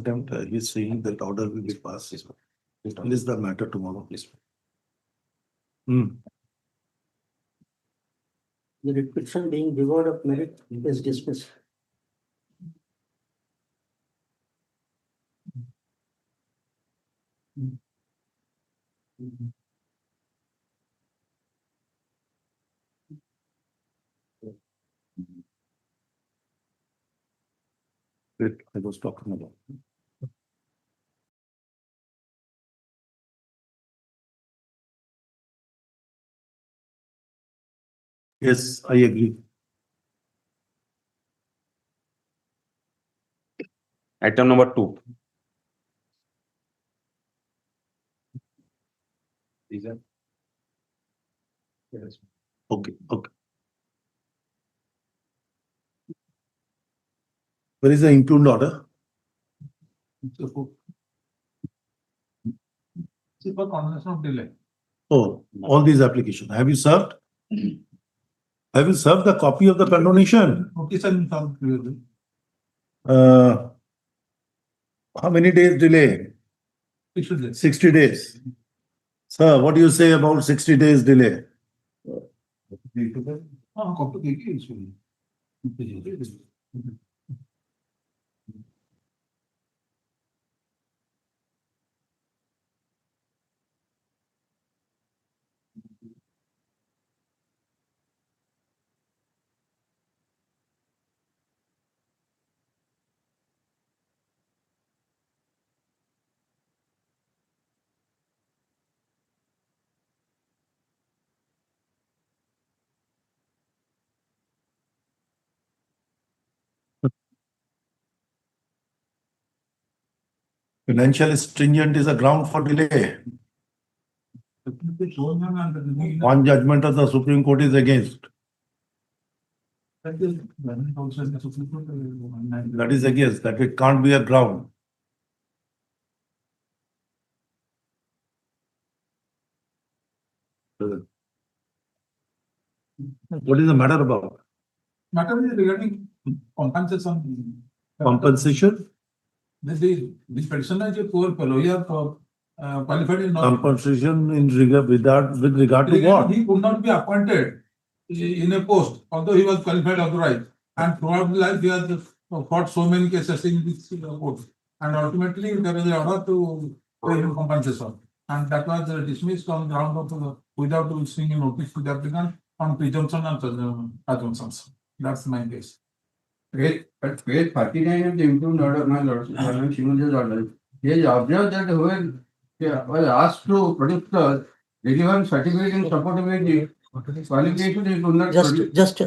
contempt, he's saying that order will be passed. List the matter tomorrow, please. The petition being devoid of merit is dismissed. That I was talking about. Yes, I agree. Item number 2. Okay, okay. Where is the impugned order? For condemnation of delay. Oh, all these applications. Have you served? Have you served the copy of the condonation? Notice and inform clearly. How many days delay? 60 days. 60 days. Sir, what do you say about 60 days delay? Copy देखिए इसमें. Financial stringent is a ground for delay. One judgment of the Supreme Court is against. That is against, that it can't be a ground. What is the matter about? Matter is regarding compensation. Compensation? This petitioner is a poor fellow. He are qualified in law. Compensation in regard with regard to what? He could not be appointed in a post, although he was qualified authorized. And throughout his life, he has fought so many cases in this court. And ultimately, there is an order to pay him compensation. And that was dismissed on ground of without issuing a notice to the applicant on presumption and assumptions. That's my case. But page 49 of the impugned order, my lord, Shimuja's order, he has observed that whoever was asked to produce the relevant certificate in support of the qualification, he could not produce. Just.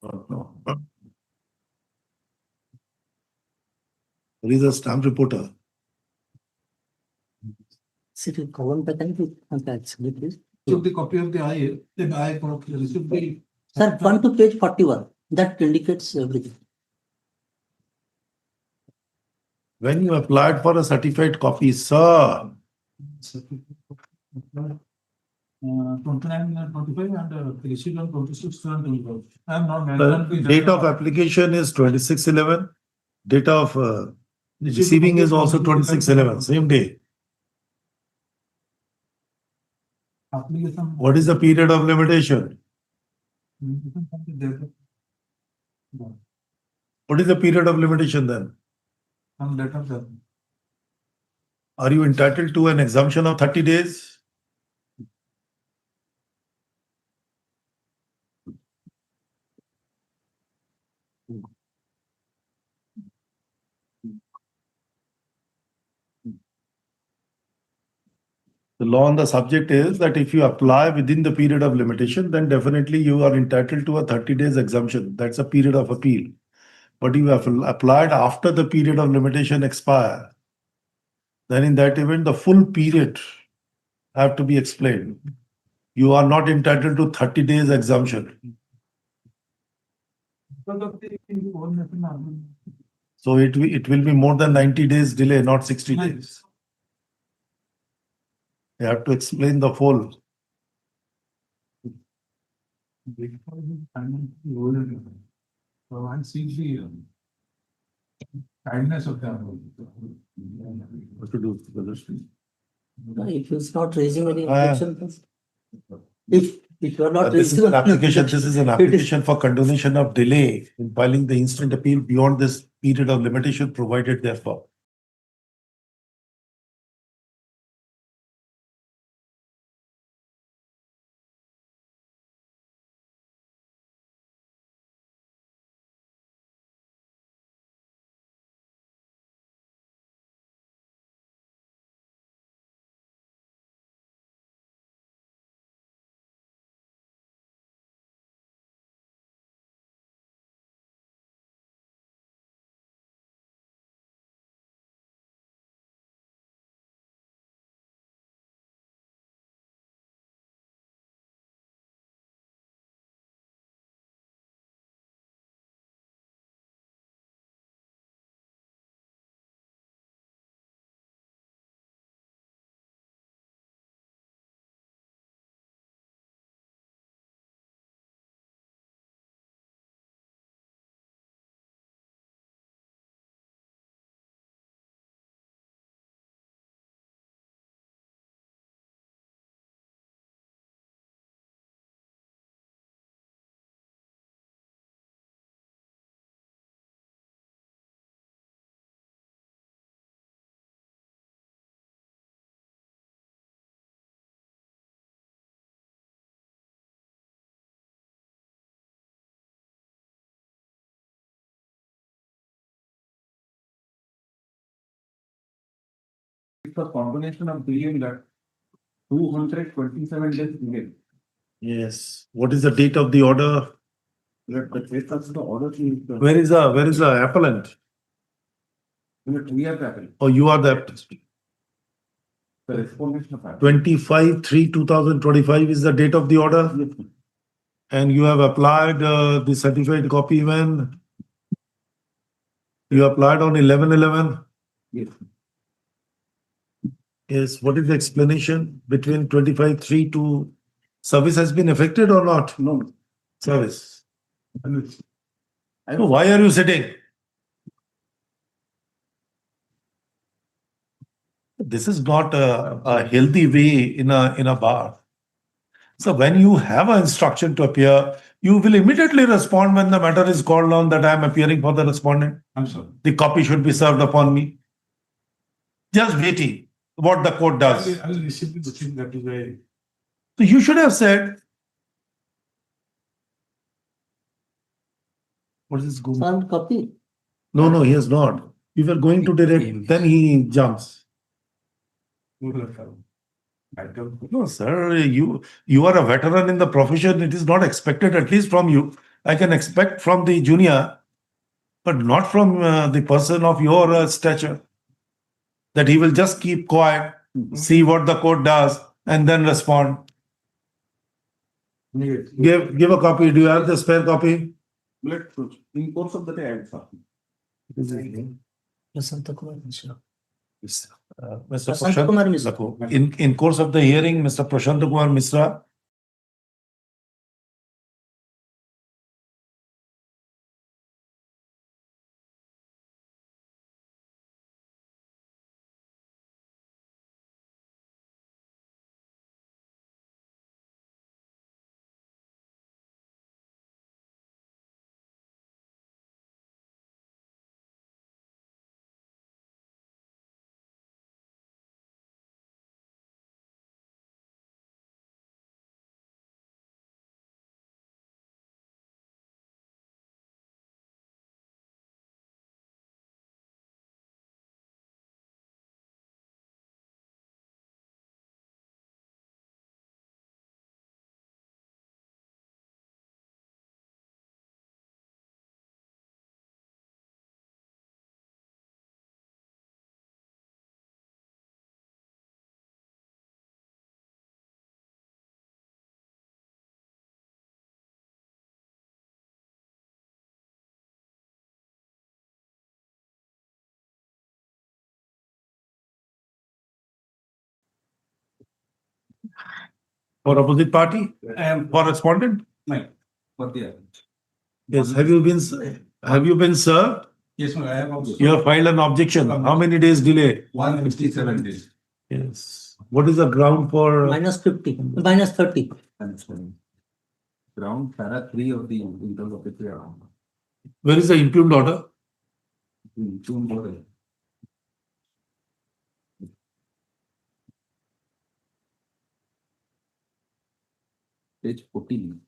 No. There is a stamp reporter. City common paternity actually, please. Received the copy of the IA, then I received the. Sir, 1 to page 41, that indicates everything. When you applied for a certified copy, sir, 29 and 25 and received on 26 and 25. I am not the mentioned. date of application is 26/11. Date of receiving is also 26/11, same day. Application. What is the period of limitation? What is the period of limitation then? On letter, sir. Are you entitled to an exemption of 30 days? The law on the subject is that if you apply within the period of limitation, then definitely you are entitled to a 30 days exemption. That's a period of appeal. But you have applied after the period of limitation expire, then in that event, the full period have to be explained. You are not entitled to 30 days exemption. So it will be more than 90 days delay, not 60 days. You have to explain the full. So I see the kindness of them. What to do with this? If he's not raising any Ah. objection, if you are not This is raising. an application, this is an application for condonation of delay in filing the instant appeal beyond this period of limitation provided therefore. It's a combination of billion that 227 days delay. Yes. What is the date of the order? The date of the order is Where is the appellant? in a 2-year pattern. Or you are the The respondent of pattern. 25/3/2025 is the date of the order? And you have applied the certified copy when? You applied on 11/11? Yes. Yes. What is the explanation between 25/3 to service has been affected or not? No. Service. I So why are you sitting? This is not a healthy way in a bar. So when you have an instruction to appear, you will immediately respond when the matter is called on that I am appearing for the respondent. I'm sorry. The copy should be served upon me. Just waiting what the court does. I will receive the thing that is very. So you should have said. What is this going? One copy. No, he has not. We were going to direct, then he jumps. I don't. No, sir, you are a veteran in the profession. It is not expected, at least from you. I can expect from the junior. but not from the person of your stature. That he will just keep quiet, see what the court does, and then respond. Give a copy. Do you have the spare copy? In course of the day, I will submit. Prasanta Kumar Mishra. Mr. Prasanta Kumar Mishra. In course of the hearing, Mr. Prashant Kumar Misra for opposite party? For respondent? Yes. Have you been served? Yes, I have also. You have filed an objection. How many days delay? 157 days. Yes. What is the ground for? Minus 50, minus 30. Ground para 3 of the interlocutory order. Where is the impugned order? June order. Page 14.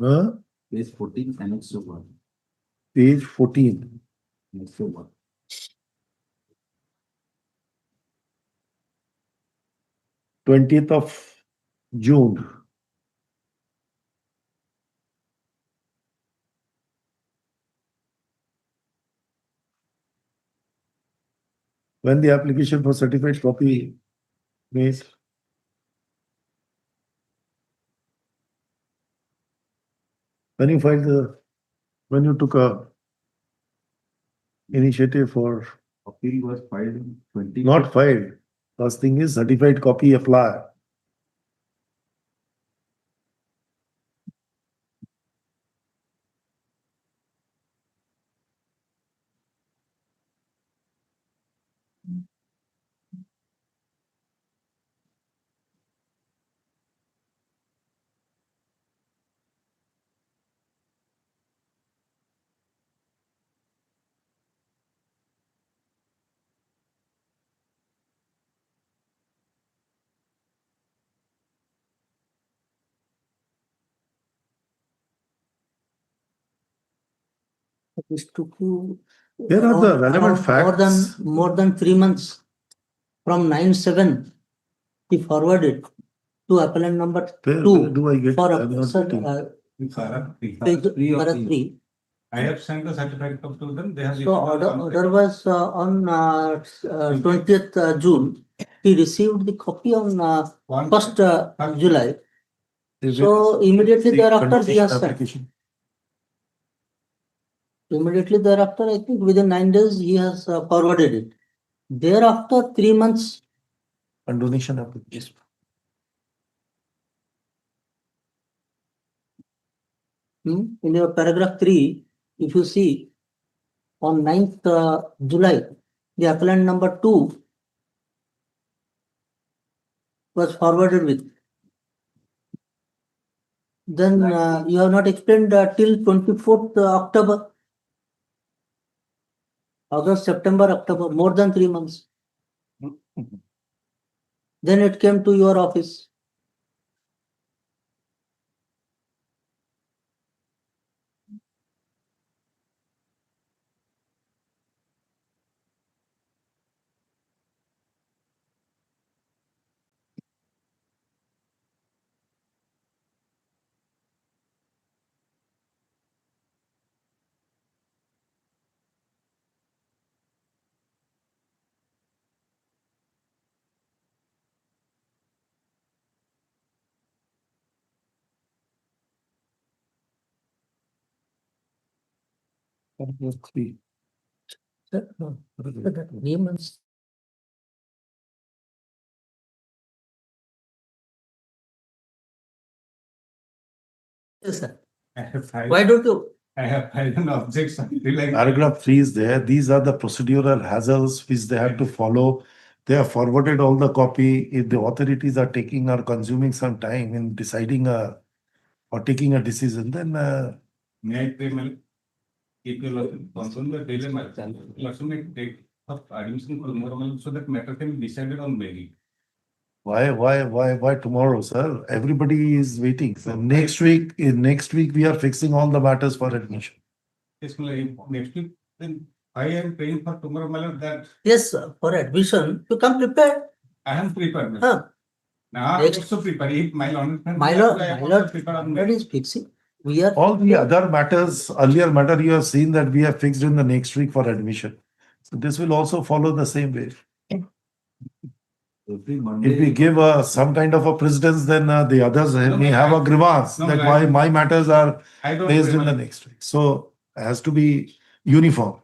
Huh? Page 14, annex to 1. Page 14. Annex to 1. 20th of June. When the application for certified copy made? When you took a initiative for Appeal was filed in 20. not filed. First thing is certified copy apply. This took you. Here are the relevant facts. More than 3 months. From 9/7, he forwarded to appellant number Where 2 do I get? for I'm not getting. page para 3. I have sent the certificate up to them. They have. So order was on 20th June. He received the copy on 1st July. So immediately thereafter he has sent. Immediately thereafter, I think within 9 days he has forwarded it. Thereafter 3 months. And donation application. In your paragraph 3, if you see on 9th July, the appellant number 2 was forwarded with. Then you have not explained till 24th October. August, September, October, more than 3 months. Then it came to your office. Three. No, that Raman's. Yes, sir. Why don't you? I have filed an objection. Paragraph 3 is there. These are the procedural hazards which they have to follow. They have forwarded all the copy. If the authorities are taking or consuming some time in deciding or taking a decision, then May I pay my keep your concern the delay my election may take of admission for more so that matter can be decided on merit. why tomorrow, sir? Everybody is waiting. So next week we are fixing all the matters for admission. Yes, next week, then I am paying for tomorrow, my lord, that Yes, sir, for admission, you come prepared. I am prepared. Huh. Now, I am also prepared. If my lord, My lord, that is fixing. We are. All the other matters, earlier matter, you have seen that we have fixed in the next week for admission. So this will also follow the same way. Every Monday. If we give some kind of a precedence, then the others No, may but have I- a grievance no, that but why I- my matters are I don't placed pay in the my- next week. So it has to be uniform.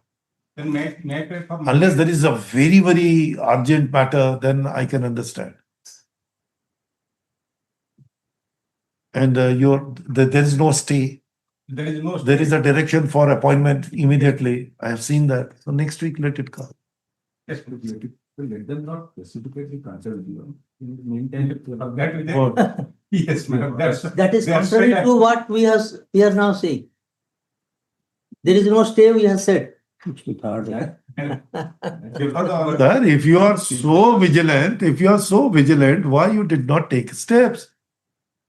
Then may I pay for Unless there is a very, very urgent matter, then I can understand. And there is no stay. there is no. There is a direction for appointment immediately. I have seen that. So next week, let it come. Yes, Let them not precipitately cancel you. In the meantime, that is Or- yes, madam. That is they are contrary straight to what we are now saying. There is no stay, we have said. Before the- Sir, if you are so vigilant, why you did not take steps?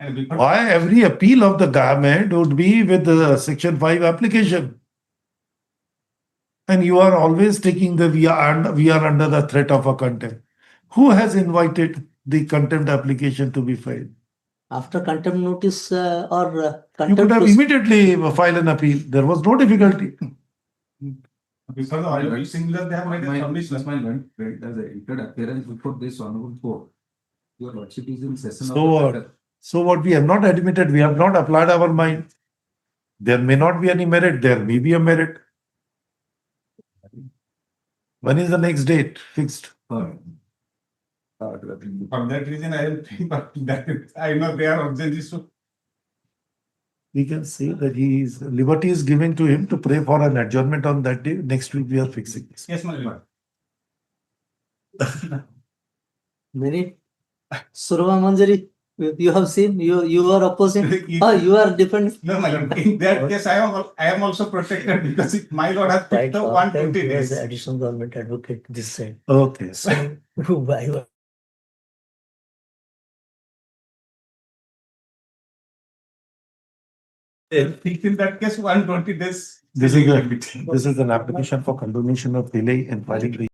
and before- Why every appeal of the government would be with the Section 5 application? And you are always taking we are under the threat of a contempt. Who has invited the contempt application to be filed? After contempt notice or You contempt. could have proce- immediately filed an appeal. There was no difficulty. Before the order, similar, they have made a submission. my lord, as a entered appearance before this honorable court. Your lordship is in session So of the what? matter. So what we have not admitted, we have not applied our mind. There may not be any merit, there may be a merit. When is the next date fixed? Fine. For that reason, I am saying, but that I know they are objections to. We can say that liberty is given to him to pray for an adjournment on that day. Next week we are fixing this. Yes, my lord. Many. Surva Manjari, you have seen, you are opposing. You are defending. No, my lord. In that case, I am also protected because if my lord has picked up 120 days. Additional government advocate this side. Okay. So, why? In that case, 120 days. This is an application for condonation of delay in filing the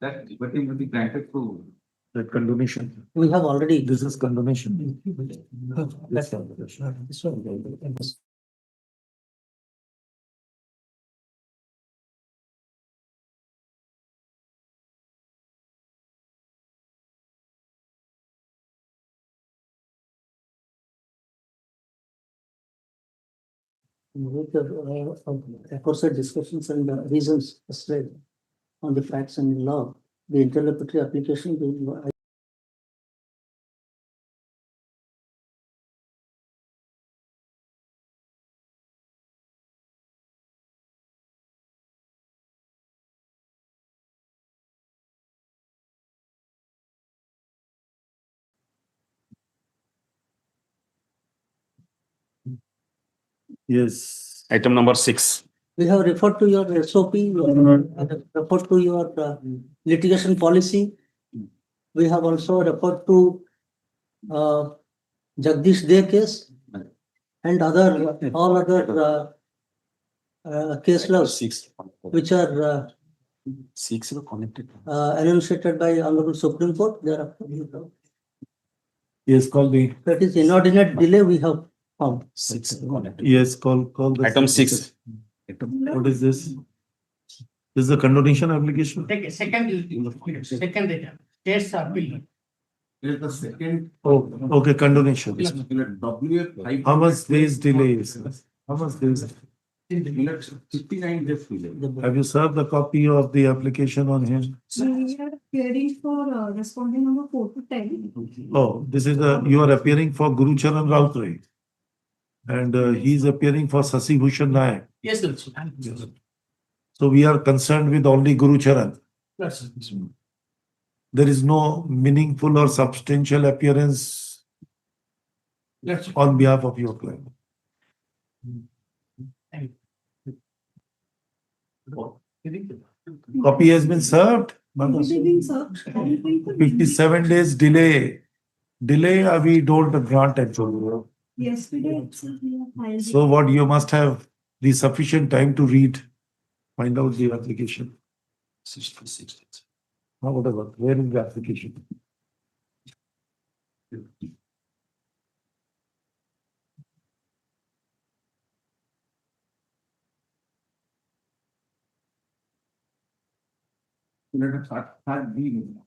That liberty will be granted to. That condonation. We have already. This is condonation. That's this one. With the aforesaid discussions and reasons aside on the facts and law, the interlocutory application will. Yes. Item number 6. We have referred to your SOP, referred to your litigation policy. We have also referred to Jagdish Day case and all other case laws 6. which are 6 connected. enunciated by Honorable Supreme Court. Yes, call the. That is inordinate delay we have found. 6 connected. Yes, call the. Item 6. What is this? This is the condonation application? Second item, state's appeal. Is the second. Oh, okay, condonation. WF. How much days delay is this? How much days? 59 days delay. Have you served the copy of the application on him? We are appearing for respondent number 4 to 10. Oh, this is you are appearing for Guru Charan Rautray. And he is appearing for Sasi Bhushan Nayak. Yes, sir. So we are concerned with only Guru Charan. Yes. There is no meaningful or substantial appearance on behalf of your client. Copy has been served. Everything, sir. 57 days delay. Delay, we don't grant actually. Yesterday, itself we have filed. So what you must have the sufficient time to read, find out the application. 66. Now whatever, where is the application? Let us start being.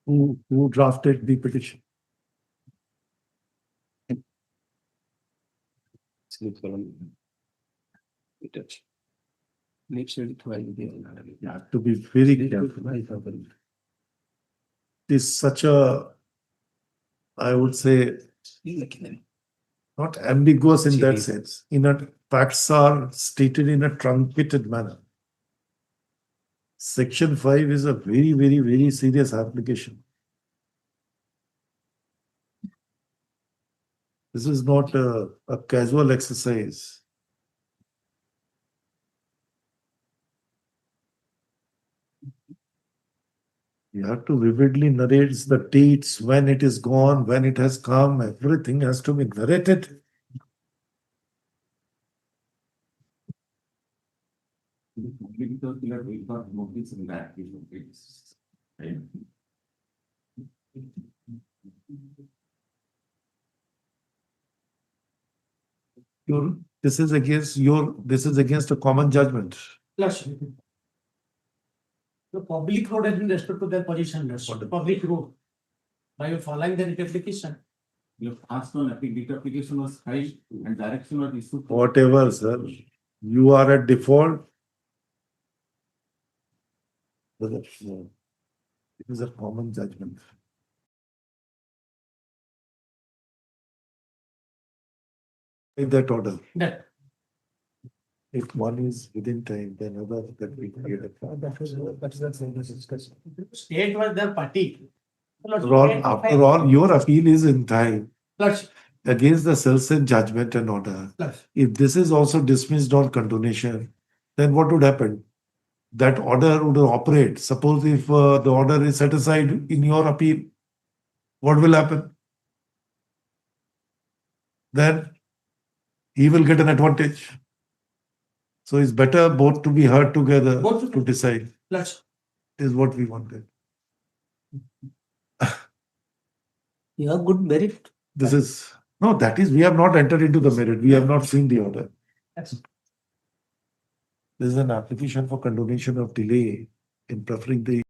Who drafted the petition? You have to be very careful. It is such a, I would say, not ambiguous in that sense. Facts are stated in a truncated manner. Section 5 is a very, very, very serious application. This is not a casual exercise. You have to vividly narrate the dates, when it is gone, when it has come, everything has to be narrated. This is against a common judgment. Plus, the public road has been restored to their position, the public road. By following the writ application. Your asked on writ application was filed and direction was issued. Whatever, sir. You are at default. It is a common judgment. In that order, That, if one is within time, then other that we create. state was their party. After all, your appeal is in time Plus, against the self-same judgment and order. plus, If this is also dismissed on condonation, then what would happen? That order would operate. Suppose if the order is set aside in your appeal, what will happen? Then he will get an advantage. So it's better both to be heard together Both to decide plus. is what we wanted. You have good merit. This is no, that is, we have not entered into the merit. We have not seen the order. Yes. This is an application for condonation of delay in preferring the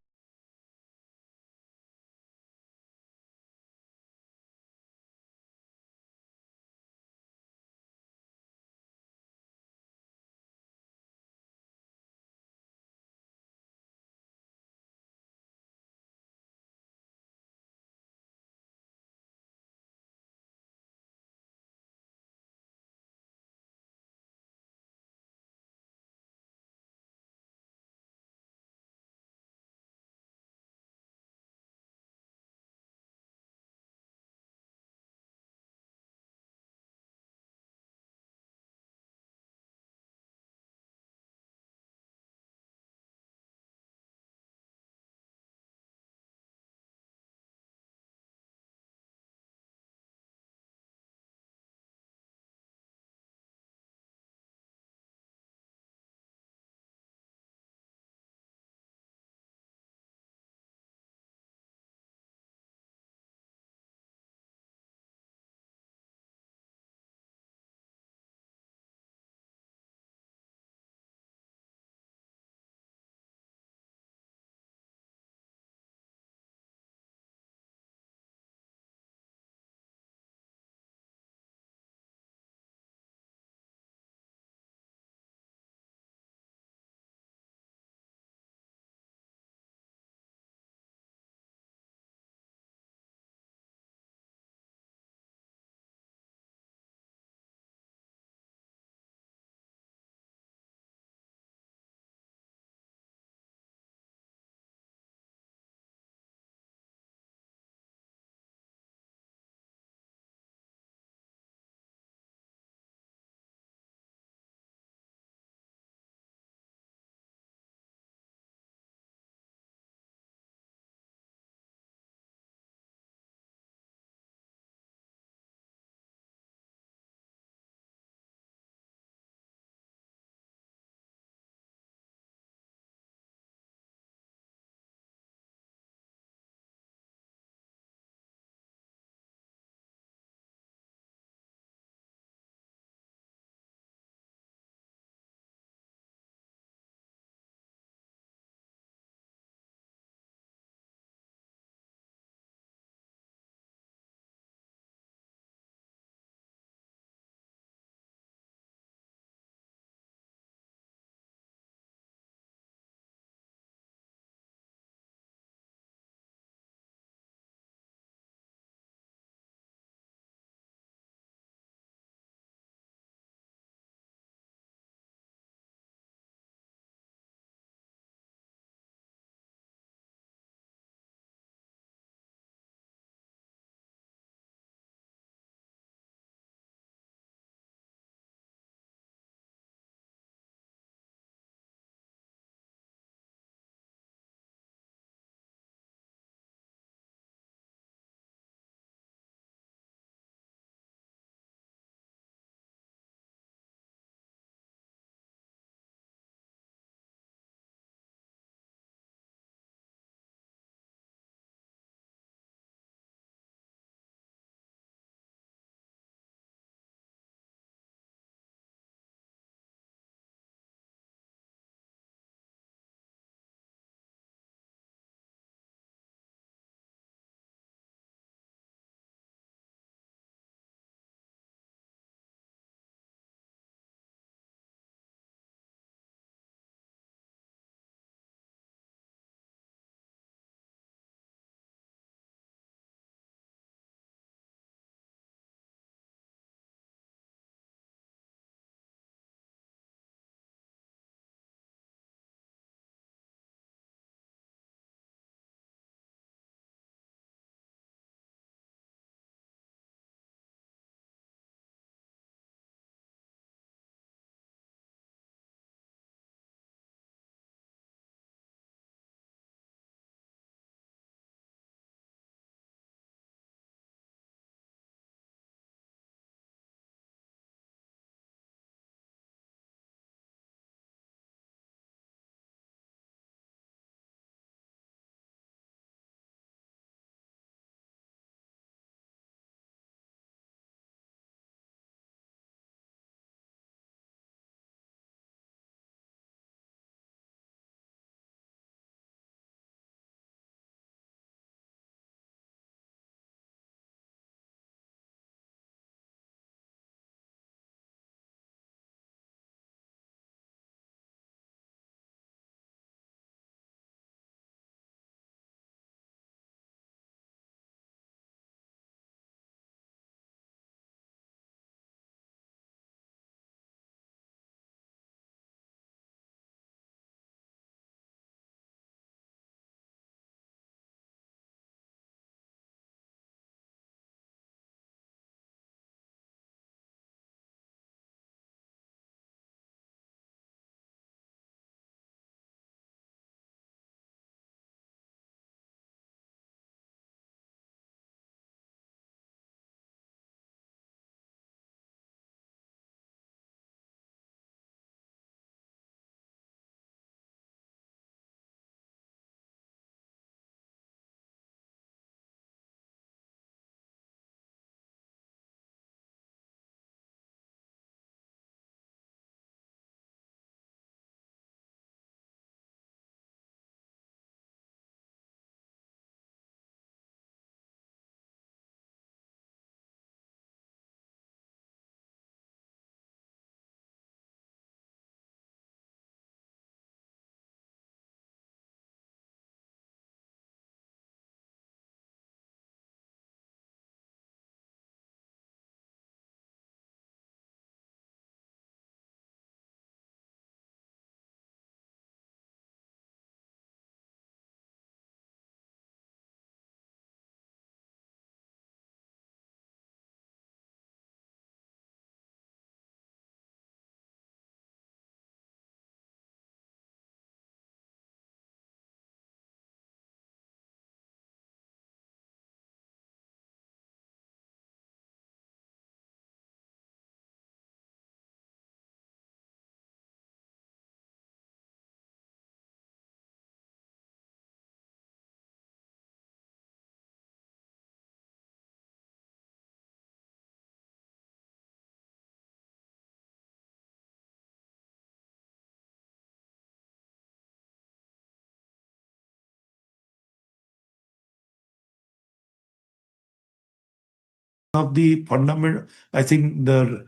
of the fundamental, I think the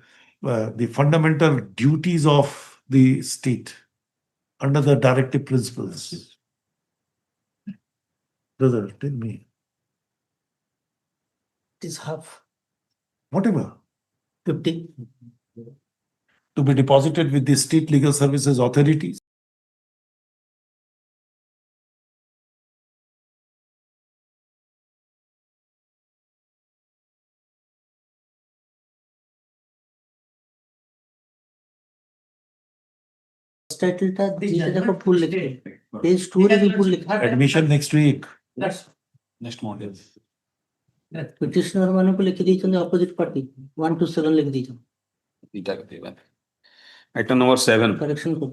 fundamental duties of the state under the directive principles. Brother, tell me, It is half, whatever, 50. to be deposited with the state legal services authorities. Title টা দিতে দেখো ফুল লিখে page 2 রে ফুল লিখে Admission next week. That's Next model. Petitioner ମାନଙ୍କୁ লিখে ଦେଇଛନ୍ତି অপোଜିট party 1 to 7 লিখେ ଦେଇଛନ୍ତି Item number 7. करेक्शन को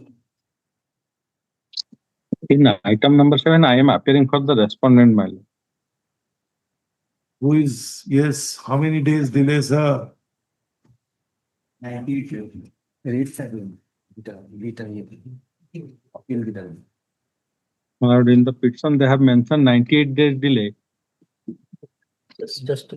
In item number 7, I am appearing for the respondent, my lord. Who is, yes, how many days delay, sir? My lord, in the petition, they have mentioned 98 days delay. just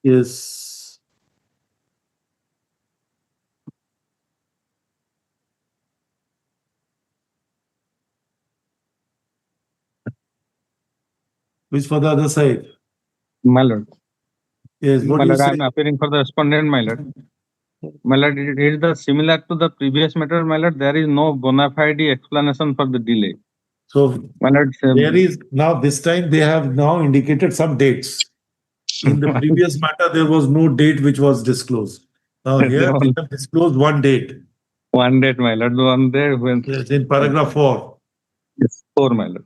Yes. Which for the other side? My lord, Yes, what my do you lord, I say? am appearing for the respondent, my lord. My lord, it is the similar to the previous matter, my lord. There is no bona fide explanation for the delay. So My lord, there is, now this time they have now indicated some dates. In the previous matter, there was no date which was disclosed. Now here they have disclosed one date. one date, my lord, one day when Yes, in paragraph 4. yes, 4, my lord.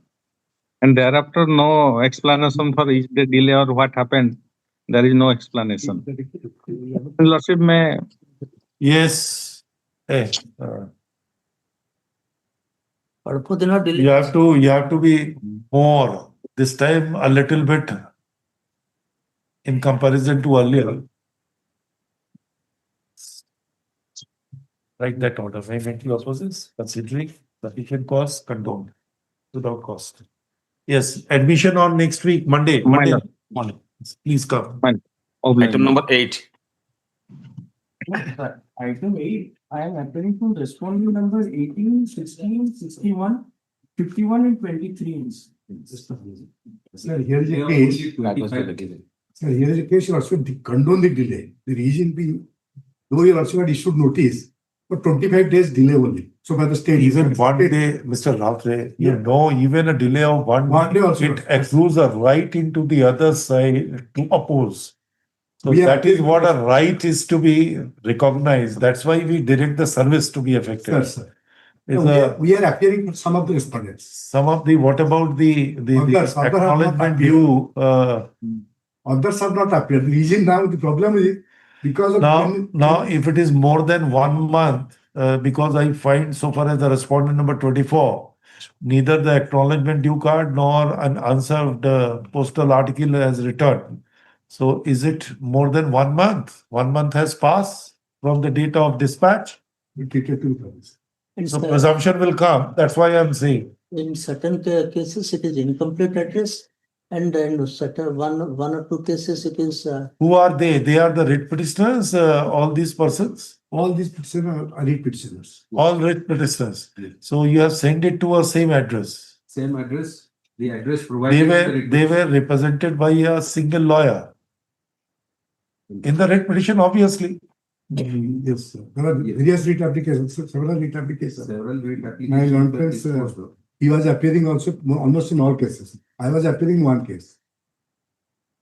And thereafter, no explanation for each day delay or what happened. There is no explanation. Lordship, may Yes. অল্প দিনের delay You have to be more. This time a little bit in comparison to earlier. Write that order. Payment opposes, considering sufficient cost, condoned without cost. Yes, admission on next week, Monday. My lord. Monday. Please come. Item number 8. item 8. I am appearing to respondent number 18, 16, 61, 51 and 23. Sir, here is a case. Sir, here is a case, you also condone the delay. The reason being, though you also had issued notice, but 25 days delay only. So by the state. Even one day, Mr. Rautre, you know, even a delay of one day also. it accrues a right into the other side to oppose. So We are that is appealing what for a right is to be recognized. That's why we direct the service to be effective. Sir. It's No, a- we are appearing for some of the respondents. Some of the, what about the Others have not acknowledgement appeared. due? Others have not appeared. The reason now, the problem is because of. Now, if it is more than 1 month, because I find so far as the respondent number 24, neither the acknowledgement due card nor an unserved postal article has returned. So is it more than 1 month? 1 month has passed from the date of dispatch. We take it to police. So presumption will come. That's why I'm saying. in certain cases it is incomplete address and certain one or two cases it is Who are they? They are the writ petitioners, all these persons? All these petitioners are lead petitioners. All writ petitioners. So you have sent it to a same address. Same address, the address provided. They were represented by a single lawyer. In the writ petition, obviously. Yes, sir. There are various writ applications, several writ applications. Several writ My applications. learned that friends, disposed of. he was appearing also almost in all cases. I was appearing one case.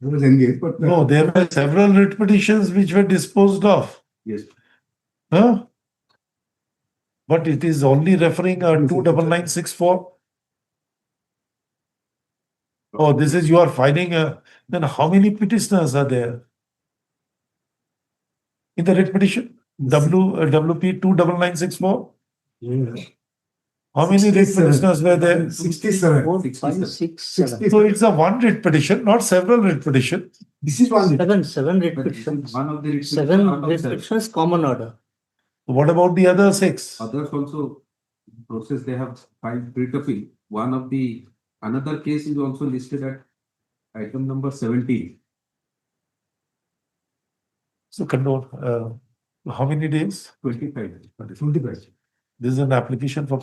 I was engaged, but. No, there were several writ petitions which were disposed of. Yes. Huh? But it is only referring 29964. Oh, this is you are filing then how many petitioners are there in the writ petition? WP 29964. How many writ 67. petitioners were there? 67. 4, 5, 6, 7. So it's a one writ petition, not several writ petition. This is one. 7 writ But this is petitions. one of the writ 7 petitions out of writ seven. petitions, common order. What about the other 6? Others also process, they have filed writ appeal. One of the, another case is also listed at item number 17. So condone. How many days? 25. 25. This is an application for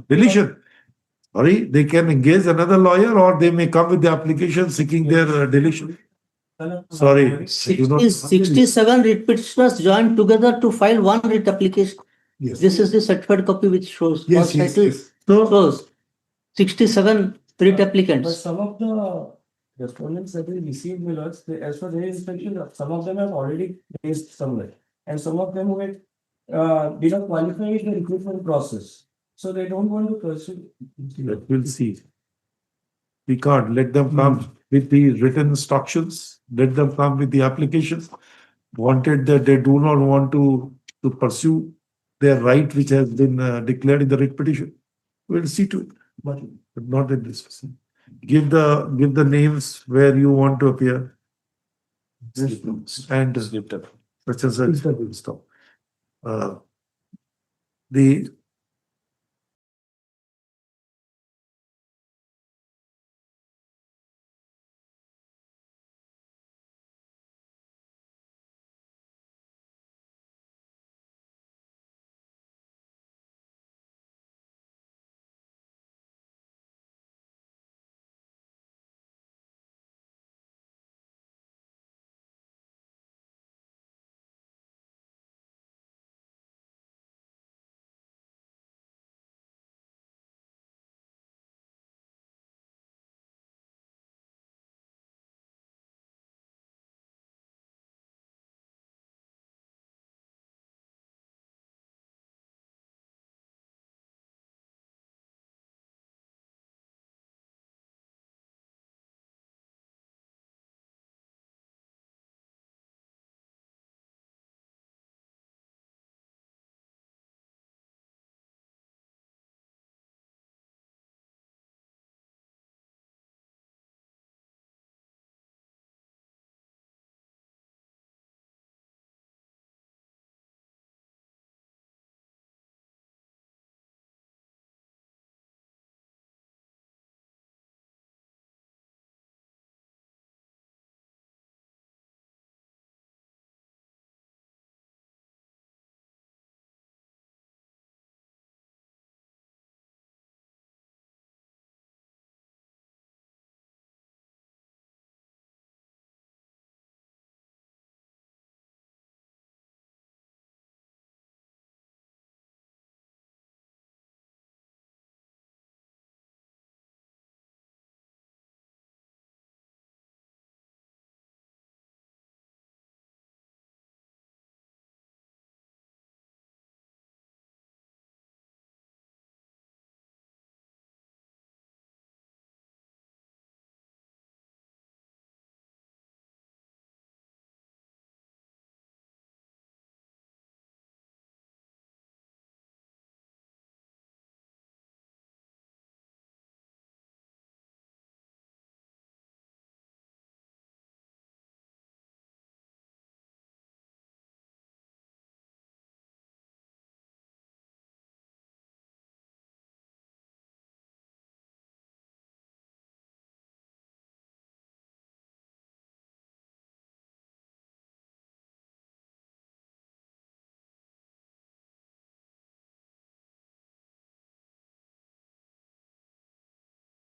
deletion. Sorry, they can engage another lawyer or they may come with the application seeking their deletion. Sorry. I do not- 67 writ petitioners joined together to file one writ application. Yes. This is the certified copy which shows. Yes, or yes, title yes. shows 67 writ But applicants. some of the respondents that we received Millers, as per their inspection, some of them have already placed somewhere. And some of them were, did not qualify the recruitment process. So they don't want to pursue. We'll see. We can't let them come with the written instructions, let them come with the applications. Wanted that they do not want to pursue their right which has been declared in the writ petition. We'll see to it, but not in this. Give the names where you want to appear. And such and such. Stop. The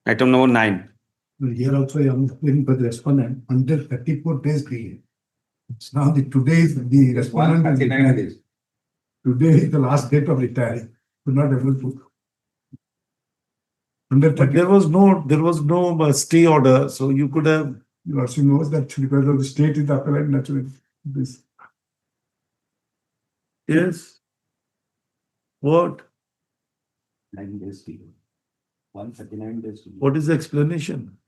Item number 9. Here also I am explaining for the respondent under 34 days delay. So now today is the respondent is 139 retiring. days. Today is the last date of retiring. Could not able to. Under But 30, there was no stay order, so you could have. you also knows that because of the state is appellate naturally. This Yes. What? 9 days delay. 139 days delay. What is the explanation?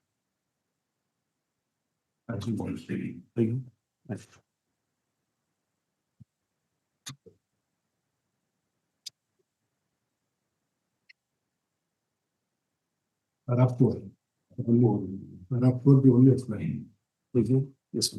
Rapport. Rapport the only explanation. Yes.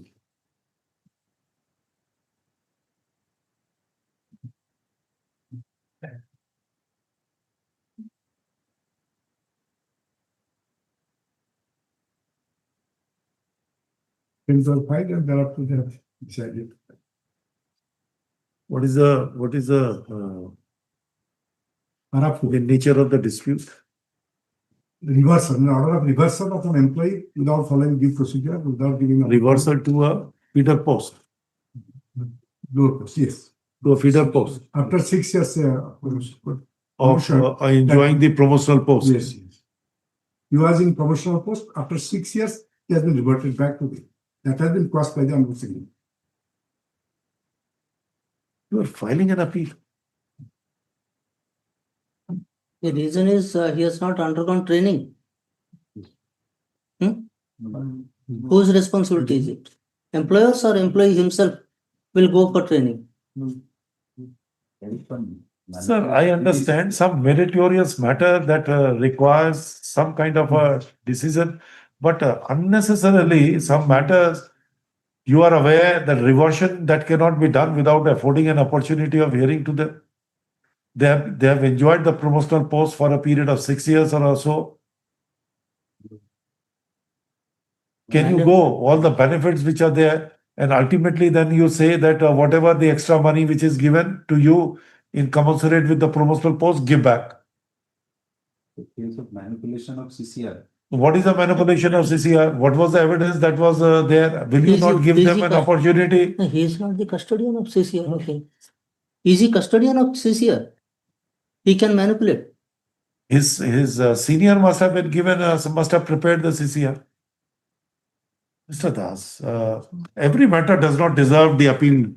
Things are fine and thereafter they have decided. What is the Rapport. the nature of the dispute? Reversal, in order of reversal of an employee without following due procedure, without giving a Reversal to a feeder post, yes. to a feeder post After 6 years, of enjoying the promotional post. yes, yes. He was in promotional post. After 6 years, he has been reverted back to the that has been caused by the unforeseen. You are filing an appeal. The reason is he has not undergone training. Whose responsibility is it? Employers or employee himself will go for training? Sir, I understand some meritorious matter that requires some kind of a decision, but unnecessarily some matters you are aware that reversion that cannot be done without affording an opportunity of hearing to them. They have enjoyed the promotional post for a period of 6 years or so. Can you go all the benefits which are there, and ultimately then you say that whatever the extra money which is given to you in commensurate with the promotional post, give back. The case of manipulation of CCR. What is the manipulation of CCR? What was the evidence that was there? Will you not give them an opportunity? No, he is not the custodian of CCR. Okay. Is he custodian of CCR? He can manipulate. His senior must have been given, must have prepared the CCR. Mr. Das, every matter does not deserve the appeal.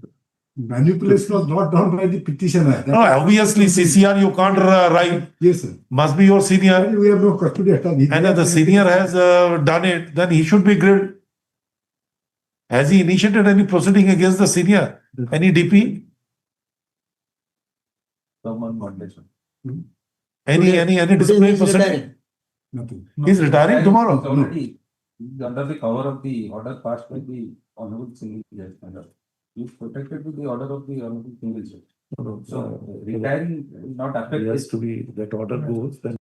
Manipulation was not done by the petitioner. No, obviously CCR you can't write. Yes, sir. Must be your senior. We have no custody at all. And if the senior has done it, then he should be grilled. Has he initiated any proceeding against the senior? Any DP? Someone foundation. Any discipline proceeding? Nothing. He's retiring tomorrow. It's already under the cover of the order passed by the Honorable Single Judge. He's protected with the order of the Honorable Single Judge. So retiring will not affect. It has to be that order goes, then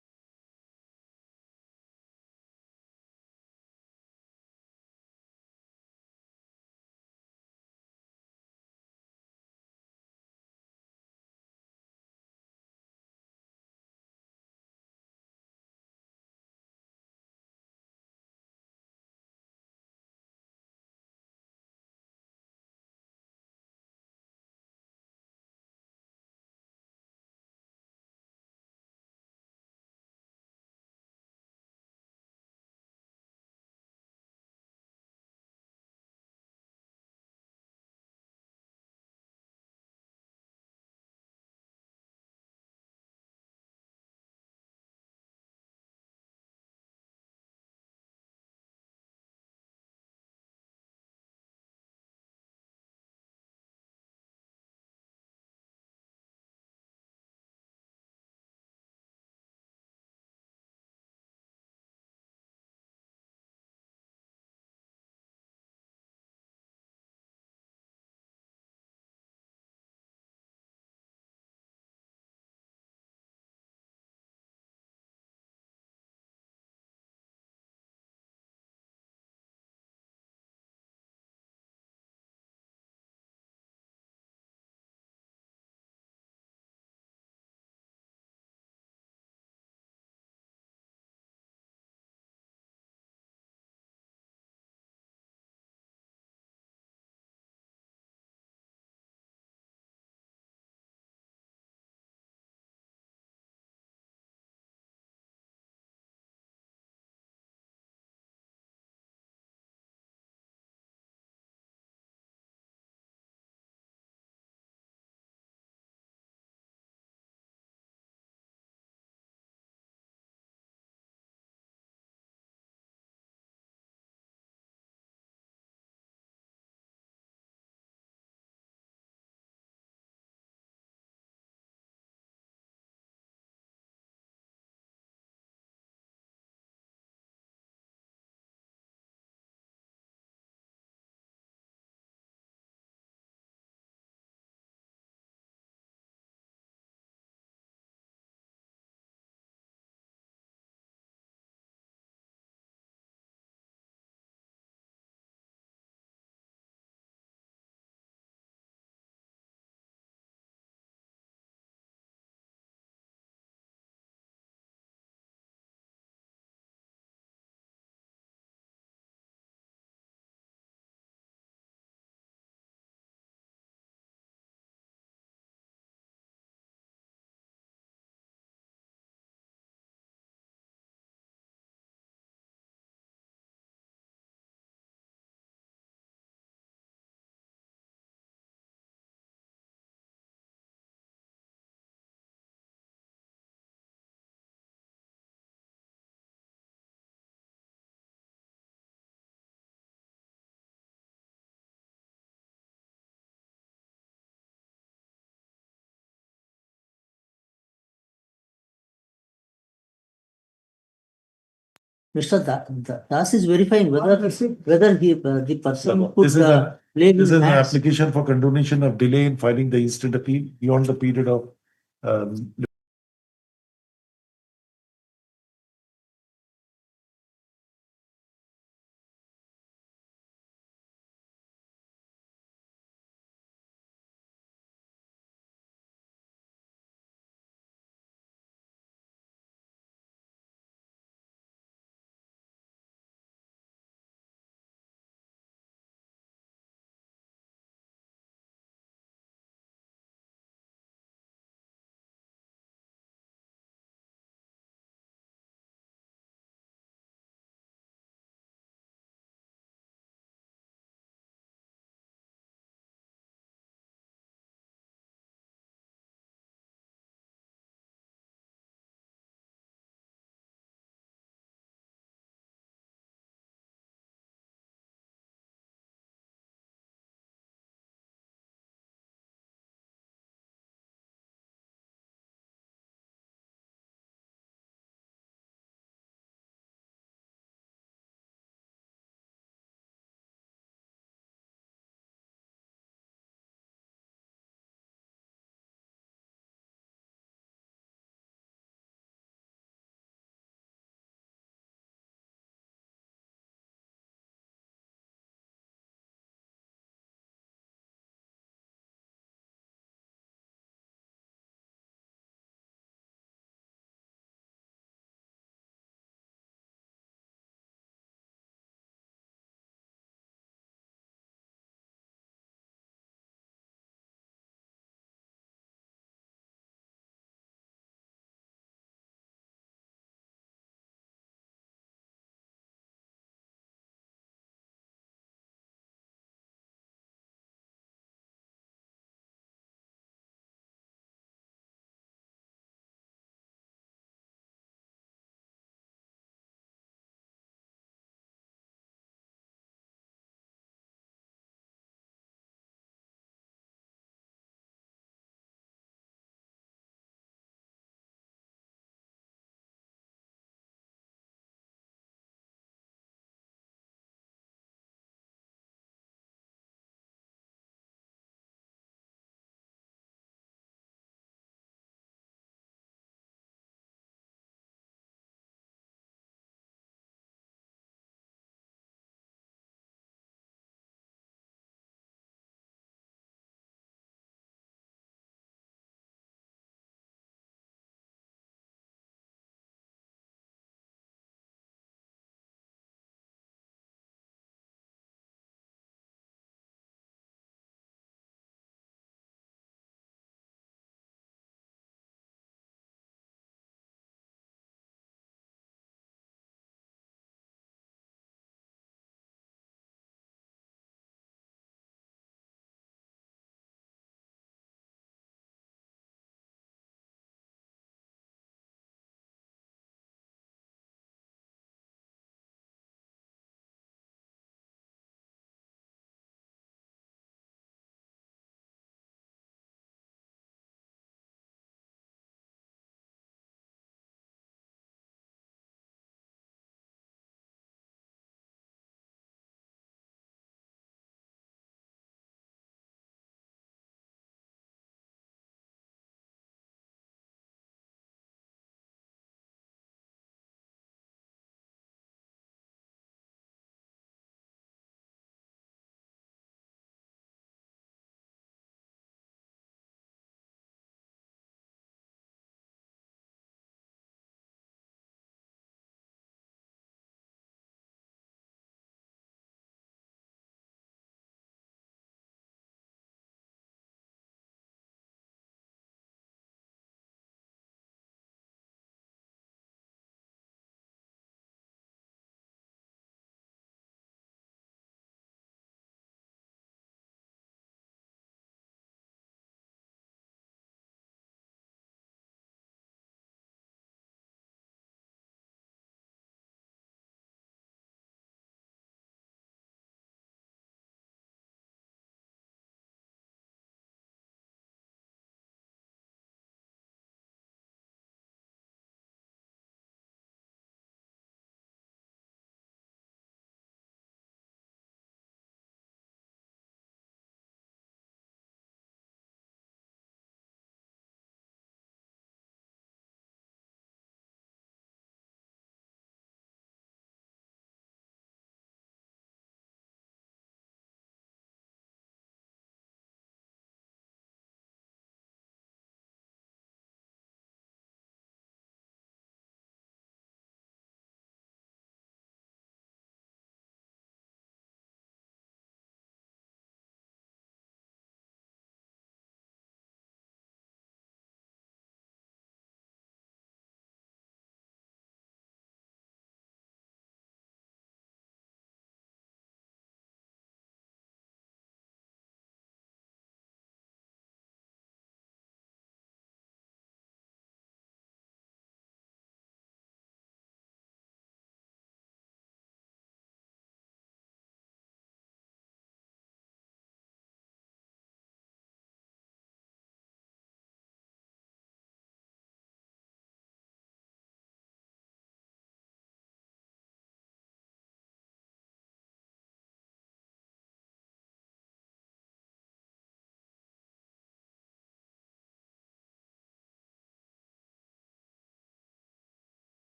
Mr. Das is verifying whether the person No, could this is a- lay This his is an hands. application for condonation of delay in filing the instant appeal beyond the period of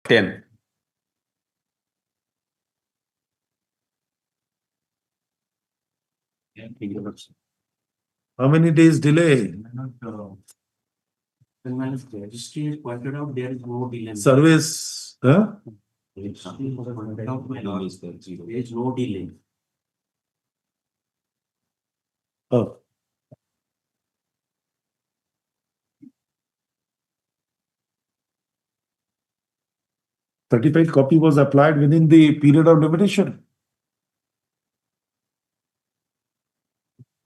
10. How many days delay? When my registry is pointed out, there is no delay. Service, huh? There is no delay. Oh. Certified copy was applied within the period of limitation.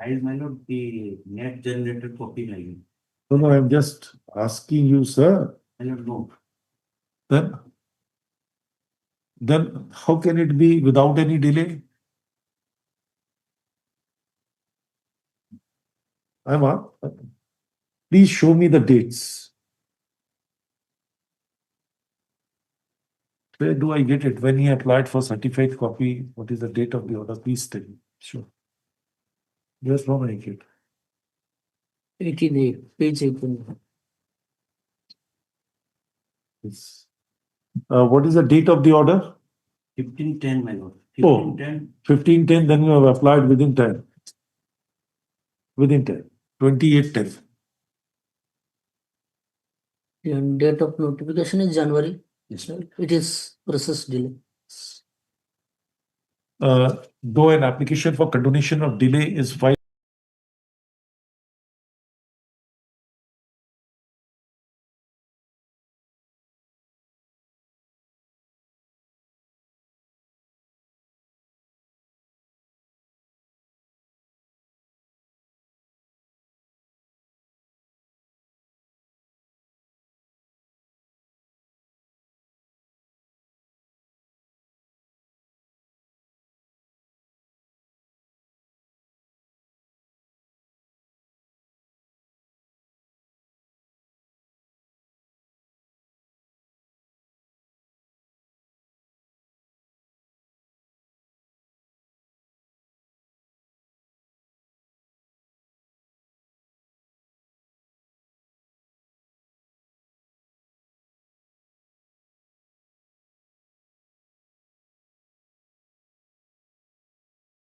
I my lord, the net generated copy, my lord. No, I'm just asking you, sir. I don't know. Then how can it be without any delay? Please show me the dates. Where do I get it? When he applied for certified copy, what is the date of the order? Please tell me. Sure. Yes, no, I get. 88, page 18. Yes. What is the date of the order? 1510, my lord. Oh. 1510. 1510, then you have applied within 10. Within 10. 2810. And date of notification is January. Yes, sir. It is process delay. Though an application for continuation of delay is filed.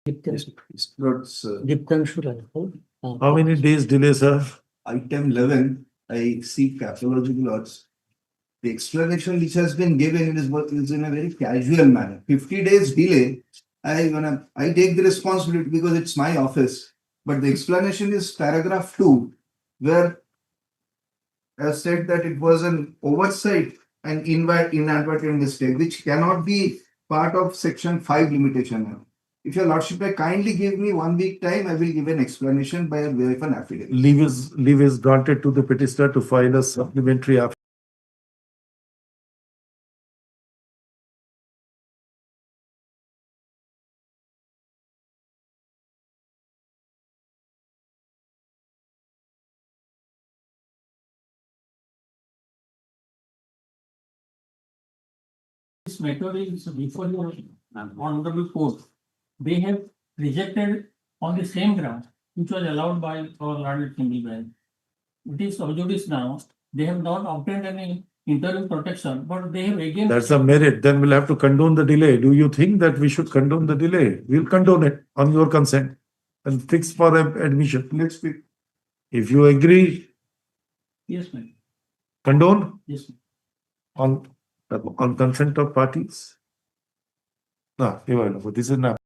How many days delay, sir? Item 11, I seek pathological odds. The explanation which has been given is in a very casual manner. 50 days delay, I take the responsibility because it's my office. But the explanation is paragraph 2, where I said that it was an oversight and inadvertent mistake, which cannot be part of section 5 limitation. If your lordship may kindly give me 1 week time, I will give an explanation by way of an affidavit. Leave is granted to the petitioner to file a supplementary affidavit. This matter is before your honorable court. They have rejected on the same ground which was allowed by our Lord Single Bench. It is sub judice now. They have not obtained any interim protection, but they have again. That's a merit. Then we'll have to condone the delay. Do you think that we should condone the delay? We'll condone it on your consent and fix for admission. Let's speak. If you agree, Yes, ma'am. condone Yes, ma'am. on consent of parties. No, this is not.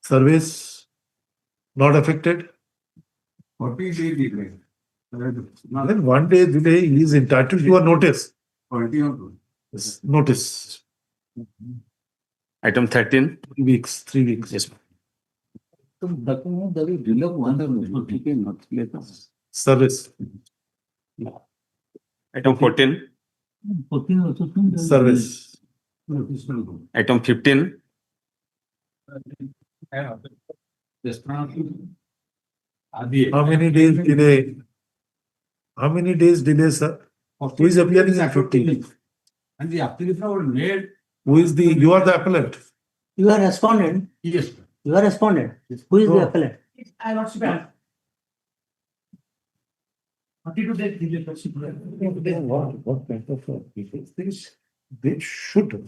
Service not affected. 40 days delay. Then 1 day delay, he is entitled to a notice. Notice. Item 13. 3 weeks, 3 weeks. Yes. Service. Item 14. Service. Item 15. How many days delay? How many days delay, sir? Who is appearing in 15? And the application was made. Who is the, you are the appellant? You are respondent. Yes. You are respondent. Who is No. the appellant? I not spent. 42 days delay. What kind of people? They should.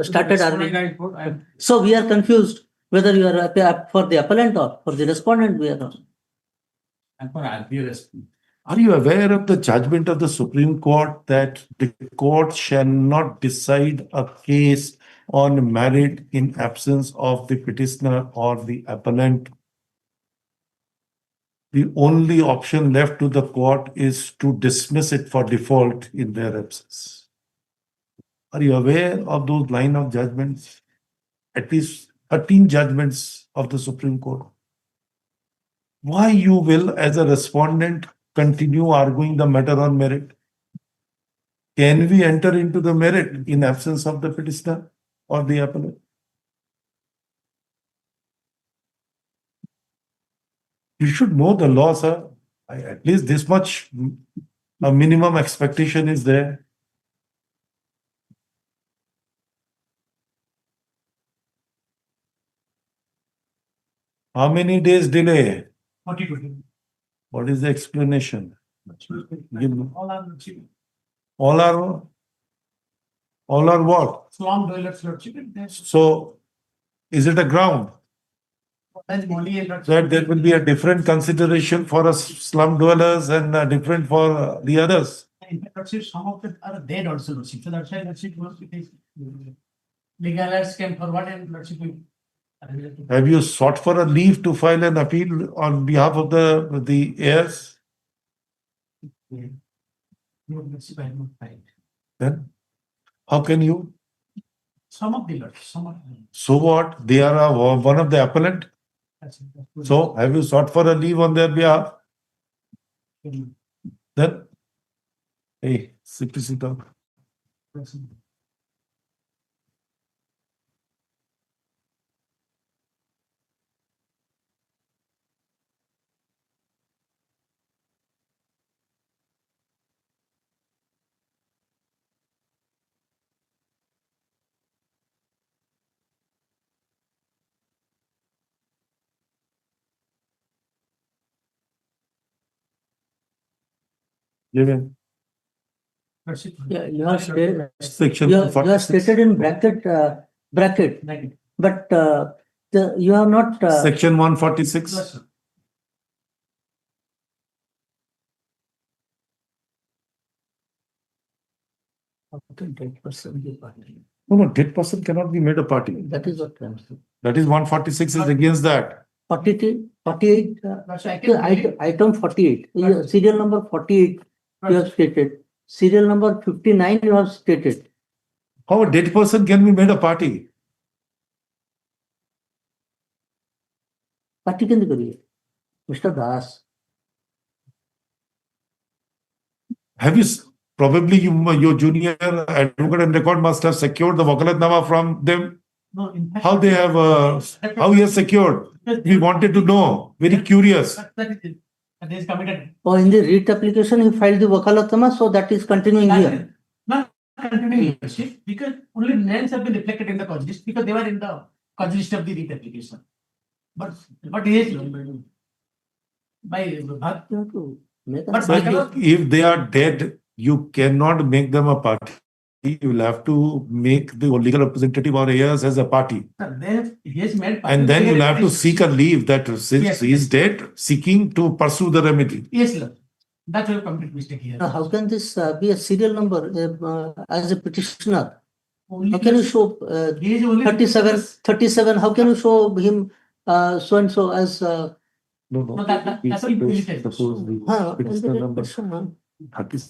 Started arguing. So we are confused whether you are up for the appellant or for the respondent. We are not. And for RPS. Are you aware of the judgment of the Supreme Court that the court shall not decide a case on merit in absence of the petitioner or the appellant? The only option left to the court is to dismiss it for default in their absence. Are you aware of those line of judgments? At least 13 judgments of the Supreme Court. Why you will, as a respondent, continue arguing the matter on merit? Can we enter into the merit in absence of the petitioner or the appellant? You should know the law, sir. At least this much, a minimum expectation is there. How many days delay? 42 days. What is the explanation? All are lordship. All are what? Slum dwellers lordship. So, is it a ground That's only a lordship. that there will be a different consideration for us slum dwellers and different for the others? In fact, lordship, some of them are dead also lordship. So that's why lordship was legal alerts came forward and lordship will. Have you sought for a leave to file an appeal on behalf of the heirs? No, lordship I have not filed. Then how can you? Some of the lords, some of them. So what? They are one of the appellant. That's it. So have you sought for a leave on their behalf? Then, hey, sit down. Give in. Yeah, you have stated, Section you have 46. stated in bracket, but you have not. Section 146. Yes, sir. No, dead person cannot be made a party. That is what I'm saying. That is 146 is against that. 48, That's why I can. item 48, serial number 48, you have stated. Serial number 59, you have stated. How a dead person can be made a party? Party can kariye. Mr. Das. Have you probably your junior advocate and record must have secured the wakalatnama from them? No, in fact. How they have how he has secured? We wanted to know. Very curious. That is it. That is committed. Or in the REIT application, he filed the wakalatnama, so that is continuing here. Not continuing lordship, because only names have been reflected in the cause list because they were in the cause list of the REIT application. But he is by Bhat. You have to make a- But Sir, if they are dead, you cannot make them a party. you will have to make the legal representative or heirs as a party. And then you'll have to seek a leave that since he is dead, seeking to pursue the remedy. Yes, sir. That's a complete mistake here. Now, how can this be a serial number as a petitioner? How can you show 37? How can you show him so and so as? No, No, that's what we said. Suppose the petitioner number 30.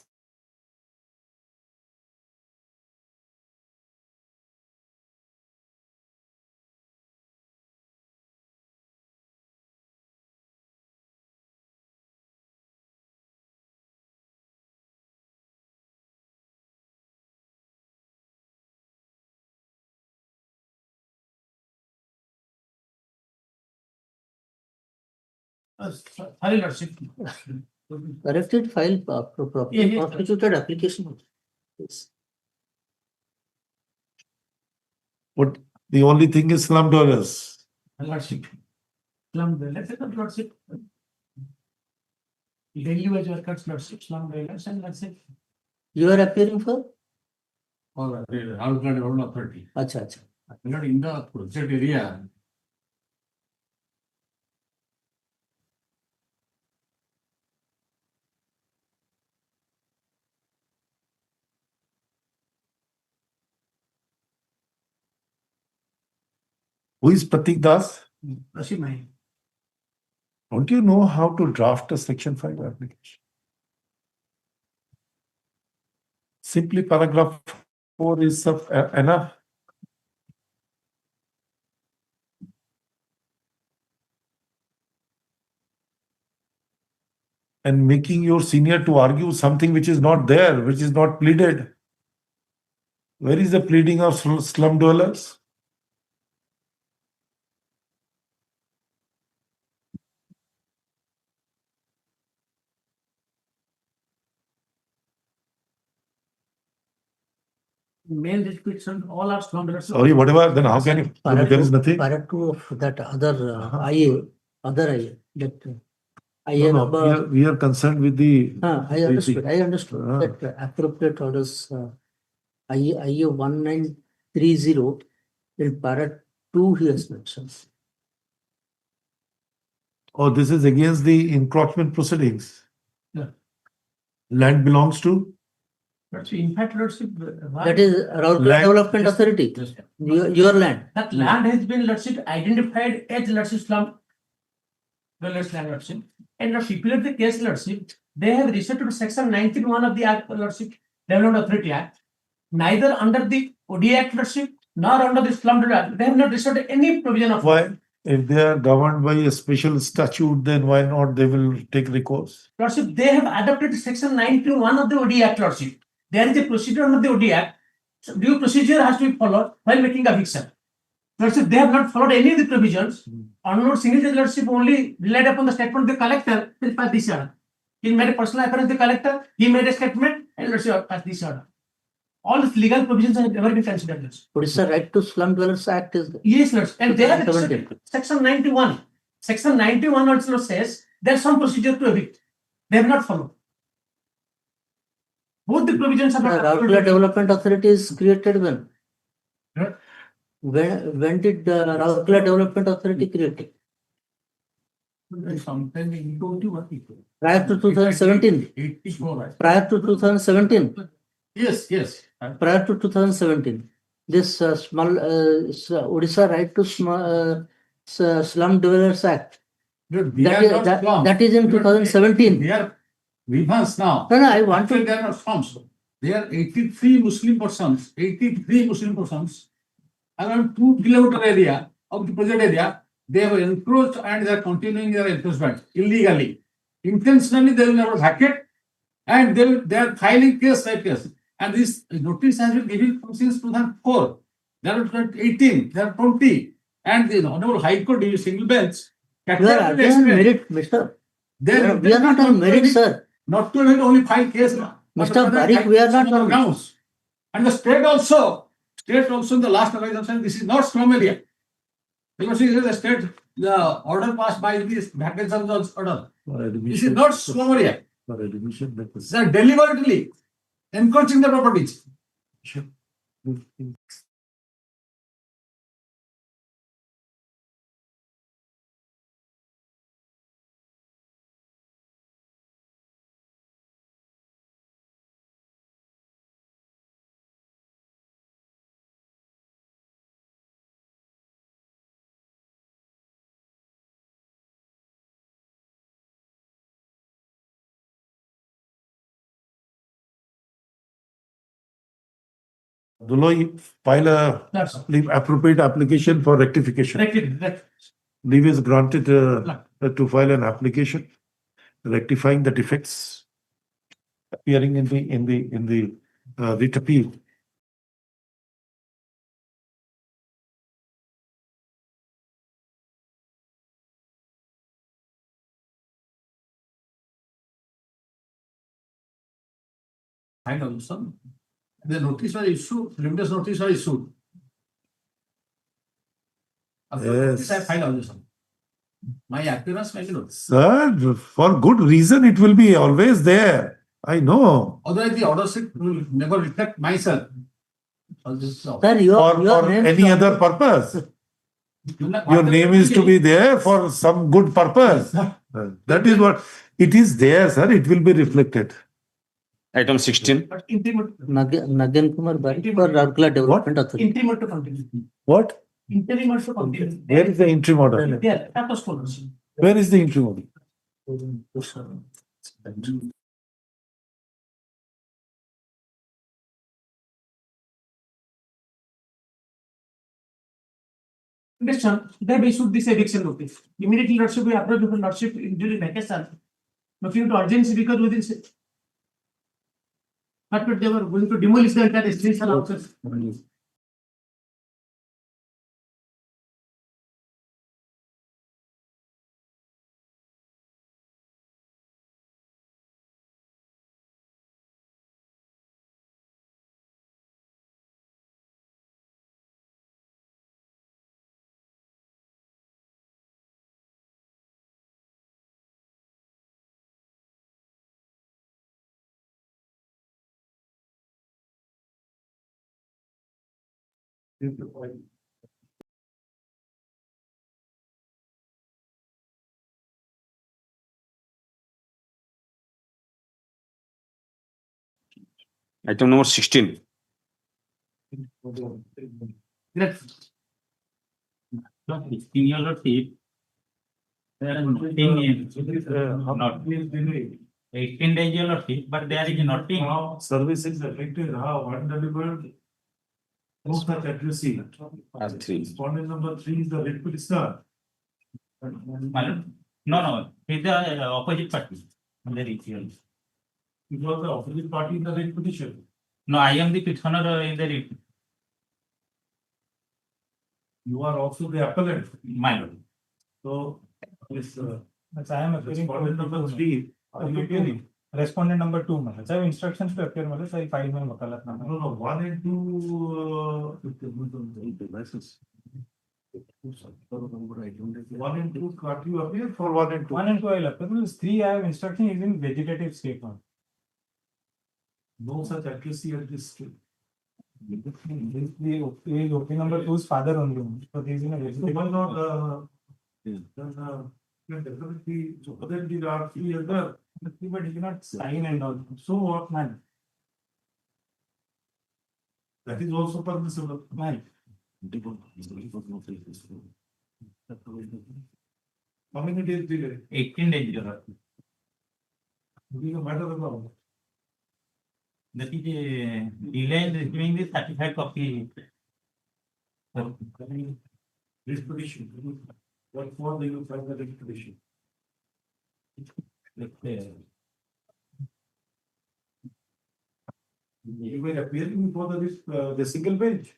Sorry, Lordship. Corrected file properly Yeah, yeah. constituted application. Yes. But the only thing is slum dwellers. Lordship. Slum dwellers, Lordship. Daily wage workers, Lordship, slum dwellers, and Lordship. You are appearing for? Or Alcohol Development Authority. Acha, acha. Not in the project area. Who is Pratik Das? Lordship, my. Don't you know how to draft a Section 5 application? Simply paragraph 4 is enough. And making your senior to argue something which is not there, which is not pleaded. Where is the pleading of slum dwellers? Main description, all are slum dwellers. Sorry, whatever, then how can you? There is nothing. Part 2 of that other IA, that IA No, number. we are concerned with the. I understood. I understood Ah. that appropriate orders IA 1930 in para 2 he has mentioned. Oh, this is against the encroachment proceedings. Yeah. Land belongs to? Lordship, in fact, Lordship. That is Rourkela Land- Development Authority, your land. That land has been, Lordship, identified as Lordship slum dwellers land, Lordship. And Lordship, if you look at the case, Lordship, they have referred to Section 19(1) of the Act, Lordship, Development Authority Act. Neither under the OD Act, Lordship, nor under the Slum Dwellers Act. They have not referred to any provision of. Why? If they are governed by a special statute, then why not they will take recourse? Lordship, they have adopted Section 19(1) of the OD Act, Lordship. There is a procedure under the OD Act. So due procedure has to be followed while making eviction. Lordship, they have not followed any of the provisions. Unknown single judge Lordship only relied upon the statement of the collector to pass this order. He made a personal appearance to the collector, he made a statement, and Lordship passed this order. All these legal provisions have never been considered. Lordship. Odisha Right to Slum Dwellers Act is. Yes, Lordship. And they have 2017. Section 91. Section 91 also says there is some procedure to evict. They have not followed. Both the provisions are not. Rourkela Development Authority is created when? Huh? When did Rourkela Development Authority created? Sometime in 21 people. Prior to 2017. 84, right? Prior to 2017. Yes, yes. Prior to 2017. This small Odisha Right to Slum Dwellers Act. That is in 2017. They are grievance now. No, I want Actually, to. they are not slums. There are 83 Muslim persons, 83 Muslim persons, around 2 kilometer area of the project area. They have encroached and they are continuing their encroachment illegally. Intentionally, they will never vacate and they are filing case by case. And this notice has been given since 2004. There are 18, there are 20. And the Honorable High Court single bench. You are again merit, Mr. Then We are not on merit, sir. not to only file case. Mr. Parikh, we are not on grounds. And the state also in the last organization, this is not slum area. Because it is the state, the order passed by this vacancy order. This is not slum area. For admission, that is. They are deliberately encroaching the properties. Sure. Dulo, file a That's appropriate application for rectification. correct. Leave is granted to file an application rectifying the defects appearing in the writ appeal. I know some. The notice was issued, limited notice was issued. Yes. I find out some. My appearance may be not. Sir, for good reason, it will be always there. I know. Otherwise, the order sheet will never reflect myself. Sir, your For name any other purpose. Your Your name is to be there for some good purpose. That is what it is there, sir. It will be reflected. Item 16. But interim, Nagen Kumar Barik for Rourkela Development Authority. interim to continue. What? Interim to continue. Where is the interim order? There, after scholars. Where is the interim order? Understand, they have issued this eviction notice. Immediately lordship will approach the lordship during vacation. Looking to urgency because within but they were going to demolish the entire residential houses. Item number 16. Next. In your lordship, there is nothing, 18 days your lordship, but there is nothing. Service is effective how undelivered. No such accuracy. R3. Respondent number 3 is the writ petitioner. No, it's the opposite party. There is here. You are the opposite party in the writ petition. No, I am the petitioner in the writ. You are also the appellant. My lord. So, this I am appearing. respondent number 3. Are you appearing? Respondent number 2. I have instructions to appear. I file my wakalat number. No, 1 and 2. 1 and 2, can't you appear for 1 and 2? 1 and 2 I will appear. Because 3 I have instruction is in vegetative state now. No such accuracy at this stage. The OP number 2's father only. So he is in a vegetative. Why not? Then definitely, so then the R3 is there. But he cannot sign and all. So what? Man. That is also permissible. Man. How many days delay? 18 days your lordship. It is a matter of That is delay in receiving the certified copy. this petition. What form do you find the writ petition? You were appearing before the single bench.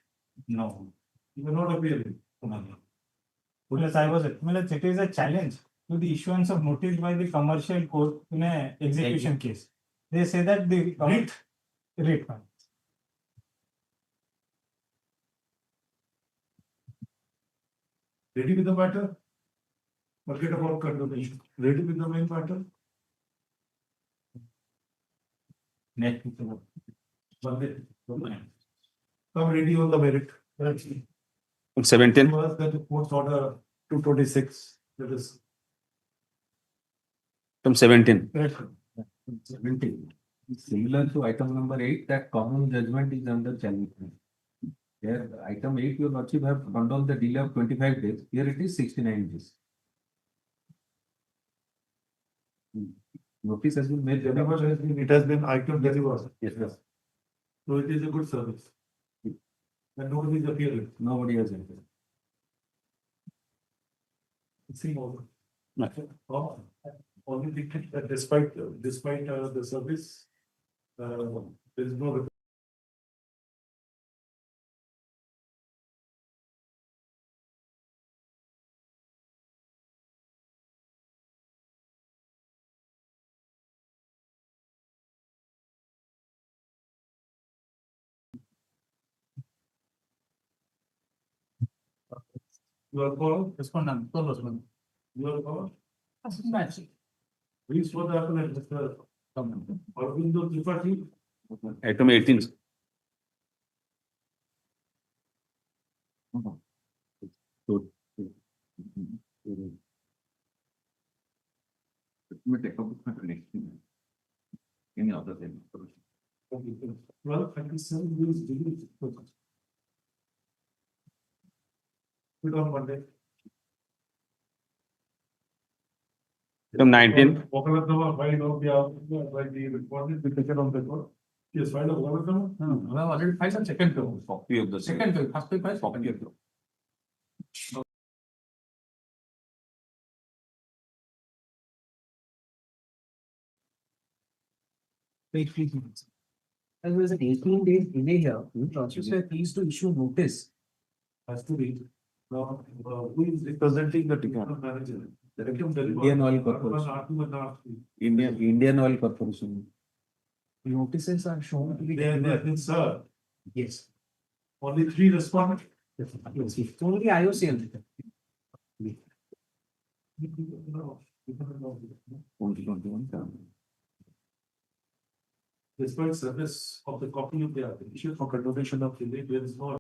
No. You were not appearing. Plus I was, it is a challenge to the issuance of notice by the commercial court in a execution case. They say that the writ. Ready with the matter? Forget about condemnation. Ready with the main matter? Next. Monday. come ready on the merit. From 17. Was that the court's order 226, that is. From 17. Similar to item number 8, that common judgment is under challenge. There, item 8, your lordship have condoned the delay of 25 days. Here it is 69 days. Notice has been made. It has been item delivered. Yes, yes. So it is a good service. And nobody is appealing. Nobody has entered. See, only thing that despite the service, there is no. You are called? Respondent, sole respondent. You are called? Match. Please what happened at Mr. Aurobindo Tripathi? Item 18. Let me take up with my next thing. Any other thing? 12:27 is due. Put on Monday. Item 19. Wakalatnama filed on by the respondent with taken on the court. Yes, filed a Wakalatnama? No, I have already filed a second bill. Copy of the Second bill, first bill, second copy bill. of the. Wait, please. As well as an 18 days delay here, process were pleased to issue notice. Has to be. Now, who is representing the technical manager? Indian Oil Corporation. Indian Oil Corporation. Notices are shown to be. They have been served. Yes. Only 3 responded. It's only IOCL. No. Only 21. Despite service of the copy of the application for condonation of delay, there is no.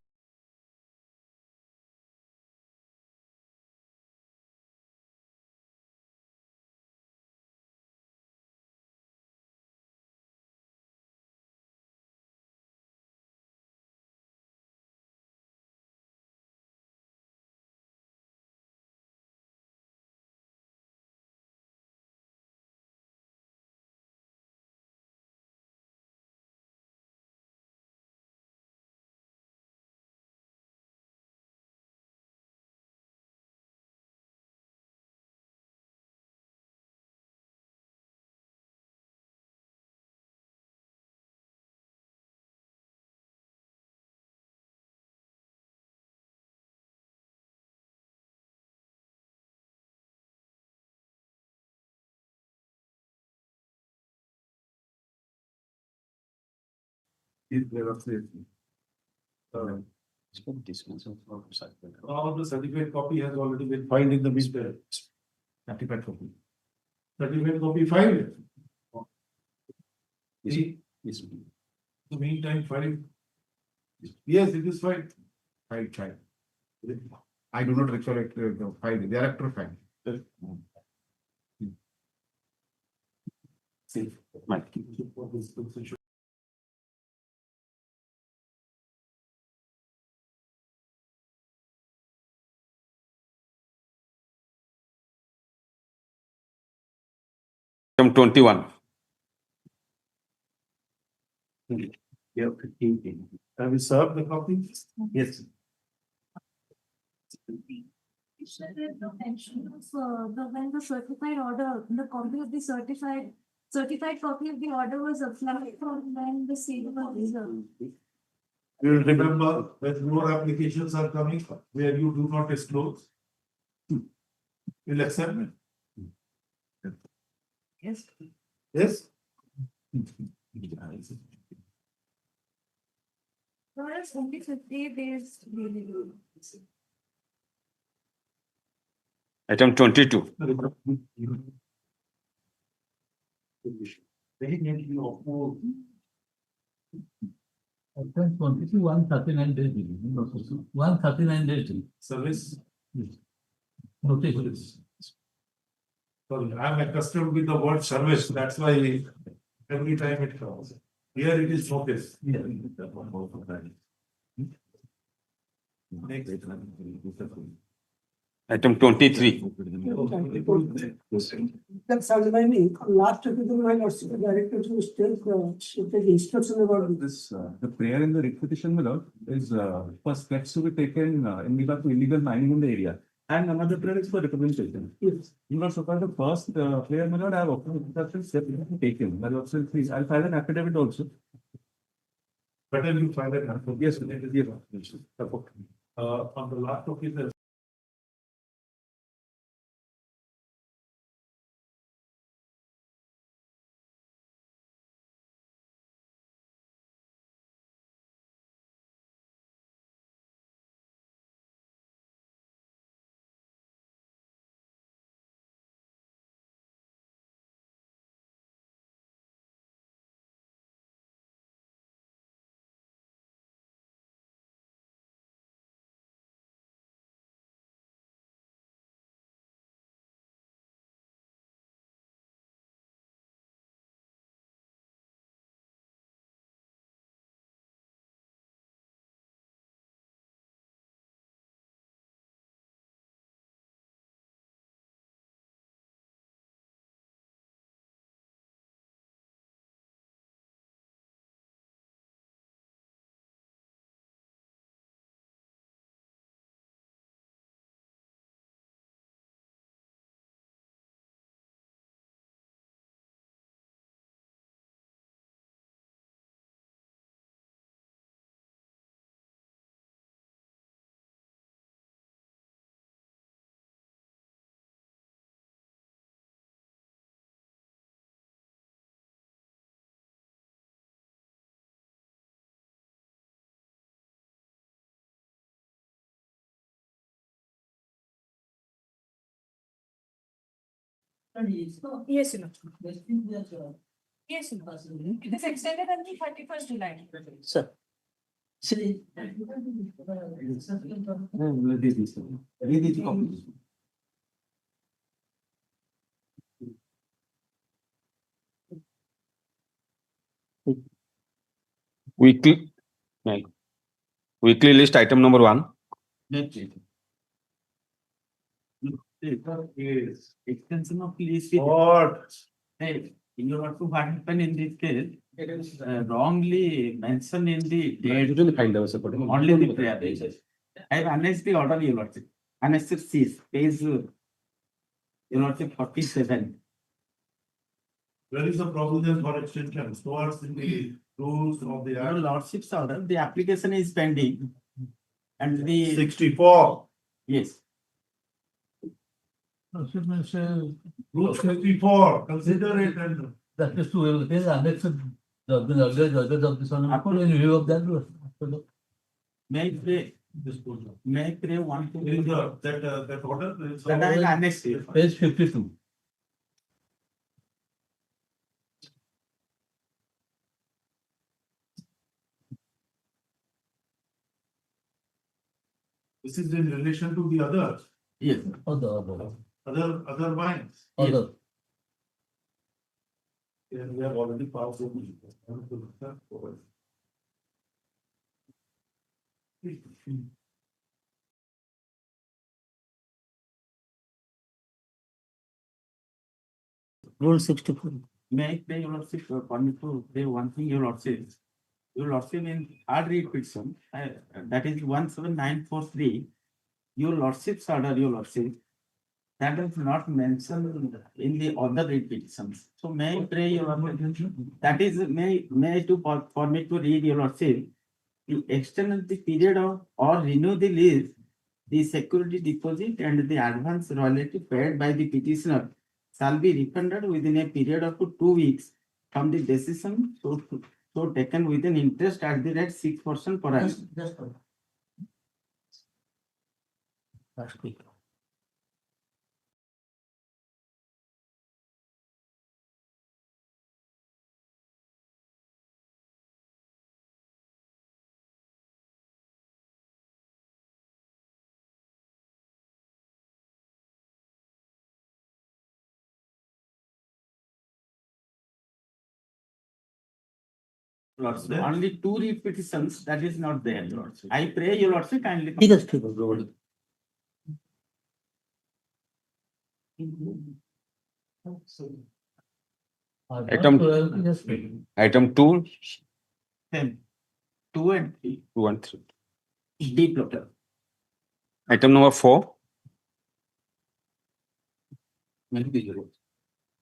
All the certificate copy has already been filed in the meantime. Certified copy. Certificate copy filed. Yes. See, Yes. the meantime filed. Yes, it is filed. File. I do not recollect the file, thereafter file. See. Item 21. Yeah, 15. Have you served the copy? Yes. You said there's no mention of when the certified order, the copy of the certified copy of the order was applied for when the sale was reserved. You will remember when more applications are coming where you do not disclose. You'll accept it. Yes. Yes? So it's only 50 days really. Item 22. Item 22, 139 days delay. 139 days delay. Service. Notice. Sorry, I'm accustomed with the word service, that's why every time it comes. Here it is notice. Item 23. Can satisfy me. Last revision, my lordship director to take instruction about This, the prayer in the writ petition, my lord, is for steps to be taken in regard to illegal mining in the area. And another prayer is for representation. Yes. You know, so far the first prayer, my lord, I have observed steps to be taken. But also, please, I'll file an affidavit also. Better you find it. Yes, it is here. On the last occasion. Yes, sir. Yes, sir. It is extended until 31st July. Sir. See, Weekly. Weekly list item number 1. Is extension of list. What? Hey, in order to what happened in this case, it is wrongly mentioned in the date. Only the prayer. I have annexed the order, your lordship. Annexed C, page, your lordship, 47. Where is the provision for extension? Towards in the rules of the Your act. lordship's order, the application is pending. And the, 64. yes, Rule 64, consider it and. That is to annex the earlier judges of this one. In view of that. may I pray, may I pray one to In that order. it's that I already- annexed it. Page 52. This is in relation to the other, Yes, other wines. Other. Yeah, we have already passed it. Rule 64. may I pray, your lordship, permit to pray one thing, your lordship. Your lordship in third read petition, that is 17943. Your lordship's order, your lordship, that is not mentioned in the other read petitions. So may I pray, your lordship, that is, may I to permit to read, your lordship, the extend the period of or renew the lease, the security deposit and the advance royalty paid by the petitioner shall be refunded within a period of 2 weeks from the decision so taken with an interest at the rate 6% per annum. Just last week. Lordship. Only two repetitions, that is not there, Lordship. I pray your Lordship kindly. ঠিক আছে, ঠিক আছে। Item 2, 10, 2 and 3. 2 and 3. Deep letter. Item number 4.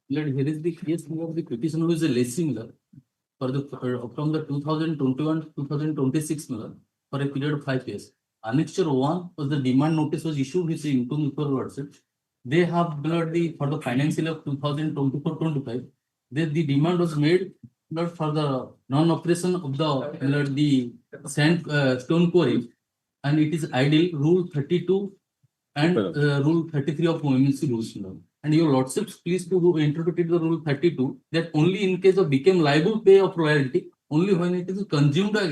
Lord, here is the case of the petition who is a less similar for the from the 2021 to 2026 for a period of 5 years. Annexure 1 was the demand notice was issued with the income for Lordship. They have the for the financial of 2024-25. The demand was made for the non-operation of the stone quarry, and it is ideal Rule 32 and Rule 33 of OMC rules. And your Lordships, please to interpret the Rule 32 that only in case of became liable pay of royalty, only when it is consumed or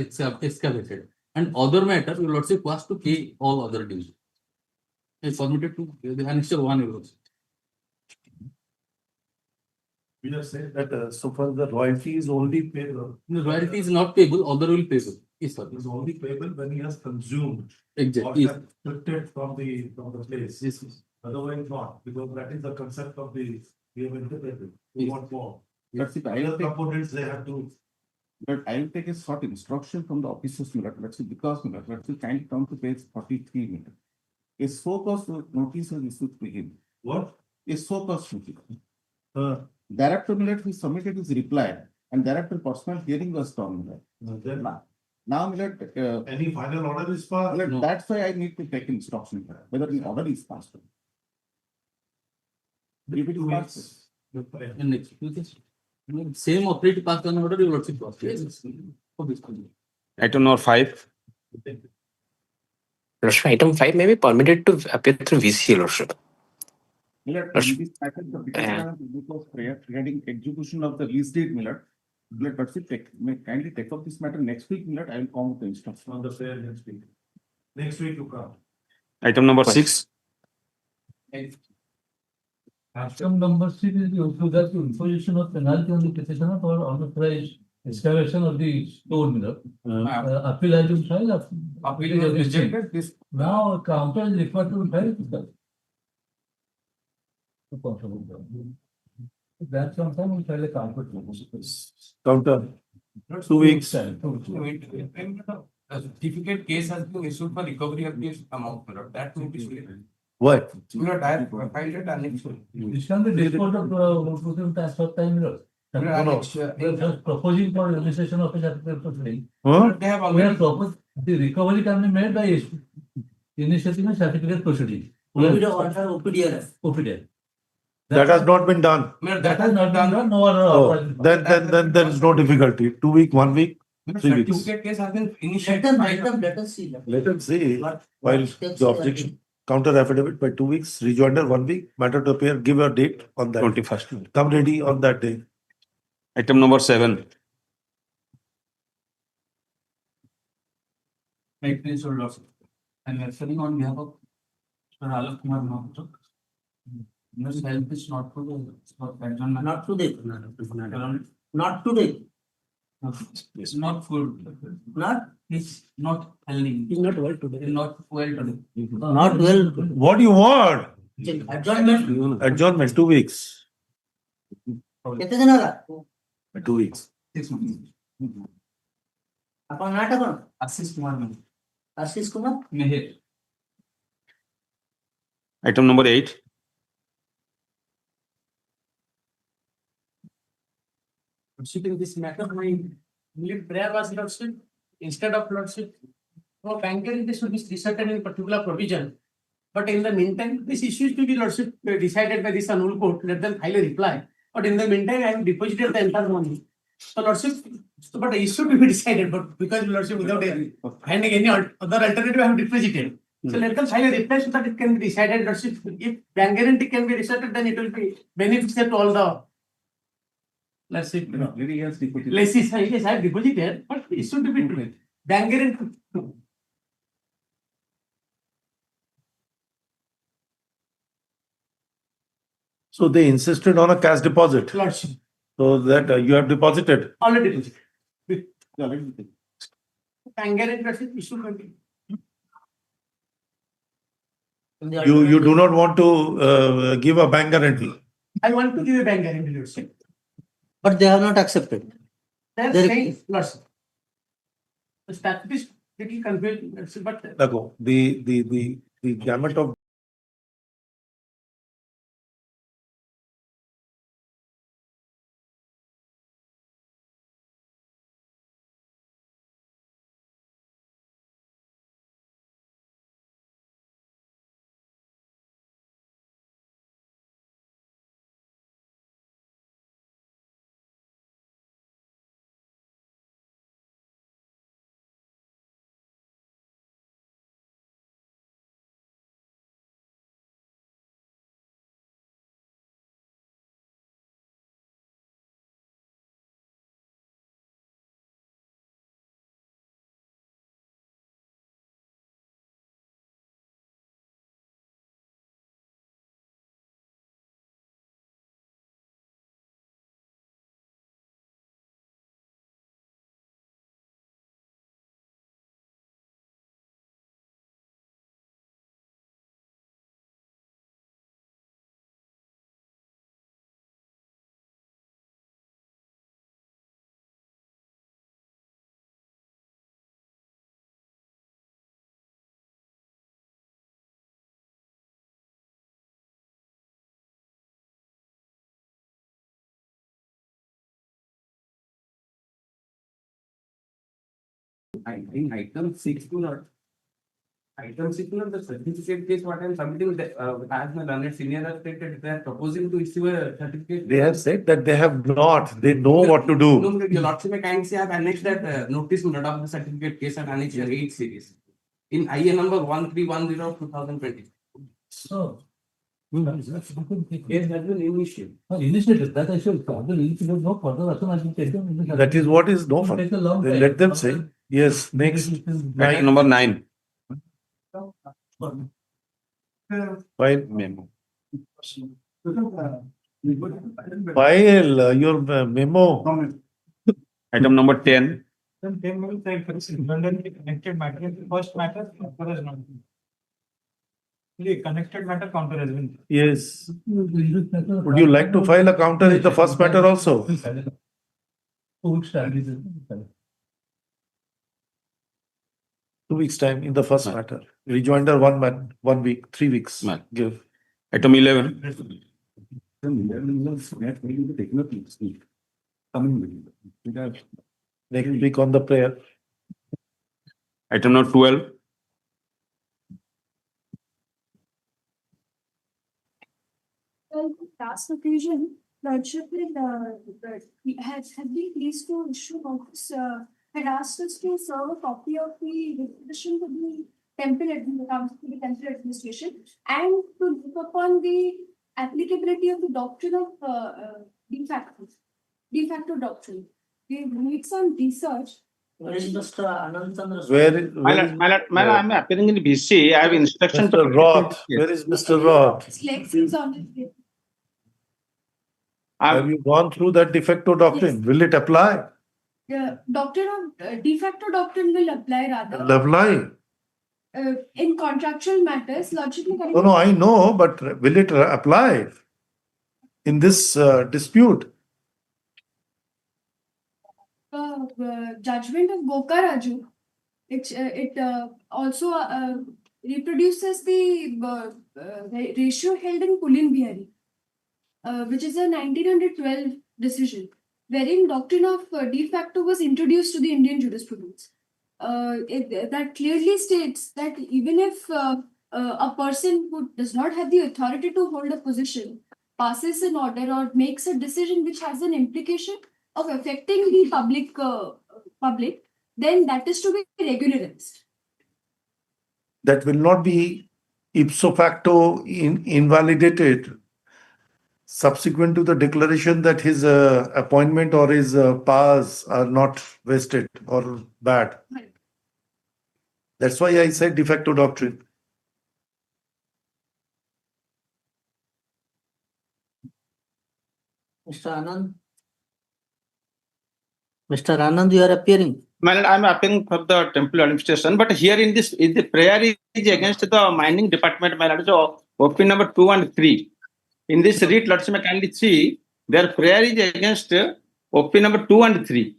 excavated. And other matter, your Lordship was to pay all other dues. It's submitted to the Annexure 1, your Lordship. We are saying that so far the royalty is only payable. The royalty is not payable, other will payable. Yes, sir. It is only payable when he has consumed. Exactly. Or extracted from the place. Yes, yes. Otherwise not, because that is the concept of the, we have interpreted. We Yes. want more. Lordship, I Other will take, components they have to. but I will take a short instruction from the officers, Lordship, because Lordship kindly come to page 43. A so-called notice was issued to him. What? A so-called notice. Director who submitted his reply, and director personal hearing was done. Then Now, any final order is passed? that's why I need to take instruction whether the order is passed. If it is passed, And next, same operative pass on order, your Lordship was. Yes. Obviously. Item number 5. Lordship, item 5 may be permitted to appear through VC, Lordship. this matter, the petitioner was regarding execution of the lease deed, Lordship, kindly take up this matter next week, I will come with the instruction. On the fair next week. Next week you come. Item number 6. Item number 6 is the that imposition of penalty on the petitioner for unauthorized excavation of the stone mill. Appeal has been filed. Appeal was rejected. This Now counter is referred to file. That sometime we file a counter. Counter. 2 weeks. A certificate case has been issued for recovery of this amount, that will be. What? I filed it annexure. This can be disposed of as per time. No. We are just proposing for registration of a certificate proceeding. Huh? They have We already have proposed the recovery can be made by initiating a certificate proceeding. OPDR. That has not been done. That has not been done. No other. Oh, then there is no difficulty. 2 weeks, 1 week, 3 weeks. Certificate case has been initiated. Let us see. Let us see. While the objection, counter affidavit by 2 weeks, rejoinder 1 week, matter to appear, give a date on that. 21st. Come ready on that day. Item number 7. Right, please, your Lordship. I'm referring on behalf of Mr. Alok Kumar Mahapatra. This help is not to the adjournment. Not today. Not today. It's not good. Not. It's not healthy. It's not well today. It's not well today. Not well. What do you want? Adjournment. Adjournment, 2 weeks. କେତେ ଦିନ ହେଲା? 2 weeks. 6 months. ଆପଣ ନାଁଟା କଣ? Ashish Kumar Meher. Ashish Kumar Meher. Item number 8. In this matter, my only prayer was Lordship, instead of Lordship, no banker this should be decided in particular provision. But in the meantime, this issue is to be Lordship decided by this HON'BLE court, let them file a reply. But in the meantime, I have deposited the entire money. So Lordship, but the issue to be decided, but because Lordship without finding any other alternative, I have deposited. So let them file a reply so that it can be decided, Lordship. If bank guarantee can be decided, then it will be beneficial to all the. Let's see. Let's see. Yes, I have deposited, but it should be bank guarantee. So they insisted on a cash deposit. Lordship. So that you have deposited. Already deposited. Bank guarantee issue can be. You do not want to give a bank guarantee. I want to give a bank guarantee, let's say. But they have not accepted. They're There- saying, let's say. The statute is little confused, let's say, but Lago, the gamut of In item 6 to not. Item 6 to not the certificate case, what I am submitting, as my learned senior has stated, they are proposing to issue a certificate. they have said that they have not. They know what to do. No, your lordship, I kindly have annexed that notice not of the certificate case and annexed your 8 series. In IA number 1310 of 2020. So. Case has been initiated. Initiated, that I should probably, if no further action has been taken. That is what is no fun. Take a long Then time. let them say. Yes, next. Item number 9. File memo. File your memo. Item number 10. Connected matter, first matter, counter has not been. Connected matter, counter has been. Yes. Would you like to file a counter in the first matter also? 2 weeks time in the first matter. Rejoinder 1 week, 3 weeks. Give. Item 11. Next week on the prayer. Item number 12. Well, last occasion, Lordship has been pleased to issue notice, had asked us to serve a copy of the petition to the temple administration and to look upon the applicability of the doctrine of de facto doctrine. We made some research. Where is Mr. Anand Chandra? My lord, I am appearing in BC. I have instruction to. Mr. Roth. Where is Mr. Roth? Lexis on it. Have you gone through that de facto doctrine? Yes. Will it apply? The doctrine of de facto doctrine will apply rather. Will apply. In contractual matters, logically. No, I know, but will it apply in this dispute? Judgment of Gokaraju, it also reproduces the ratio held in Pulin Bihari, which is a 1912 decision, wherein doctrine of de facto was introduced to the Indian jurisprudence. That clearly states that even if a person who does not have the authority to hold a position passes an order or makes a decision which has an implication of affecting the public, then that is to be regularized. That will not be ipso facto invalidated subsequent to the declaration that his appointment or his powers are not vested or bad. Right. That's why I said de facto doctrine. Mr. Anand? Mr. Anand, you are appearing. My lord, I'm appealing for the temple administration, but here in this, the prayer is against the mining department, my lord. So, OP number 2 and 3. In this read, lordship, may kindly see, their prayer is against OP number 2 and 3.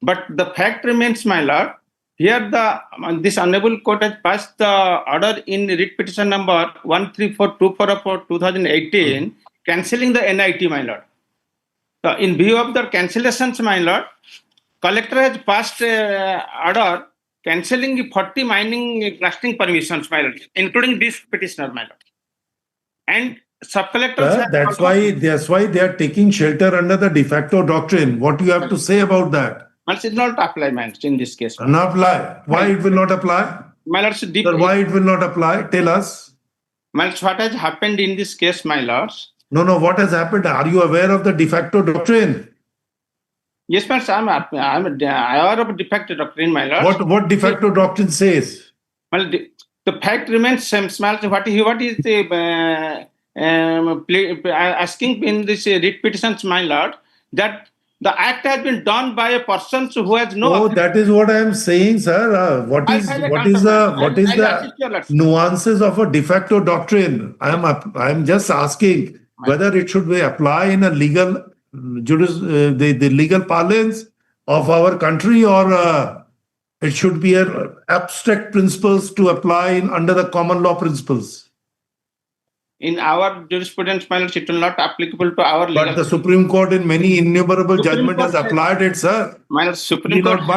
But the fact remains, my lord, here this honorable court has passed the order in writ petition number 134244 of 2018, cancelling the NIT, my lord. So, in view of the cancellations, my lord, collector has passed order cancelling 40 mining blasting permissions, my lord, including this petitioner, my lord. And sub-collectors have That's why they are taking shelter under the de facto doctrine. What do you have to say about that? It will not apply, man, in this case. Not apply. Why it will not apply? My lord, Sir, why it will not apply? Tell us. My lord, what has happened in this case, my lords? No, what has happened? Are you aware of the de facto doctrine? Yes, my lord, I'm aware of de facto doctrine, my lord. What de facto doctrine says? Well, the fact remains same. What is the asking in this writ petitions, my lord, that the act has been done by a person who has no. Oh, that is what I am saying, sir. What is the nuances of a de facto doctrine? I am just asking whether it should be applied in a legal the legal parlance of our country, or it should be an abstract principles to apply under the common law principles. In our jurisprudence, my lord, it will not applicable to our legal. But the Supreme Court in many innumerable judgments has applied it, sir. My lord, Supreme Court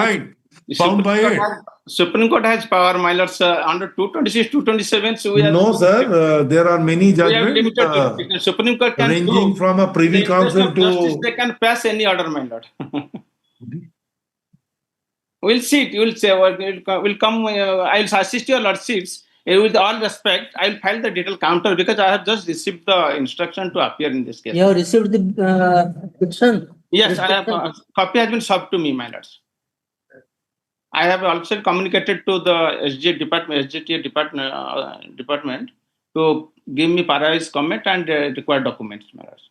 bound by it. Supreme Court has power, my lord, under 226, 227. So we no, sir. There are many judgments Supreme Court can ranging from a Privy Council to. Justice, they can pass any order, my lord. We'll see it. You'll say, will come. I'll assist your lordships. With all respect, I'll file the detailed counter because I have just received the instruction to appear in this case. You have received the petition? Yes, I have. Copy has been served to me, my lords. I have also communicated to the SGTA department to give me parallel comment and required documents, my lords.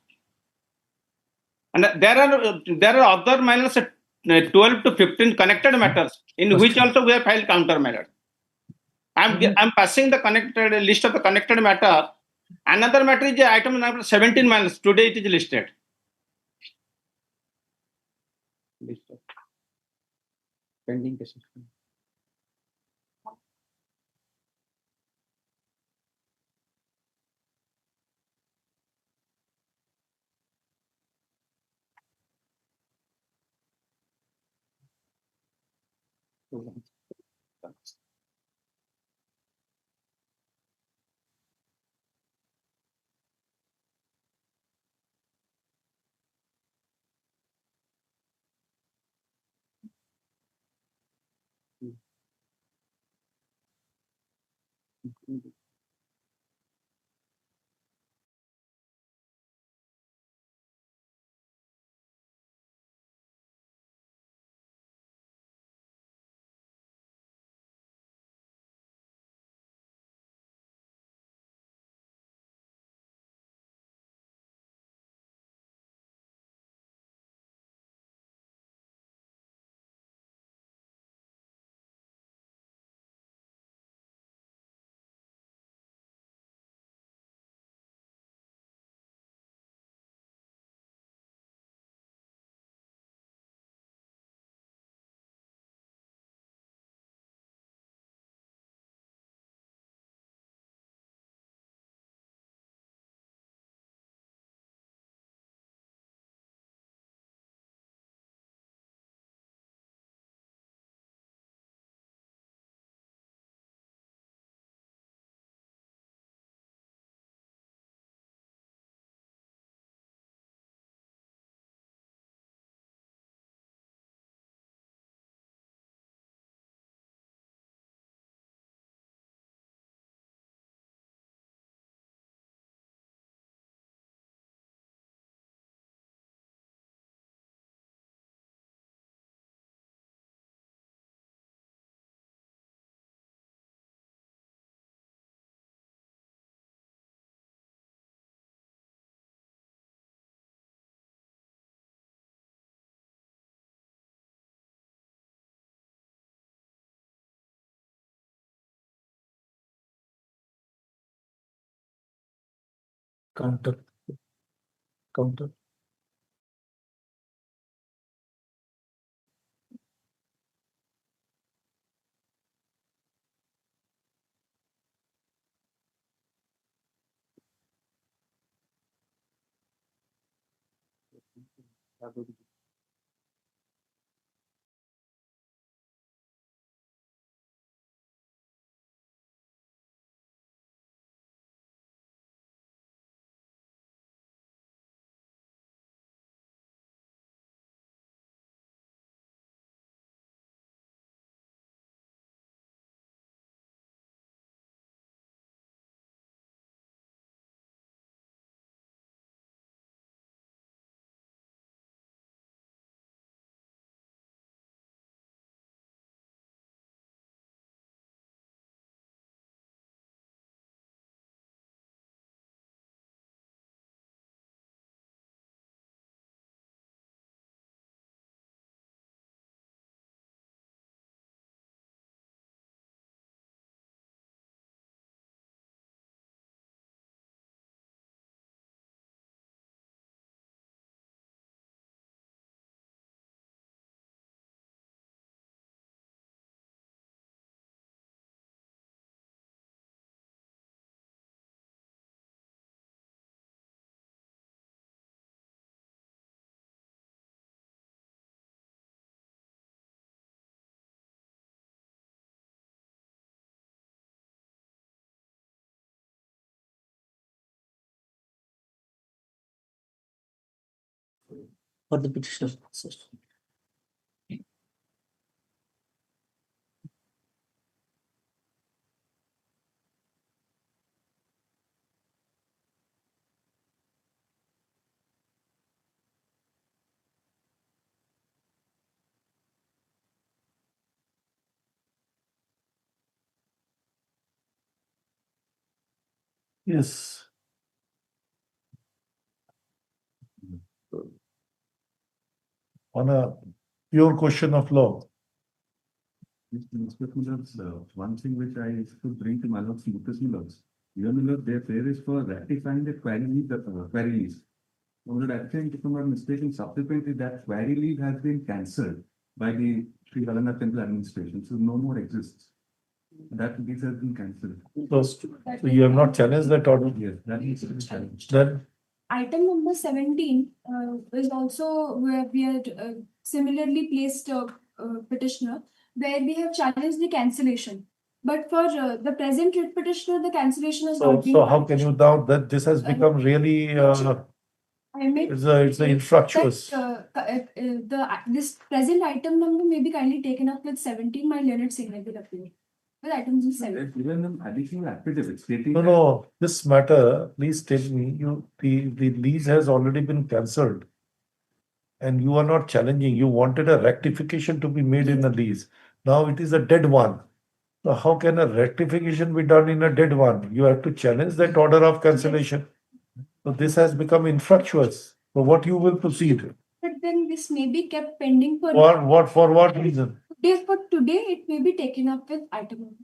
And there are other, my lords, 12 to 15 connected matters in which also we have filed counter, my lord. I'm passing the connected list of the connected matter. Another matter is item number 17 minus. Today it is listed. Pending cases. Counter. Counter. For the petitioner process. Yes. On a pure question of law. One thing which I used to bring to my lord's notice, even though there is for ratifying the query leave. I think, if I'm not mistaken, subsequently that query leave has been cancelled by the Sri Jagannath Temple administration, so no more exists. That lease has been cancelled. So you have not challenged that order? Yes, that needs to be challenged. Then Item number 17 is also where we had similarly placed a petitioner where we have challenged the cancellation. But for the present writ petitioner, the cancellation has not been. so how can you doubt that this has become really I made it's a infructuous. This present item number may be kindly taken up with 17. My learned signature appear. With items in 7. Even an additional affidavit stating. No, this matter, please tell me, the lease has already been cancelled. And you are not challenging. You wanted a rectification to be made in the lease. Now it is a dead one. So how can a rectification be done in a dead one? You have to challenge that order of cancellation. So this has become infructuous. So what you will proceed? But then this may be kept pending for. For what reason? For today, it may be taken up with item number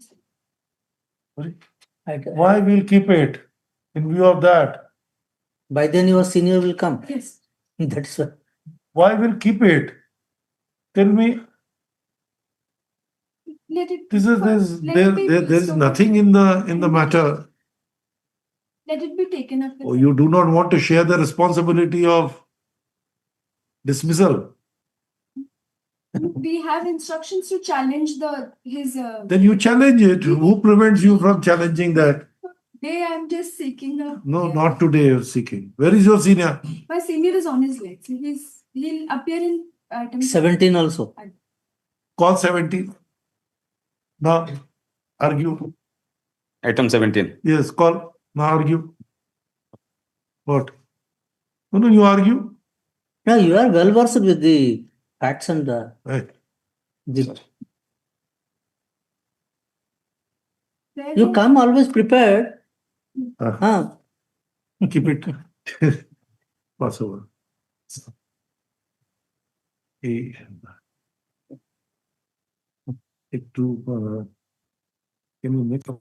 7. Why we'll keep it in view of that? By then your senior will come. Yes. That's why. Why we'll keep it? Tell me. Let it. There is nothing in the matter. Let it be taken up with. Oh, you do not want to share the responsibility of dismissal. We have instructions to challenge his. Then you challenge it. Who prevents you from challenging that? Today I'm just seeking a. No, not today you're seeking. Where is your senior? My senior is on his way. So he'll appear in item 17 also. Call 17. Now, argue. Item 17. Yes, call. Now argue. What? No, you argue. No, you are well versed with the facts and right. You come always prepared. Keep it. Pass over. Can you make a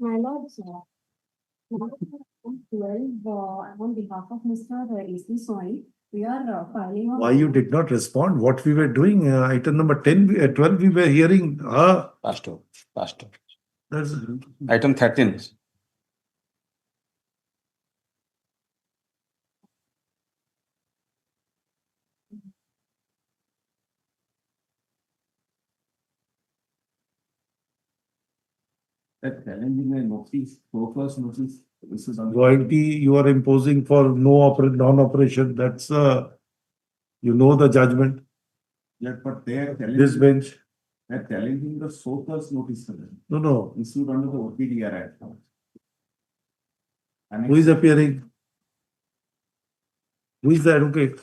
My lords, 12, on behalf of Mr. A.C. Soy, we are filing on. Why you did not respond? What we were doing, item number 10, 12, we were hearing. Pastor. That's Item 13. That challenging a notice, foreclosed notice, this is on. royalty you are imposing for non-operation. That's you know the judgment. Yeah, but they are This challenging, bench. they're challenging the foreclosed notice. No. Issued under the OPDR Act. Who is appearing? Who is the advocate?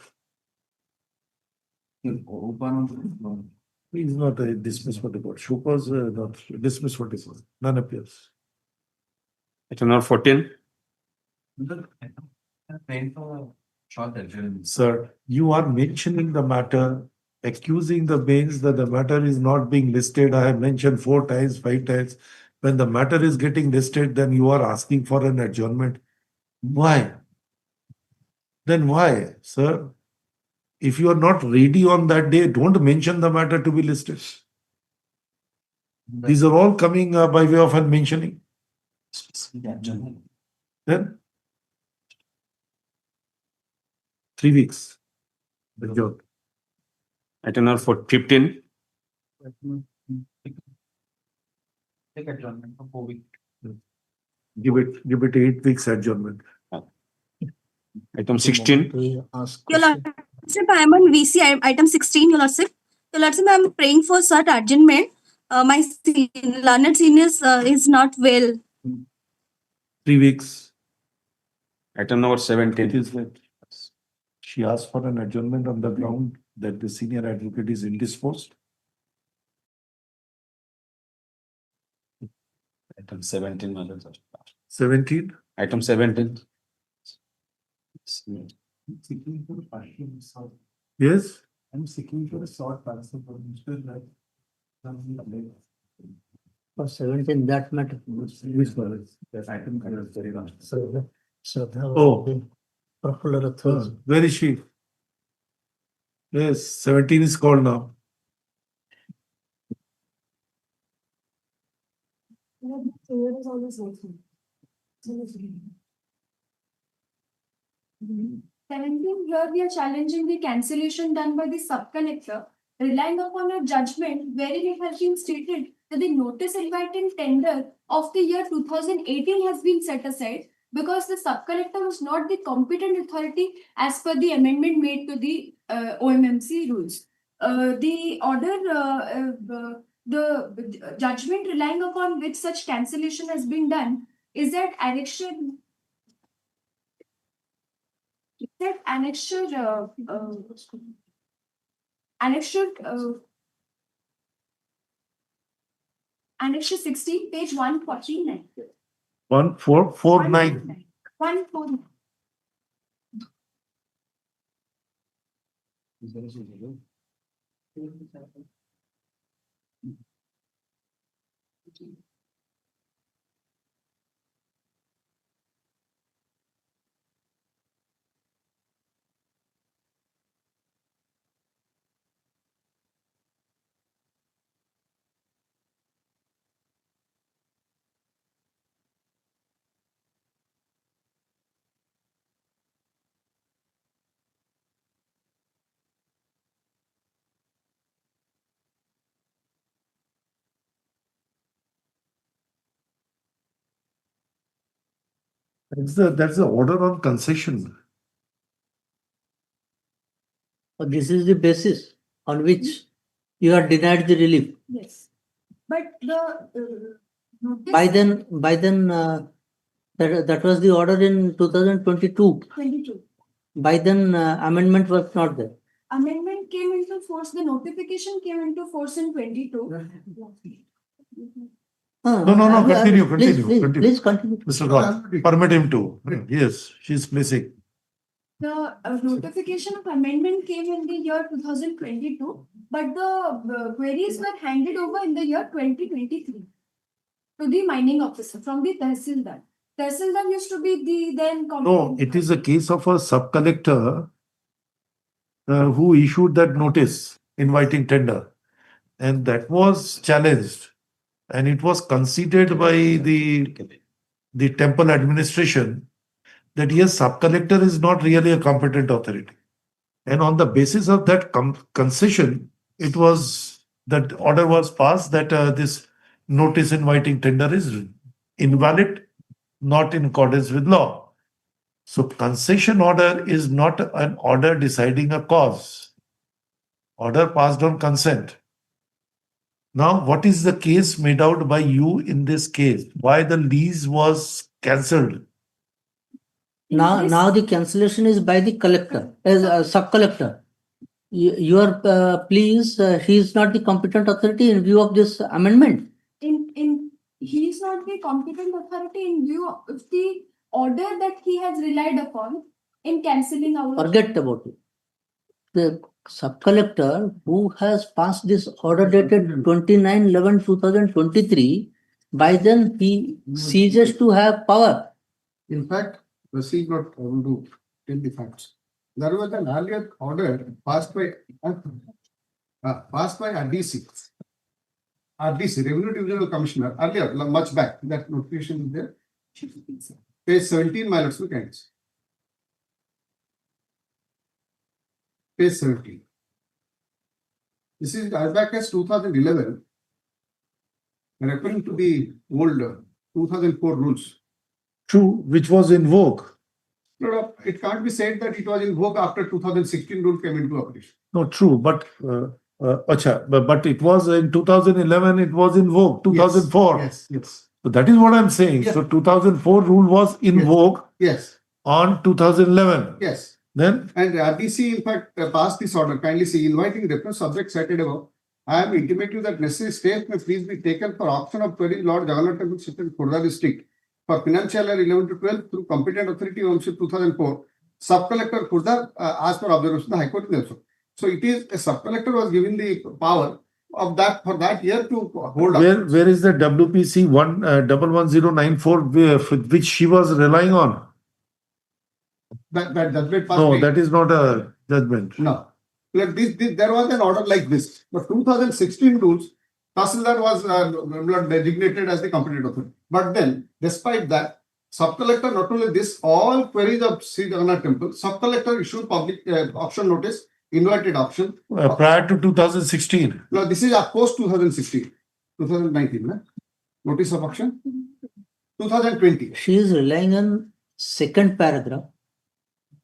He is not dismissed for the court. Shupa's not dismissed for the court. None appears. Item number 14. Sir, you are mentioning the matter, accusing the bench that the matter is not being listed. I have mentioned 4 times, 5 times. When the matter is getting listed, then you are asking for an adjournment. Why? Then why, sir? If you are not ready on that day, don't mention the matter to be listed. These are all coming by way of mentioning. Then 3 weeks. Adjourned. Item number 15. Take adjournment for 4 weeks. Give it 8 weeks adjournment. Item 16. Your Lordship, I am on VC item 16, Your Lordship. Your Lordship, I am praying for such adjournment. My learned senior is not well. 3 weeks. Item number 17. It is that she asked for an adjournment on the ground that the senior advocate is indisposed. Item 17. 17. Item 17. Yes. I'm seeking for a short answer for Mr. For 17, that matter. Which one? That item is very long. Oh. Where is she? Yes, 17 is called now. Here we are challenging the cancellation done by the sub-collector, relying upon a judgment wherein it has been stated that the notice inviting tender of the year 2018 has been set aside because the sub-collector was not the competent authority as per the amendment made to the OMMC rules. The order, the judgment relying upon which such cancellation has been done is that annexure. Annexure 16, page 149. 1449. 149. That's the order on concession. This is the basis on which you are denied the relief. Yes. But the notice By then, that was the order in 2022. 22. By then, amendment was not there. Amendment came into force, the notification came into force in 22. No, continue. Please continue. Mr. God, permit him to. Yes, she's placing. The notification of amendment came in the year 2022, but the queries were handed over in the year 2023. to the mining officer from the Tehsildar. Tehsildar used to be the then No, competent. it is a case of a sub-collector who issued that notice inviting tender. And that was challenged. And it was conceded by the temple administration that yes, sub-collector is not really a competent authority. And on the basis of that concession, it was that order was passed that this notice inviting tender is invalid, not in accordance with law. So concession order is not an order deciding a cause. Order passed on consent. Now, what is the case made out by you in this case? Why the lease was cancelled? Now the cancellation is by the collector, as a sub-collector. Your plea is he is not the competent authority in view of this amendment. He is not the competent authority in view of the order that he has relied upon in cancelling our. Forget about it. The sub-collector who has passed this order dated 29/11/2023, by then he ceases to have power. In fact, proceed not able to tell the facts. There was an earlier order passed by RDC, Revenue Divisional Commissioner, earlier, much back. That notification is there. Page 17, my lords, look at it. Page 17. This is as back as 2011, referring to the old 2004 rules. True, which was in vogue. No, it can't be said that it was in vogue after 2016 rule came into operation. No, true, but but it was in 2011, it was in vogue, 2004. Yes. So that is what I'm saying. Yes. So 2004 rule was in vogue Yes. on 2011. Yes. Then? And RDC, in fact, passed this order. Kindly see, inviting reference subject cited above. I am intimating that necessary steps may please be taken for auction of query Lord Jagannath Temple System, Khurda district for financial year 11 to 12 through competent authority ownership 2004. Sub-collector Khurda, as per observation, the High Court also. So it is a sub-collector was given the power of that for that year to hold up. Where is the WPC 11094 which she was relying on? That judgment passed. No, that is not a judgment. No. Like there was an order like this. But 2016 rules, Tahsildar was designated as the competent authority. But then, despite that, sub-collector, not only this, all queries of Sri Jagannath Temple, sub-collector issued public auction notice, invited auction. Prior to 2016. No, this is post 2016, 2019. No? Notice of auction. 2020. She is relying on second paragraph.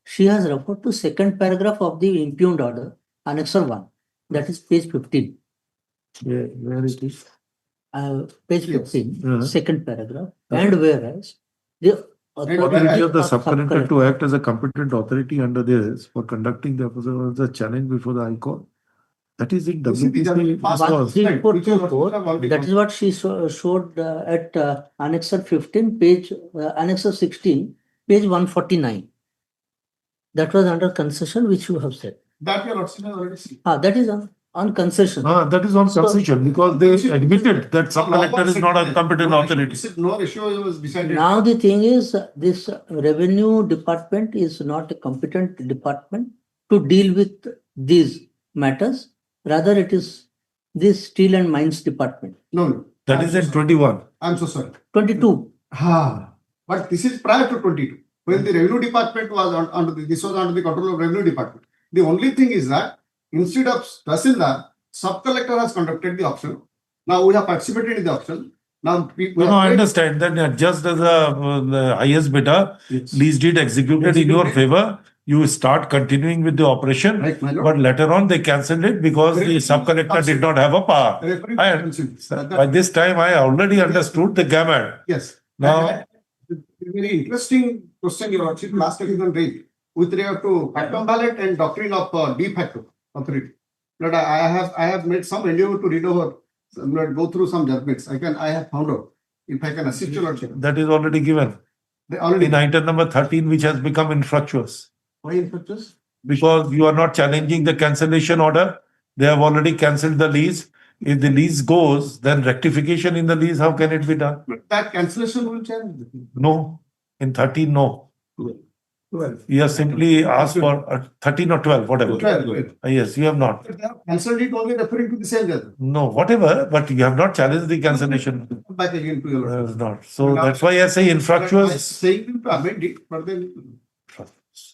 She has referred to second paragraph of the impugned order, Annexure 1. That is page 15. Where it is? Page 15, second paragraph. And whereas the authority of the sub-collector to act as a competent authority under this for conducting the was a challenge before the High Court. That is in WPC. 1344. That is what she showed at Annexure 15, Annexure 16, page 149. That was under concession, which you have said. That your option has already seen. That is on concession. That is on concession because they admitted that sub-collector is not a competent authority. No issue was decided. Now the thing is, this revenue department is not a competent department to deal with these matters. Rather, it is this steel and mines department. No. That is in 21. I'm so sorry. 22. But this is prior to 22. When the revenue department was under this was under the control of revenue department. The only thing is that instead of Tahsildar, sub-collector has conducted the auction. Now we have participated in the auction. Now I understand that just as the highest bidder, lease deed executed in your favor, you start continuing with the operation. Right, but later on they cancelled it because the sub-collector did not have a power. By this time I already understood the gamut. Yes. Now, very interesting question your Lordship last time even raised with regard to facto ballot and doctrine of de facto authority. But I have made some endeavor to read over, go through some judgments. I have found out if I can assist your Lordship. That is already given. In item number 13, which has become infructuous. Why infructuous? Because you are not challenging the cancellation order. They have already cancelled the lease. If the lease goes, then rectification in the lease, how can it be done? That cancellation will change. No. In 13, no. 12. You have simply asked for 13 or 12, whatever. 12. Yes, you have not. But they have cancelled it only referring to the same judgment. No, whatever, but you have not challenged the cancellation. Come back again to your It's not. So that's why I say infractuous. I'm saying them to amend it, but then.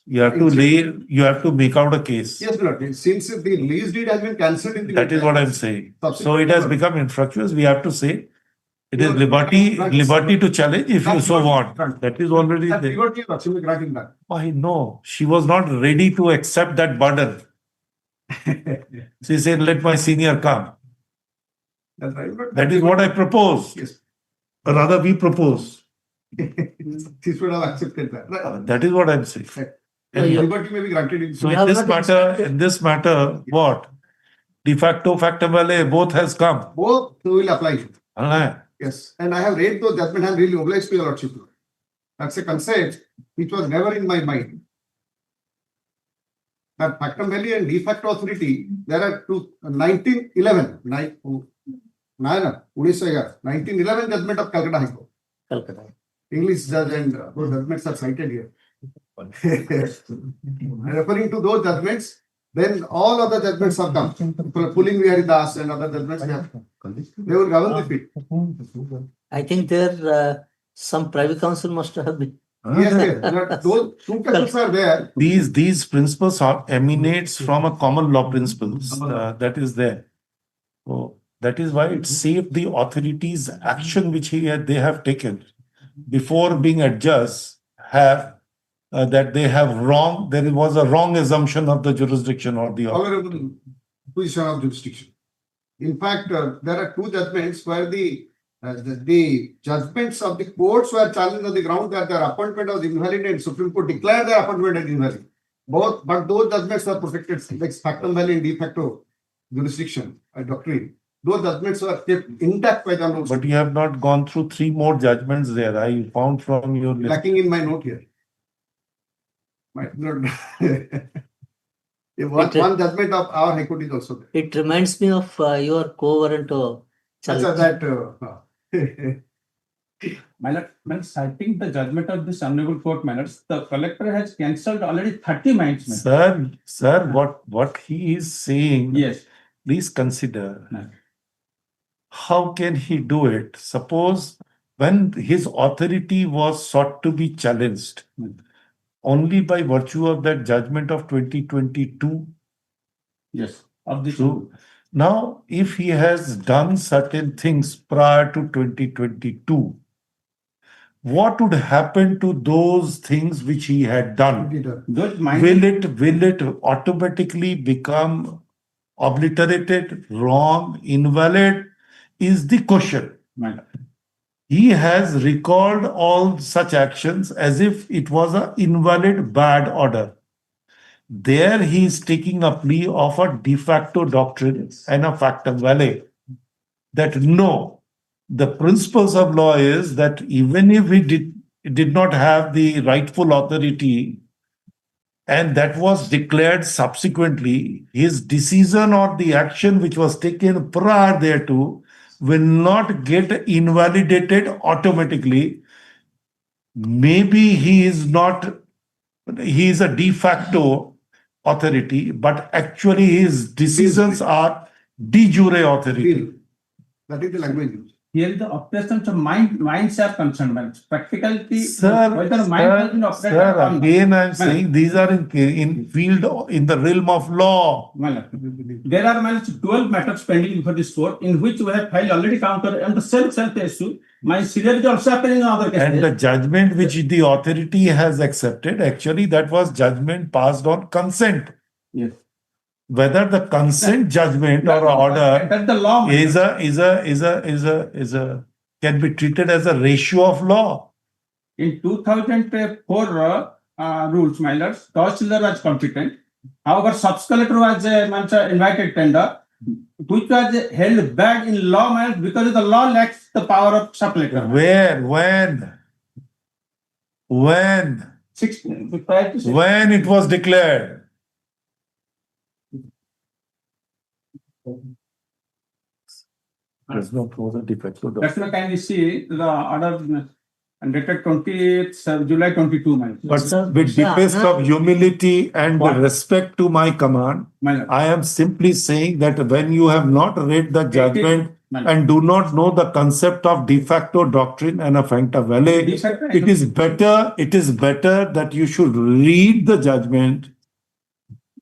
You have to make out a case. Yes, Lord. Since the lease deed has been cancelled in the. That is what I'm saying. So it has become infractuous. We have to say it is liberty to challenge if you so want. That is already there. Why no? She was not ready to accept that burden. She said, let my senior come. That's right. That is what I propose. Yes. Or rather, we propose. This would have accepted that. Right. That is what I'm saying. And liberty may be granted in. So in this matter, what? De facto, facto, both has come. Both will apply. Alright. Yes. And I have read those judgment and really obliged to your lordship. That's a concept which was never in my mind. That factum value and de facto authority, there are 1911, Odisha, 1911 judgment of Calcutta High Court. Calcutta. English judge and those judgments are cited here. Referring to those judgments, then all other judgments have come. Pulling Viharidas and other judgments, they will govern the field. I think there some private counsel must have been. Yes. Those two cases are there. These principles emanates from a common law principles that is there. So that is why it saved the authorities' action which they have taken before being adjust that they have wrong. There was a wrong assumption of the jurisdiction or the Tolerable position of jurisdiction. In fact, there are two judgments where the judgments of the courts were challenged on the ground that their appointment was invalid and Supreme Court declared their appointment as invalid. But those judgments are protected, like factum value and de facto jurisdiction and doctrine. Those judgments were kept intact by the rules. But you have not gone through 3 more judgments there. I found from your list. Lacking in my note here. Might not. One judgment of our High Court is also there. It reminds me of your co-warrant challenge. My lord, citing the judgment of this honorable court, my lords, the collector has cancelled already 30 mines. Sir, what he is saying, yes, please consider. How can he do it? Suppose when his authority was sought to be challenged only by virtue of that judgment of 2022. Yes, of the true. Now, if he has done certain things prior to 2022, what would happen to those things which he had done? Will it automatically become obliterated, wrong, invalid? Is the question. He has recalled all such actions as if it was an invalid bad order. There he is taking a plea of a de facto doctrine and a factum value. That no, the principles of law is that even if he did not have the rightful authority and that was declared subsequently, his decision or the action which was taken prior thereto will not get invalidated automatically. Maybe he is a de facto authority, but actually his decisions are de jure authority. That is the language used. Here the operations of mines are concerned. Practically, Sir, again I am saying these are in field in the realm of law. There are 12 matters pending before this court in which we have filed already counter and the self issue. My seniority also appearing in other cases. And the judgment which the authority has accepted, actually that was judgment passed on consent. Yes. Whether the consent judgment or order can be treated as a ratio of law. In 2004 rules, my lords, Tahsildar was competent. However, sub-collector was invited tender, which was held bad in law because the law lacks the power of sub-collector. Where? When? When it was declared? There's no closer defecto That's doctrine. why can you see the order dated 20th July 22, my lord. But with deepest of humility and respect to my command, My lord. I am simply saying that when you have not read the judgment My lord. and do not know the concept of de facto doctrine and a facta valet, it is better that you should read the judgment,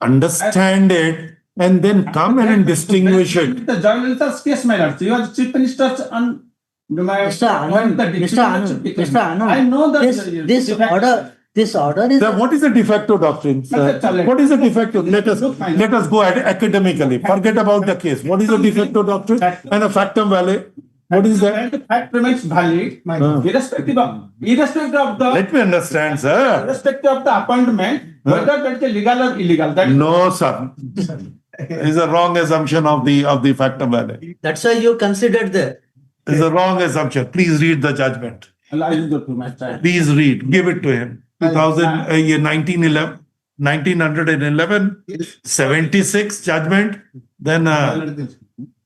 understand it, and then come and distinguish it. The journalist's case, my lord. You are chief minister's on Mr. Anand, I know that this order is. Sir, what is a de facto doctrine, sir? What is a de facto? Let us go academically. Forget about the case. What is a de facto doctrine and a factum valet? What is that? The fact remains valid, irrespective of the. Let me understand, sir. Irrespective of the appointment, whether that's legal or illegal. That No, sir. Is a wrong assumption of the factum valet. That's why you considered that. Is a wrong assumption. Please read the judgment. Please read. Give it to him. 1911, 76 judgment. Then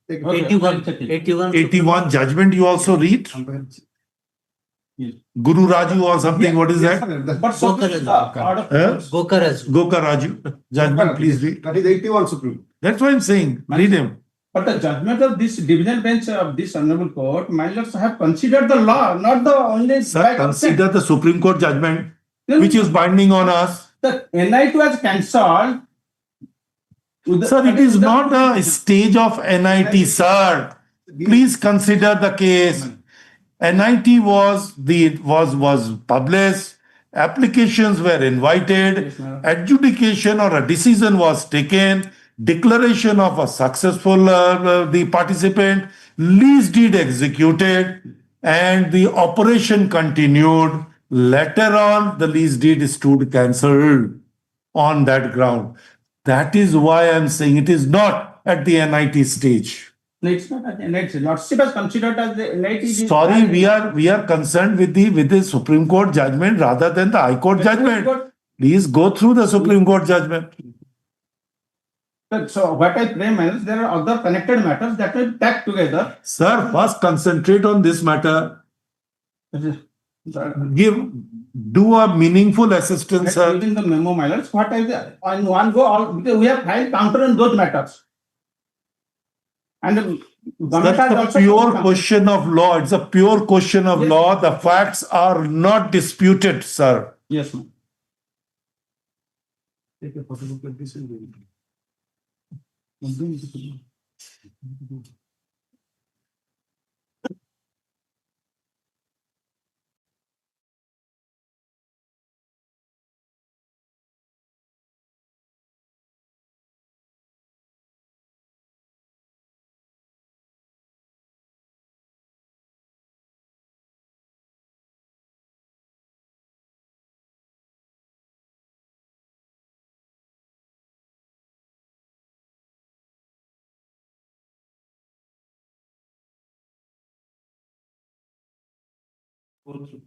81 judgment you also read. Guru Raju or something. What is that? Gokaraju. Judgment, please read. That is 81 Supreme. That's what I'm saying. Read him. But the judgment of this division bench of this honorable court, my lords have considered the law, not the only. Sir, consider the Supreme Court judgment, which is binding on us. The NIT was cancelled. Sir, it is not a stage of NIT, sir. Please consider the case. NIT was published. Applications were invited. Adjudication or a decision was taken. Declaration of a successful the participant, lease deed executed, and the operation continued. Later on, the lease deed stood cancelled on that ground. That is why I'm saying it is not at the NIT stage. No, it's not at the NIT. Lordship has considered as the NIT. Sorry, we are concerned with the Supreme Court judgment rather than the High Court judgment. Please go through the Supreme Court judgment. So what I pray means there are other connected matters that will tack together. Sir, first concentrate on this matter. Do a meaningful assistance, sir. Giving the memo, my lords. What I on one go, because we have filed counter on those matters. And that's a pure question of law. It's a pure question of law. The facts are not disputed, sir. Yes, ma'am. Take a photo of this.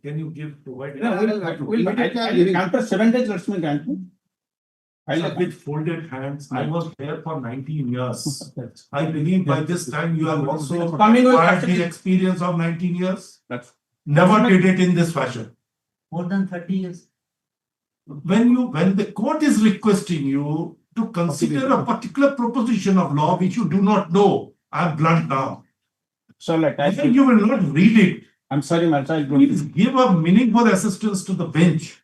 Can you provide? We'll counter 7 days, let's make counter. With folded hands. I was there for 19 years. I believe by this time you have also acquired the experience of 19 years. Never did it in this fashion. More than 30 years. When the court is requesting you to consider a particular proposition of law which you do not know, I'm blunt now. So then you will not read it. I'm sorry, my child. Please give a meaningful assistance to the bench.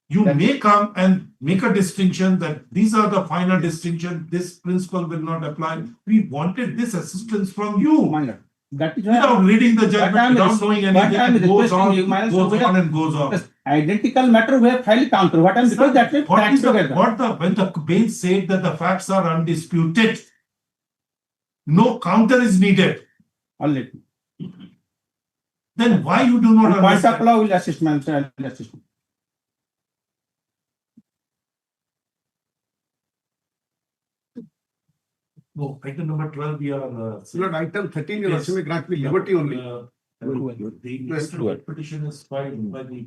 You may come and make a distinction that these are the final distinctions, this principle will not apply. We wanted this assistance from you. That is without reading the judgment, without knowing anything, it goes on and goes on. Identical matter, we have filed counter. What I'm because that will track together. When the bench said that the facts are undisputed, no counter is needed. Only. Then why you do not Point of law will assist, ma'am. No, item number 12, we are. Item 13, you also may grant me liberty only. The petition is filed by the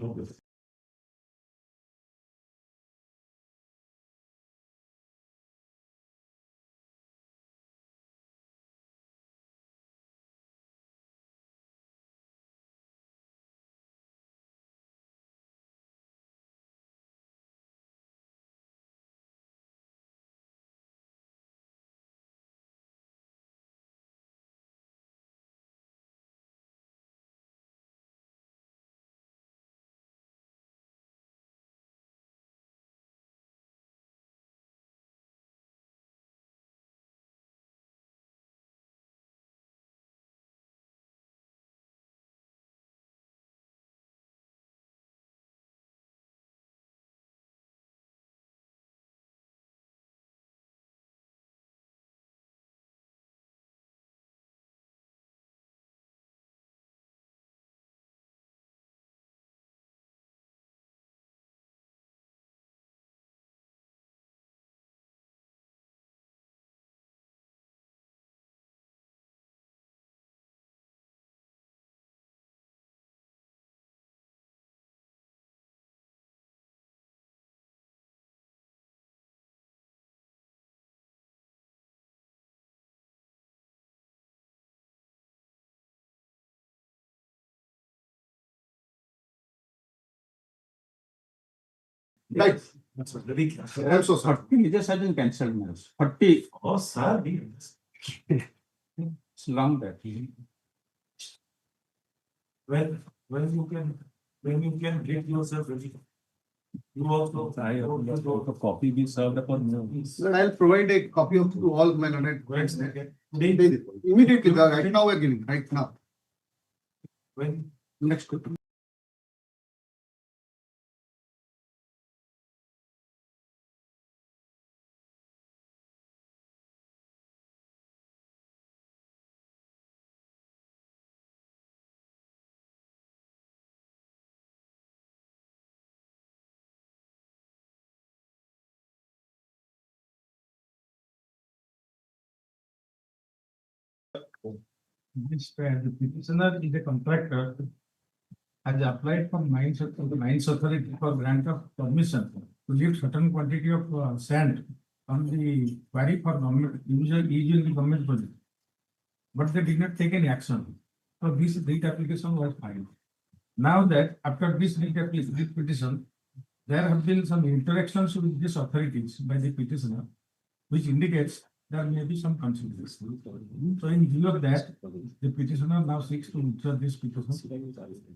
Right. That's very clear. I'm so sorry. 30 pages have been cancelled, my lords. 30. Oh, sir. It's long that. When you can get yourself ready. You also. A copy be served upon me. Sir, I'll provide a copy of to all my learned friends. Immediately, right now we're getting, right now. When? Next. The petitioner is a contractor has applied for mines authority for grant of permission to lift certain quantity of sand on the quarry for government, usually government project. But they did not take any action. So this writ application was filed. Now that after this writ petition, there have been some interactions with these authorities by the petitioner, which indicates there may be some consideration. So in view of that, the petitioner now seeks to withdraw this petition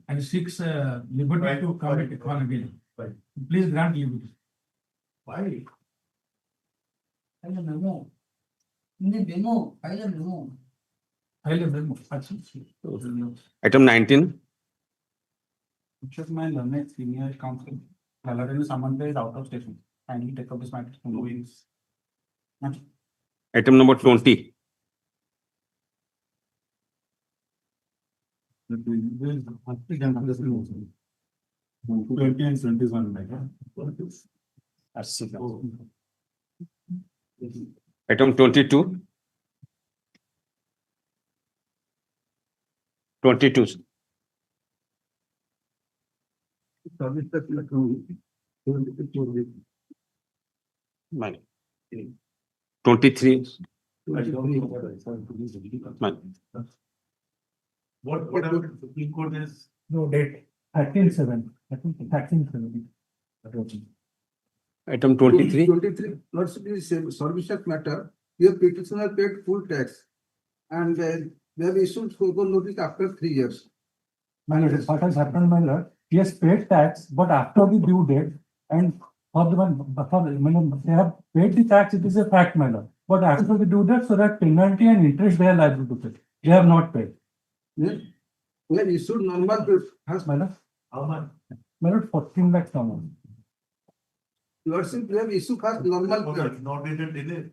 and seeks liberty to come at on again. Please grant liberty. Why? File a memo. In the memo, file a memo. File a memo. Item 19. Which is my learned senior counsel. Lalarinu Samantha is out of station. And he take up this matter. Item number 20. Item 22. 22. Mine. 23. What happened? Supreme Court is. No date. 13/7. I think 13/7. Item 23. 23, Lordship is a service matter. Your petitioner paid full tax. And they have issued foregone notice after 3 years. My lord, what has happened, my lord? He has paid tax, but after the due date, and for the one, they have paid the tax, it is a fact, my lord. But after the due date, so that penalty and interest they are liable to pay. They have not paid. Yeah. Well, issued normal. Yes, my lord. How much? My lord, 14 lakhs amount. Lordship, they have issued first normal. Not in a delay.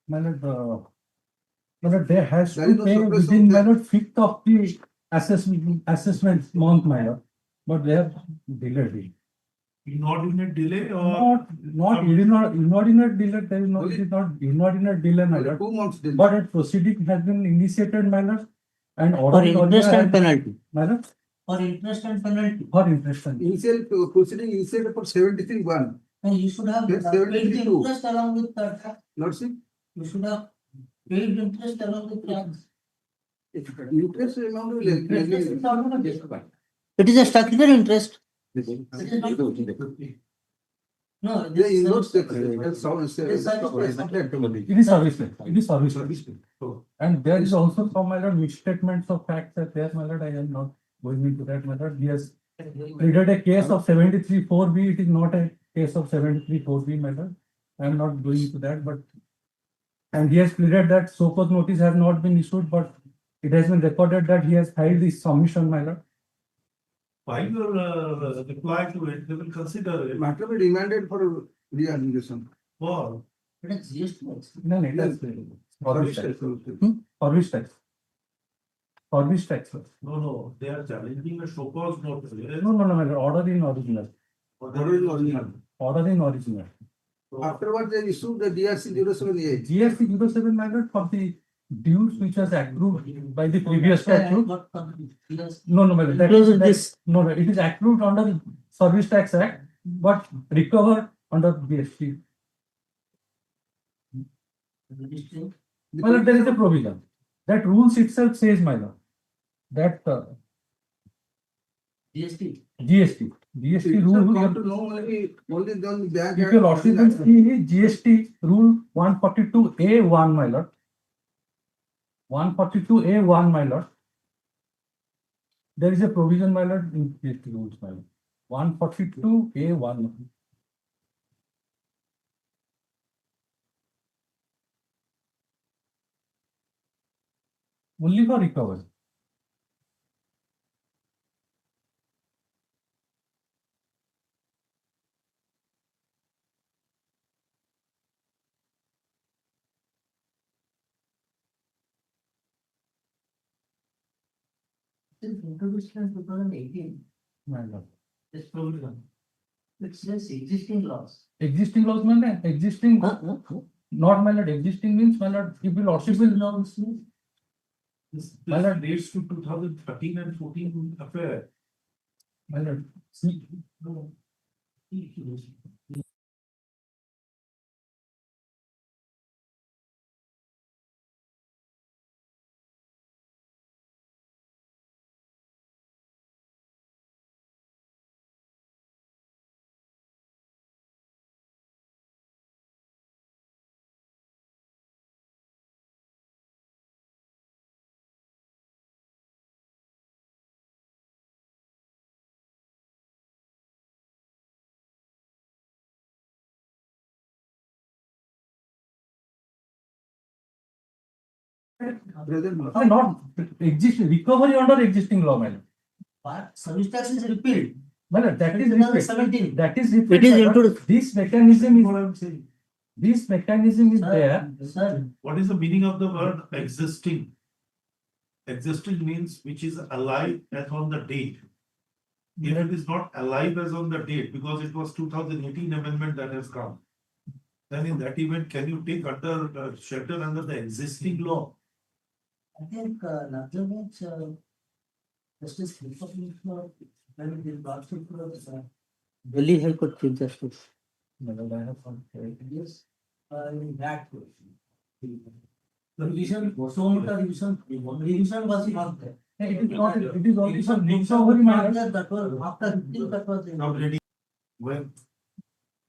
My lord, they has There is to no pay surplus of within, my that. lord, 5th of the assessment month, my lord. But they have delayed it. Inordinate delay or? Not inordinate delay, there is no, it is not inordinate delay, my lord. 2 months delay. But a proceeding has been initiated, my lord. And For order. interest and penalty. My lord, For interest and penalty. for interest and. Initial proceeding initiated for 73-1. And you should have Yes, paid the 72. interest along with that. Lordship, You should have paid interest along with tax. interest amount will. Interest is not gonna be- It is a statutory interest. It is not. No. They invoke this- the This It is service tax. It is service tax. And there is also some, my lord, misstatements of facts that there, my lord, I am not going into that, my lord. He has pleaded a case of 73(4)(b). It is not a case of 73(4)(b), my lord. I am not going into that, but. And he has pleaded that so-called notice has not been issued, but it has been recorded that he has filed this submission, my lord. While you reply to it, they will consider it. Matter will be remanded for re-adjudication. For. It is GST. No, it is. Service tax. Service tax. Service tax. No, they are challenging a show cause notice. No, my lord, order in original. Order in original. Order in original. Afterwards, they issued the DRC 078. GST 07, my lord, for the dues which was accrued by the previous statute. No, my lord, that is this. No, it is accrued under Service Tax Act, but recovered under GST. My lord, there is a provision. That rules itself says, my lord, that GST. GST. GST rule. Come to know only the bank. If your lordship will see GST rule 142A1, my lord. 142A1, my lord. There is a provision, my lord, in GST rules, my lord. 142A1. Only for recovery. Since introduced in 2018, My lord. this provision. It's just existing laws. Existing laws, my lord, existing. Not my lord, existing means, my lord, if your lordship will. Laws means This dates to 2013 and 14 affair. My lord. Not existing, recovery under existing law, my lord. But service tax is repealed. My lord, that is 2017. That is It is introduced. This mechanism is. This mechanism is there. Sir, What is the meaning of the word existing? Existing means which is alive as on the date. If it is not alive as on the date, because it was 2018 amendment that has come, then in that event, can you take under shelter under the existing law? I think nothing means Justice when the lordship was Delhi High Court Chief Justice. My lord, I have some. Yes, in that case. The revision, so much revision was not there. It is not, it is also recovery, my lord. That was after that was in. Already, when,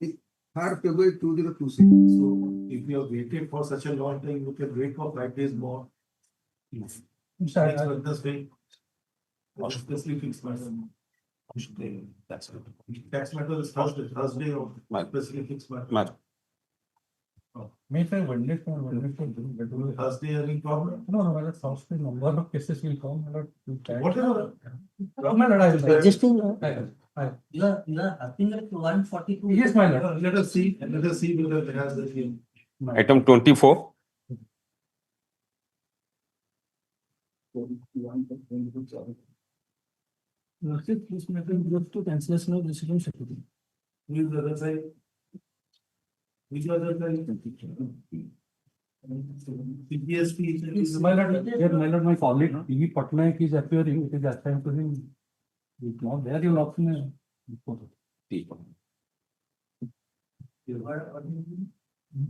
3rd February 2026. so if you have waited for such a long time, you can wait for 5 days more. Next Wednesday, obviously fixed matter. Tax matter is Thursday or specifically fixed matter. May I one day for Thursday any problem? No, my lord, Thursday number of cases will come, my lord. Whatever. My lord, I will. Existing. I- You are upping it to 142. Yes, my lord. Let us see whether it has the same. Item 24. This matter goes to cancellation of decision certificate. Who is the other side? Which other side? CPSP is My lord, here, my lord, my colleague, E. Patnaik is appearing, it is assigned to him. If not there, you will option.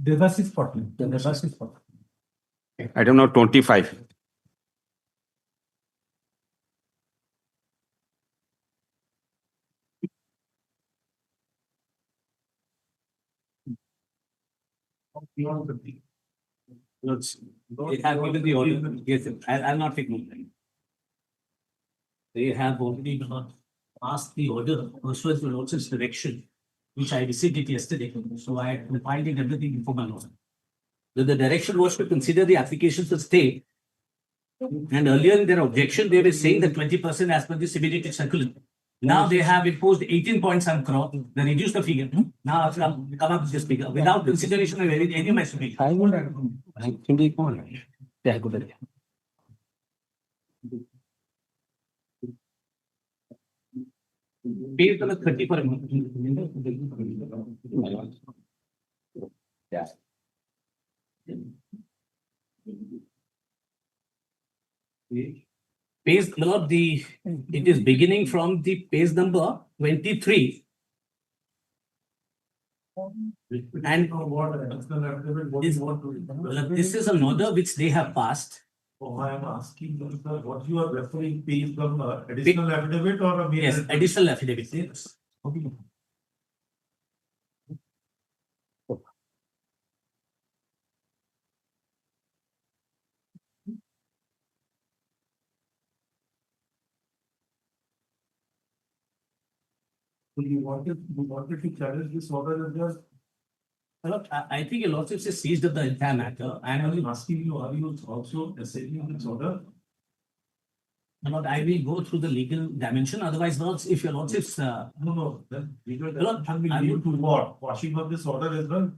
Devasis Patnaik. Devasis Patnaik. Item number 25. They have given the order. Yes, I'll not take more time. They have already passed the order pursuant to Lordship's direction, which I received it yesterday. So I compiled it everything before my lord. The direction was to consider the applications of stay. And earlier in their objection, they were saying that 20% as per the CBDT circular. Now they have imposed 18 point some crore. They reduced the figure. Now I've come up with this figure without consideration of any of my submission. Based on the 30 per month. Yeah. Page number it is beginning from the page number 23. And this is an order which they have passed. Oh, I am asking you, sir, what you are referring page number, additional affidavit or a mere? Yes, additional affidavit. So you wanted to challenge this order as well? Well, I think your lordship has seized of the entire matter. I am I'm asking you, are you also assailing this order? Lord, I will go through the legal dimension. Otherwise, Lord, if your lordship's No, then legal Lord, dimension will I lead would- to what? Washing of this order as well?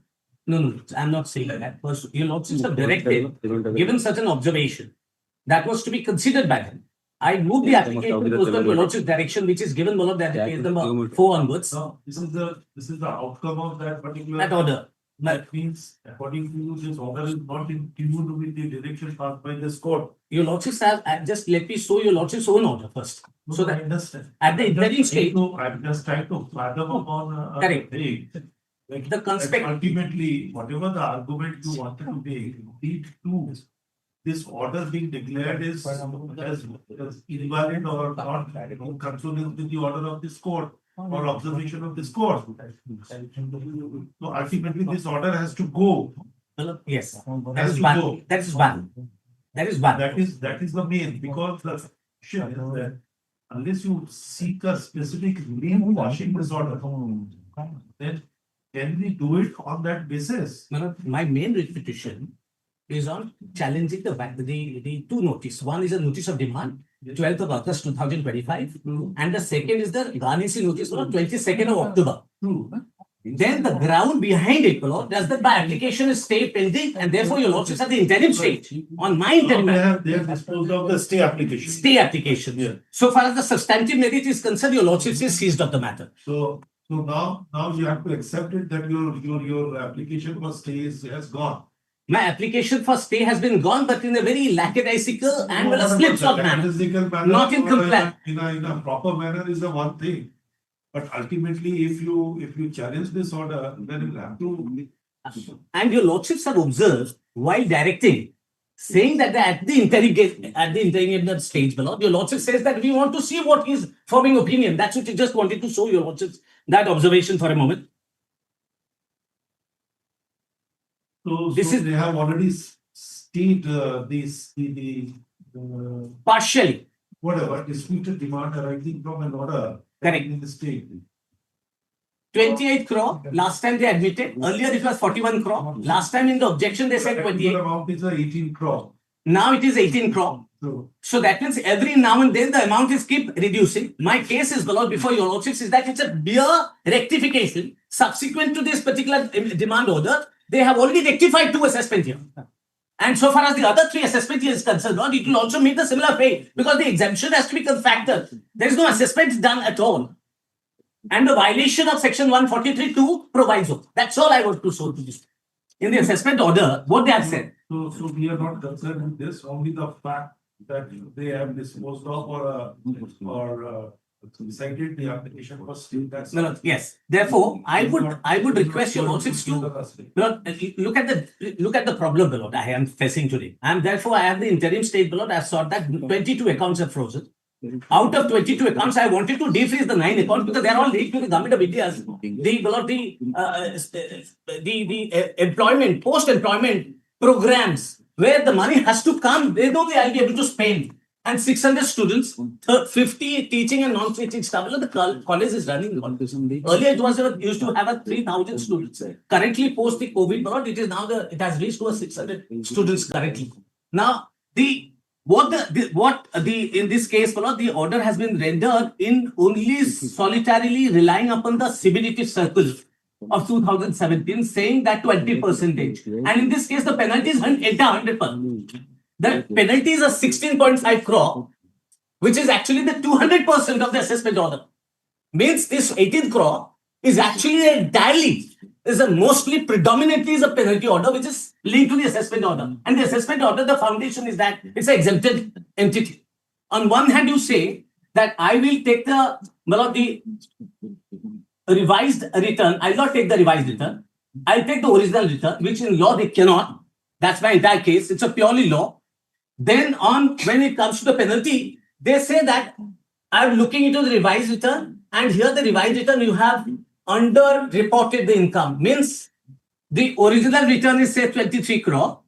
no, I'm not saying that. First, your lordships have directed, given certain observation that was to be considered by them. I moved the application to your lordship's direction, which is given, Lord, that case number 4 onwards. No, this is the outcome of that particular. That order. That means, according to you, this order is not in tune with the direction passed by this court. Your lordships have, just let me show your lordship's own order first. So I that understand. at the interim stage, I'm just trying to fathom upon Correct. like the conspect. ultimately, whatever the argument you wanted to make, lead to this order being declared as invalid or not in consonance with the order of this court or observation of this court. So ultimately, this order has to go. Yes, that Has is to one. go. That is one. That is one. That is the main, because the question is that unless you seek a specific name washing disorder, then can we do it on that basis? My main petition is on challenging the two notice. One is a notice of demand, 12th of August 2025, and the second is the garnishing notice on 22nd of October. Then the ground behind it, Lord, does that by application is stay pending, and therefore your lordships at the interim stage. On my interim, They have disposed of the stay application. stay application. Yeah. So far as the substantive merit is concerned, your lordships is seized of the matter. So now you have to accept it that your application for stay has gone. My application for stay has been gone, but in a very lackadaisical and with a slipshod manner. Not in compliance. In a proper manner is the one thing. But ultimately, if you challenge this order, then you have to. And your lordships have observed while directing, saying that at the interrogation stage, my lord, your lordship says that we want to see what is forming opinion. That's what you just wanted to show your lordships that observation for a moment. So This is- they have already stayed Partially. whatever disputed demand arising from an order. Correct. In the state. 28 crore. Last time they admitted. Earlier it was 41 crore. Last time in the objection they said 28. The amount is 18 crore. Now it is 18 crore. So that means every now and then the amount is keep reducing. My case is, Lord, before your lordships, is that it's a mere rectification. Subsequent to this particular demand order, they have already rectified 2 assessments here. And so far as the other 3 assessments is concerned, Lord, it will also meet the similar fate because the exemption has to be factored. There is no assessment done at all. And the violation of section 143(2) provides of. That's all I want to show to this. In the assessment order, what they have said. So we are not concerned with this, only the fact that they have disposed of or decided the application for stay. That's No, yes. Therefore, I would request your lordships to look at the problem, my lord, I am facing today. And therefore, I have the interim state, my lord. I have sought that 22 accounts are frozen. Out of 22 accounts, I wanted to defreeze the 9 accounts because they are all linked to the government of India. The employment, post-employment programs where the money has to come, they know I'll be able to spend. And 600 students, 50 teaching and non-teaching staff. The college is running. Earlier, it was used to have a 3,000 students. Currently, post the COVID, it is now it has reached to a 600 students currently. Now, in this case, the order has been rendered in only solitarily relying upon the CBDT circle of 2017, saying that 20%. And in this case, the penalty is 100%. The penalty is a 16.5 crore, which is actually the 200% of the assessment order. Means this 18 crore is actually predominantly is a penalty order, which is linked to the assessment order. And the assessment order, the foundation is that it's an exempted entity. On one hand, you say that I will take the revised return. I'll not take the revised return. I'll take the original return, which in law they cannot. That's my entire case. It's a purely law. Then when it comes to the penalty, they say that I'm looking into the revised return And here the revised return, you have under-reported the income. Means the original return is say 23 crore,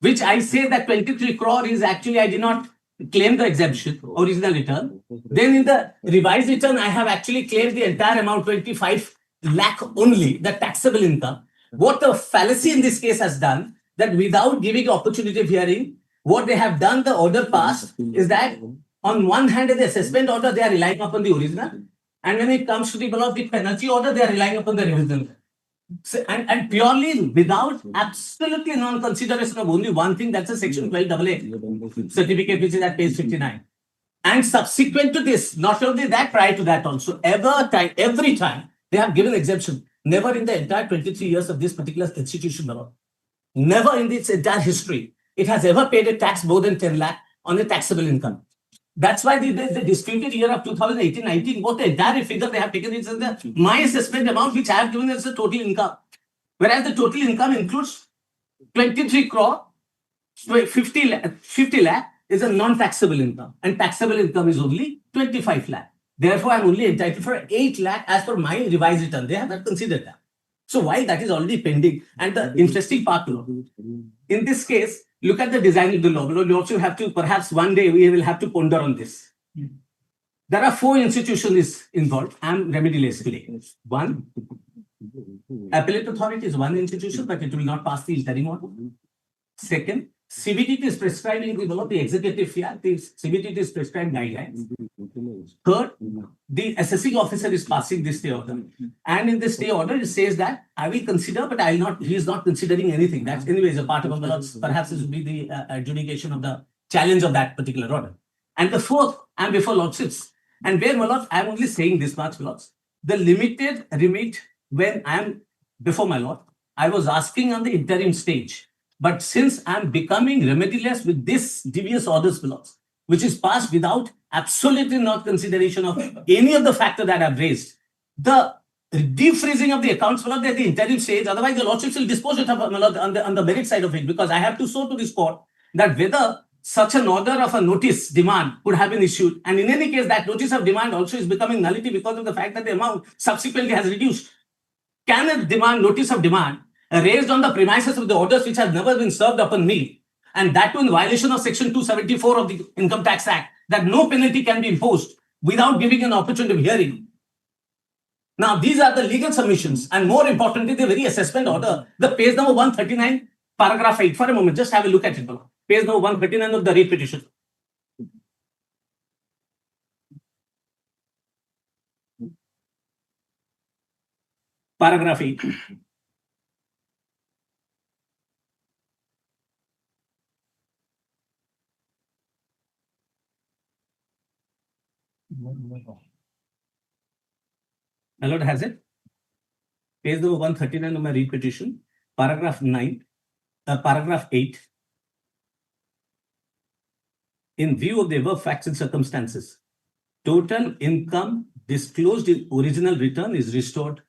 which I say that 23 crore is actually, I did not claim the exemption, original return. Then in the revised return, I have actually claimed the entire amount, 25 lakh only, the taxable income. What the fallacy in this case has done, that without giving opportunity of hearing, what they have done, the order passed, is that on one hand, in the assessment order, they are relying upon the original. And when it comes to the penalty order, they are relying upon the revisional. So, and purely without absolutely non-consideration of only one thing, that's a section 12AA certificate, which is at page 59. And subsequent to this, not only that, prior to that also, every time they have given exemption. Never in the entire 23 years of this particular institution, never in its entire history, it has ever paid a tax more than 10 lakh on a taxable income. That's why the disputed year of 2018-19, what the entire figure they have taken is my assessment amount, which I have given as the total income. Whereas the total income includes 23 crore, 50 lakh is a non-taxable income. And taxable income is only 25 lakh. Therefore, I'm only entitled for 8 lakh as per my revised return. They have not considered that. So while that is already pending, and the interesting part, in this case, look at the design of the law. We also have to, perhaps one day we will have to ponder on this. There are 4 institutions involved. I'm remedialist today. One, appellate authority is one institution, but it will not pass the interim order. Second, CBDT is prescribing the law, the executive fiat, the CBDT is prescribing guidelines. Third, the assessing officer is passing this stay order. And in this stay order, it says that I will consider, but I will not, he is not considering anything. That's anyways a part of the law. Perhaps this will be the adjudication of the challenge of that particular order. And the fourth, I am before lordships. And where, my lord, I am only saying this much, my lords. The limited remit, when I am before my lord, I was asking on the interim stage. But since I'm becoming remedialist with this devious orders, my lords, which is passed without absolutely not consideration of any of the factor that I've raised, the defreezing of the accounts, my lord, at the interim stage, otherwise the lordships will dispose it of, my lord, on the merit side of it, because I have to show to this court that whether such an order of a notice demand could have been issued. And in any case, that notice of demand also is becoming nullity because of the fact that the amount subsequently has reduced. Can a demand, notice of demand, raised on the premises of the orders which has never been served upon me, and that too in violation of section 274 of the Income Tax Act, that no penalty can be imposed without giving an opportunity of hearing. Now, these are the legal submissions, and more importantly, the very assessment order, the page number 139, paragraph 8. For a moment, just have a look at it. Page number 139 of the read petition. Paragraph 8. My lord has it. Page number 139 of my read petition, paragraph 9, paragraph 8. In view of the above facts and circumstances, total income disclosed in original return is restored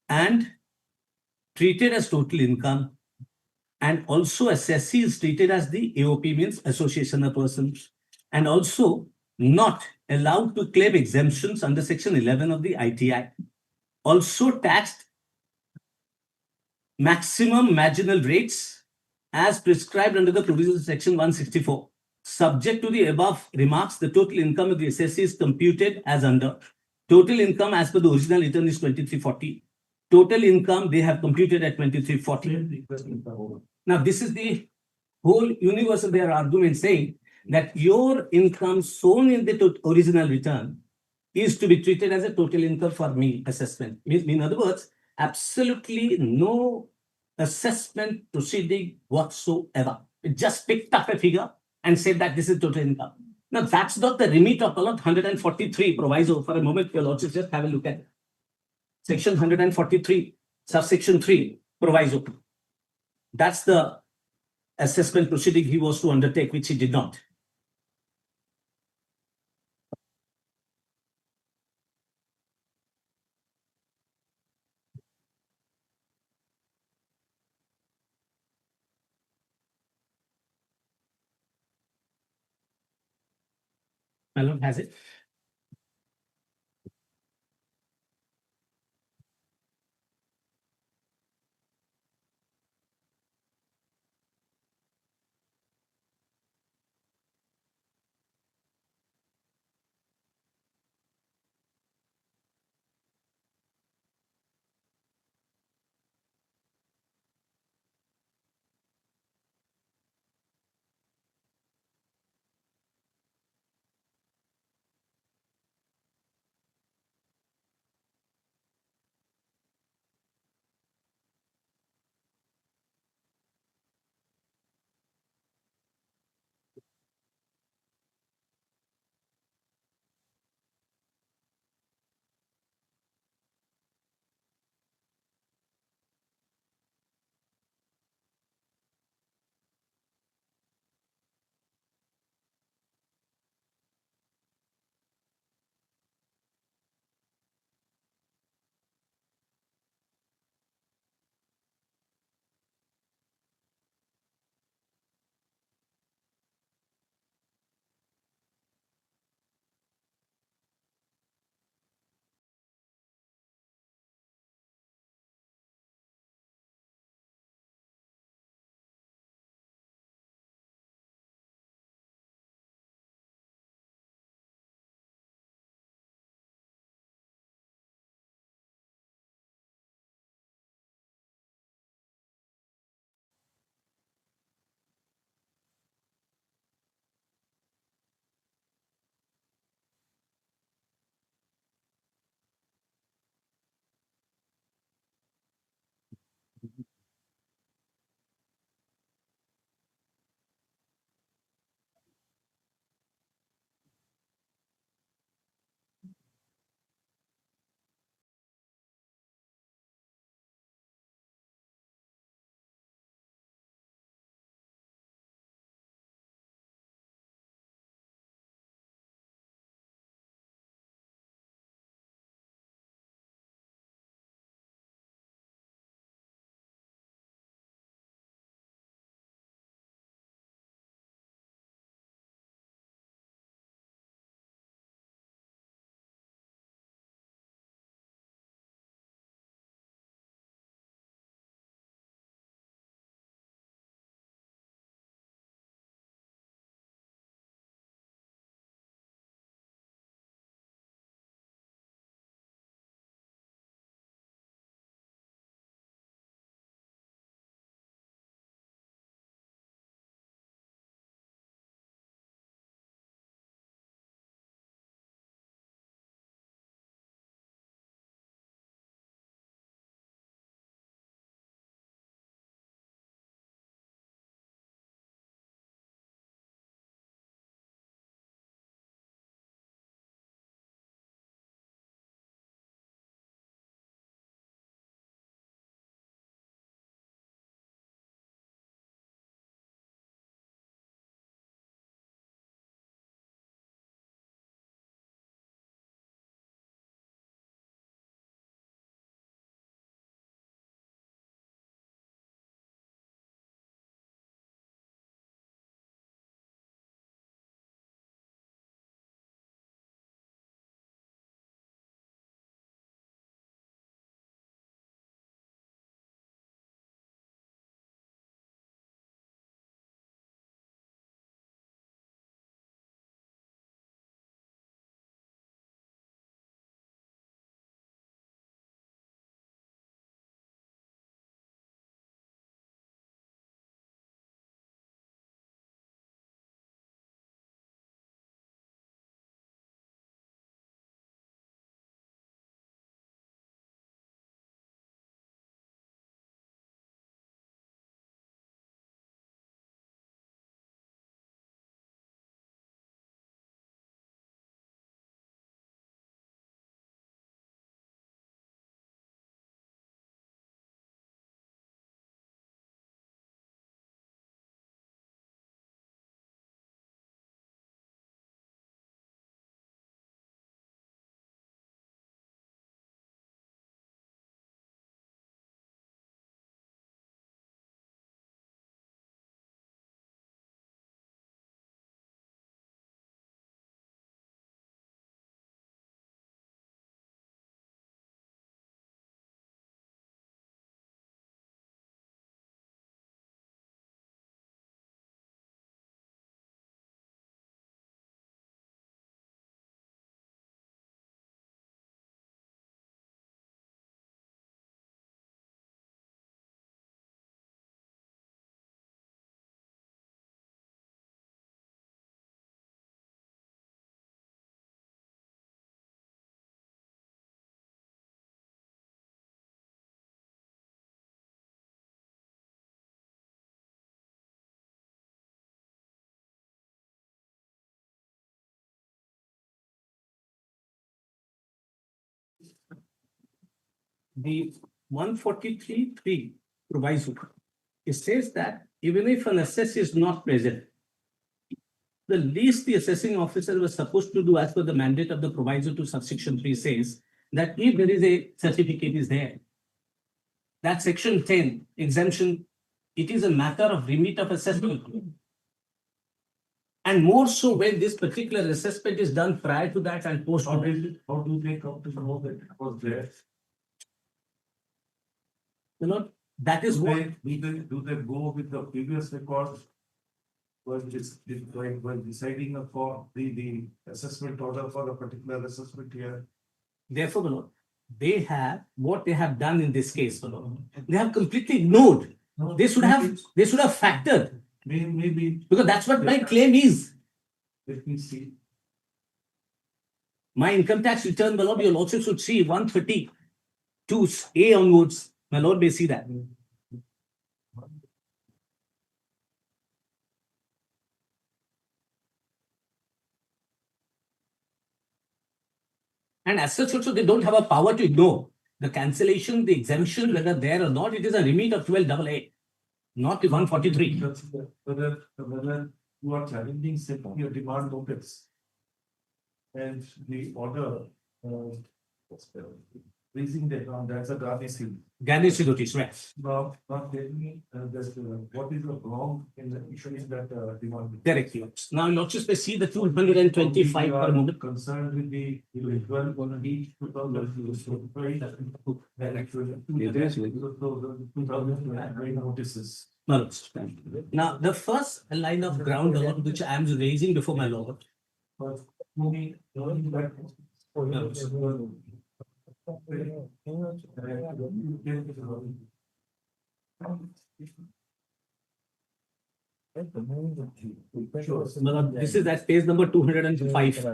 and treated as total income, and also assessee is treated as the AOP, means association of persons, and also not allowed to claim exemptions under section 11 of the ITI. Also taxed maximum marginal rates as prescribed under the provisions of section 164. Subject to the above remarks, the total income of the assessee is computed as under. Total income as per the original return is 2340. Total income they have computed at 2340. Now, this is the whole universe of their argument, saying that your income shown in the original return is to be treated as a total income for me assessment. In other words, absolutely no assessment proceeding whatsoever. It just picked up a figure and said that this is total income. Now, that's not the remit of 143 proviso. For a moment, your lordship, just have a look at it. Section 143, subsection 3, proviso. That's the assessment proceeding he was to undertake, which he did not. My lord has it. the 143(3) proviso, it says that even if an assessee is not present, the least the assessing officer was supposed to do as per the mandate of the proviso to subsection 3 says that if there is a certificate is there, that section 10 exemption, it is a matter of remit of assessment. And more so when this particular assessment is done prior to that and post. How do they come to know that it was there? You know, that is what. Do they go with the previous records? When deciding upon the assessment order for a particular assessment here? Therefore, my lord, they have what they have done in this case, my lord. They have completely ignored. They should have factored. Maybe because that's what my claim is. Let me see. My income tax return, my lord, you also should see 132A onwards. My lord may see that. And as such also, they don't have a power to ignore the cancellation, the exemption, whether there or not, it is a remit of 12AA, not the 143. Whether you are challenging simply a demand notice and the order raising the ground, that's a garnishing. Garnishing notice, right. Now tell me what is the wrong in the issuing that demand? Correct. Now, not just see the 225 per moment. Concerned with the 12 on each 2000 notices. Now, the first line of ground along which I am raising before my lord. This is at page number 205.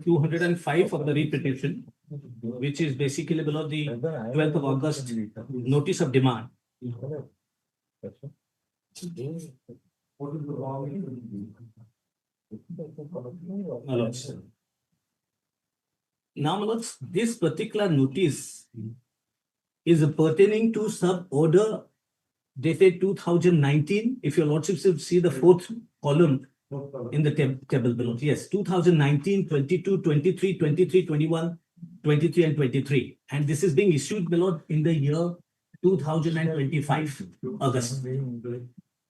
205 of the repetition, which is basically below the 12th of August notice of demand. What is the wrong? Now, my lords, this particular notice is pertaining to sub order dated 2019. If your lordships will see the fourth column in the table below. Yes, 2019, 22, 23, 23, 21, 23, and 23. And this is being issued below in the year 2025, August.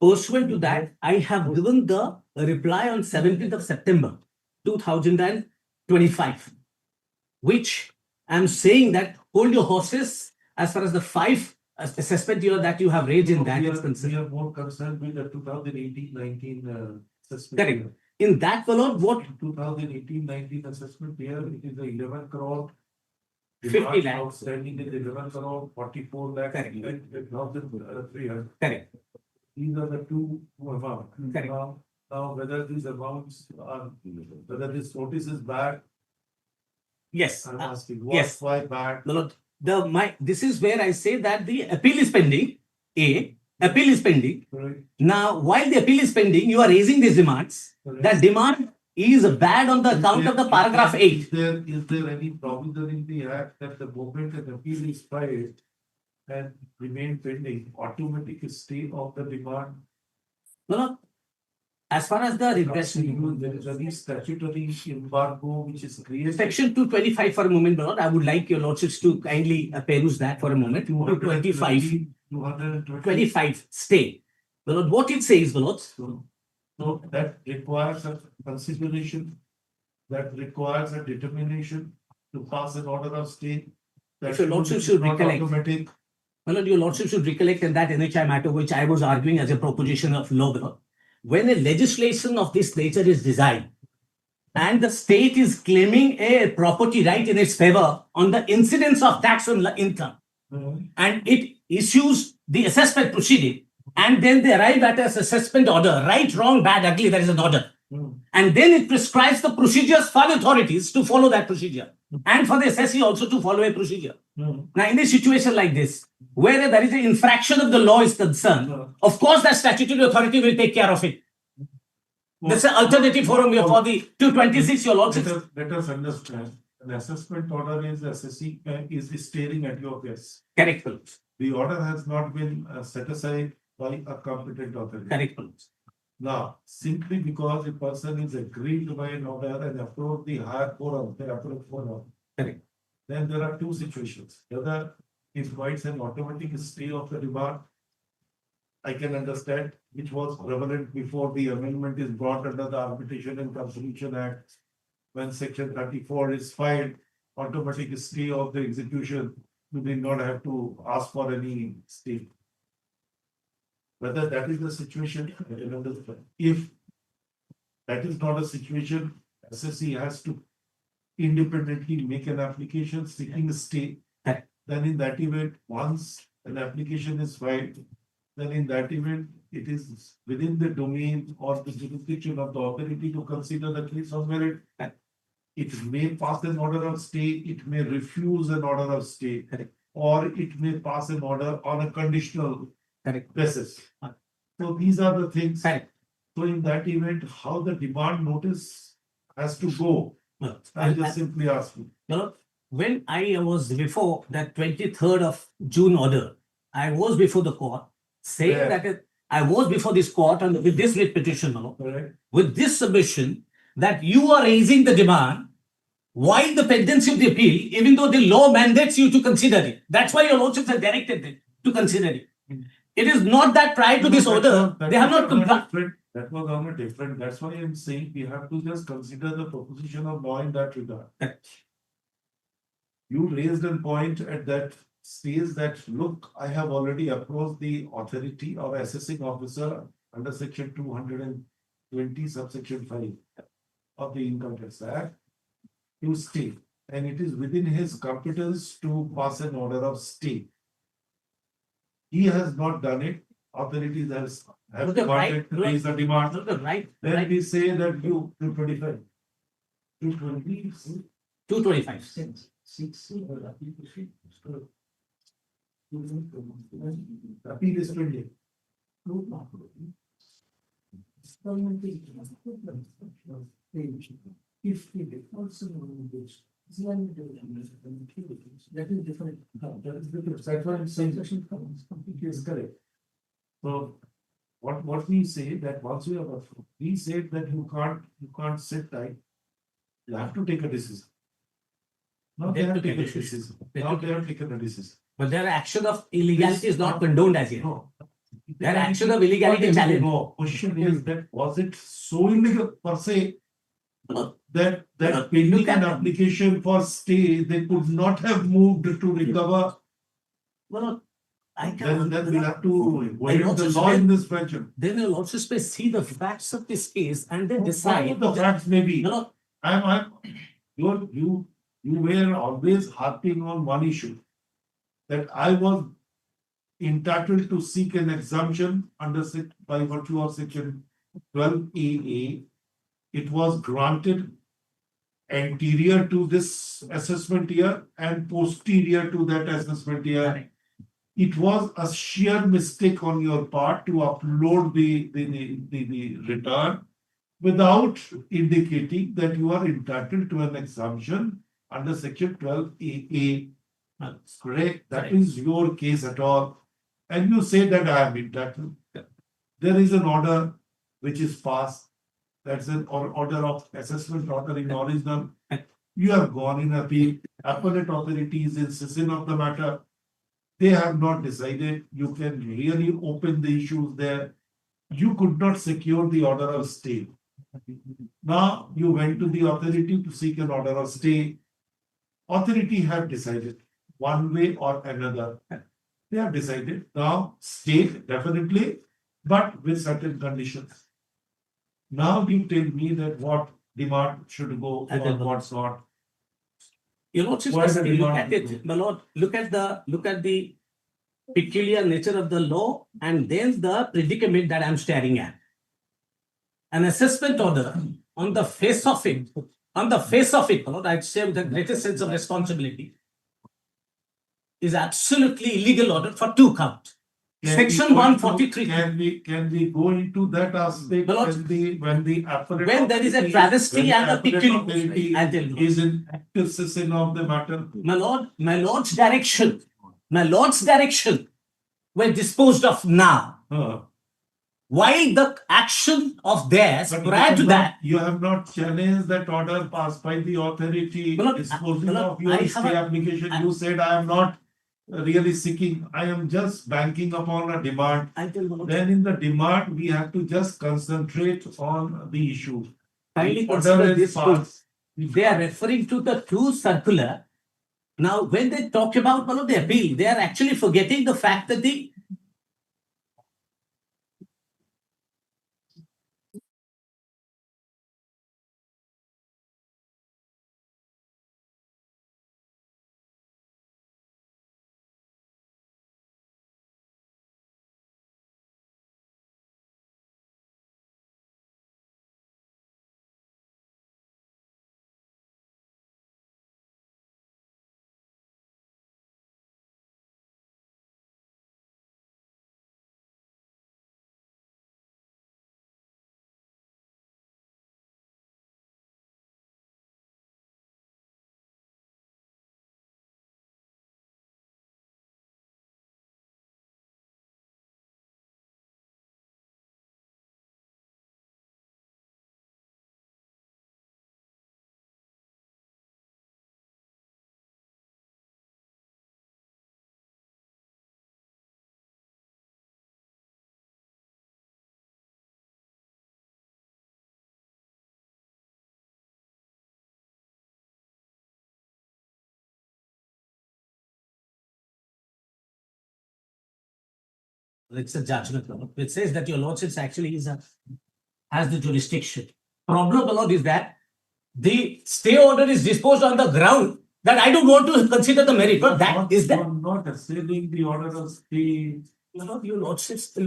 Pursuant to that, I have given the reply on 17th of September 2025, which I'm saying that hold your horses as far as the 5 assessment year that you have raised in that is concerned. We are more concerned with the 2018-19 assessment. Correct. In that, what 2018-19 assessment year, it is the 11 crore. 50 lakhs. Outstanding is 11 crore, 44 lakhs. Correct. 1,300. Correct. These are the two amounts. Correct. Now, whether these amounts are, whether this notice is bad. Yes. I'm asking, yes. Why bad? This is where I say that the appeal is pending. Appeal is pending. Correct. Now, while the appeal is pending, you are raising these demands. Correct. That demand is bad on the account of the paragraph 8. Is there any provision in the act that the moment an appeal is filed and remain pending, automatic stay of the demand? No. As far as the regression, there is a statutory embargo which is created. Section 225 for a moment, my lord. I would like your lordships to kindly peruse that for a moment. 225 stay. My lord, what it says, my lord. So that requires a consideration, that requires a determination to pass an order of stay. If your lordship should recollect. Automatic. My lord, your lordship should recollect in that NHI matter which I was arguing as a proposition of law, my lord. When a legislation of this nature is designed and the state is claiming a property right in its favor on the incidence of tax on income, and it issues the assessment proceeding, and then they arrive at an assessment order, right, wrong, bad, ugly, there is an order. And then it prescribes the procedures for the authorities to follow that procedure and for the assessee also to follow a procedure. Now, in a situation like this, where there is an infraction of the law is concerned, of course, that statutory authority will take care of it. This is an alternative forum here for the 226, your lordship. Let us understand, an assessment order is assessing, is staring at your face. Correct. The order has not been set aside by a competent authority. Correct. Now, simply because a person is aggrieved by an order and approach the higher forum, the appellate forum. Correct. Then there are two situations. Whether it provides an automatic stay of the demand, I can understand, which was prevalent before the amendment is brought under the Arbitration and Conciliation Act. When section 34 is filed, automatic stay of the execution, you did not have to ask for any stay. Whether that is the situation, I can understand. If that is not a situation, SSC has to independently make an application seeking a stay. Then in that event, once an application is filed, then in that event, it is within the domain or the jurisdiction of the authority to consider the case on merit. It may pass an order of stay, it may refuse an order of stay, or it may pass an order on a conditional basis. So these are the things. So in that event, how the demand notice has to go, I just simply ask you. When I was before that 23rd of June order, I was before the court saying that I was before this court and with this writ petition, with this submission that you are raising the demand while the pendency of the appeal, even though the law mandates you to consider it. That's why your lordships have directed them to consider it. It is not that prior to this order, they have not complied. That was on a different, that's why I'm saying we have to just consider the proposition of law in that regard. You raised a point at that stage that, look, I have already approached the authority or assessing officer under section 220 subsection 5 of the Income Tax Act to stay, and it is within his competence to pass an order of stay. He has not done it. Authorities have demanded to raise the demand. Then we say that you 225. 225. Appeal is pending. If he also that is different. That is different. That's why I'm saying completely is correct. So what we say that once we have we said that you can't sit tight. You have to take a decision. Now they have taken a decision. Now they have taken a decision. But their action of illegality is not condoned as yet. Their action of illegality is valid. No, question is that was it so illegal per se that pending an application for stay, they could not have moved to recover? Well, I can. Then we'll have to wait the law in this fashion. They will also see the facts of this case and then decide. The facts may be. You were always harping on one issue, that I was entitled to seek an exemption under by virtue of section 12AA. It was granted anterior to this assessment year and posterior to that assessment year. It was a sheer mistake on your part to upload the return without indicating that you are entitled to an exemption under section 12AA. That's correct. That is your case at all. And you say that I am entitled. There is an order which is passed. That's an order of assessment order in original. You have gone in appeal. Appellate authorities in session of the matter. They have not decided. You can really open the issues there. You could not secure the order of stay. Now you went to the authority to seek an order of stay. Authority have decided one way or another. They have decided now stay definitely, but with certain conditions. Now you tell me that what demand should go or what's not. You know, look at it, my lord. Look at the peculiar nature of the law and then the predicament that I'm staring at. An assessment order on the face of it, Lord, I'd say with the greatest sense of responsibility, is absolutely illegal order for two counts. Section 143. Can we go into that aspect when the appellate When there is a authority- travesty when the and a appellate picking, authority I'll tell you. is in active session of the matter? My lord's direction were disposed of now. While the action of theirs But prior to that, you have not challenged that order passed by the authority disposing of your stay application. You said I am not really seeking, I am just banking upon a demand. Then in the demand, we have to just concentrate on the issue. kindly The order consider is this. passed. They are referring to the two circular. Now, when they talk about one of the appeal, they are actually forgetting the fact that the it's a judgment law. It says that your lordship actually has the jurisdiction. Problem, my lord, is that the stay order is disposed on the ground that I don't want to consider the merit. But that is that. You are not assailing the order of stay. Your lordships,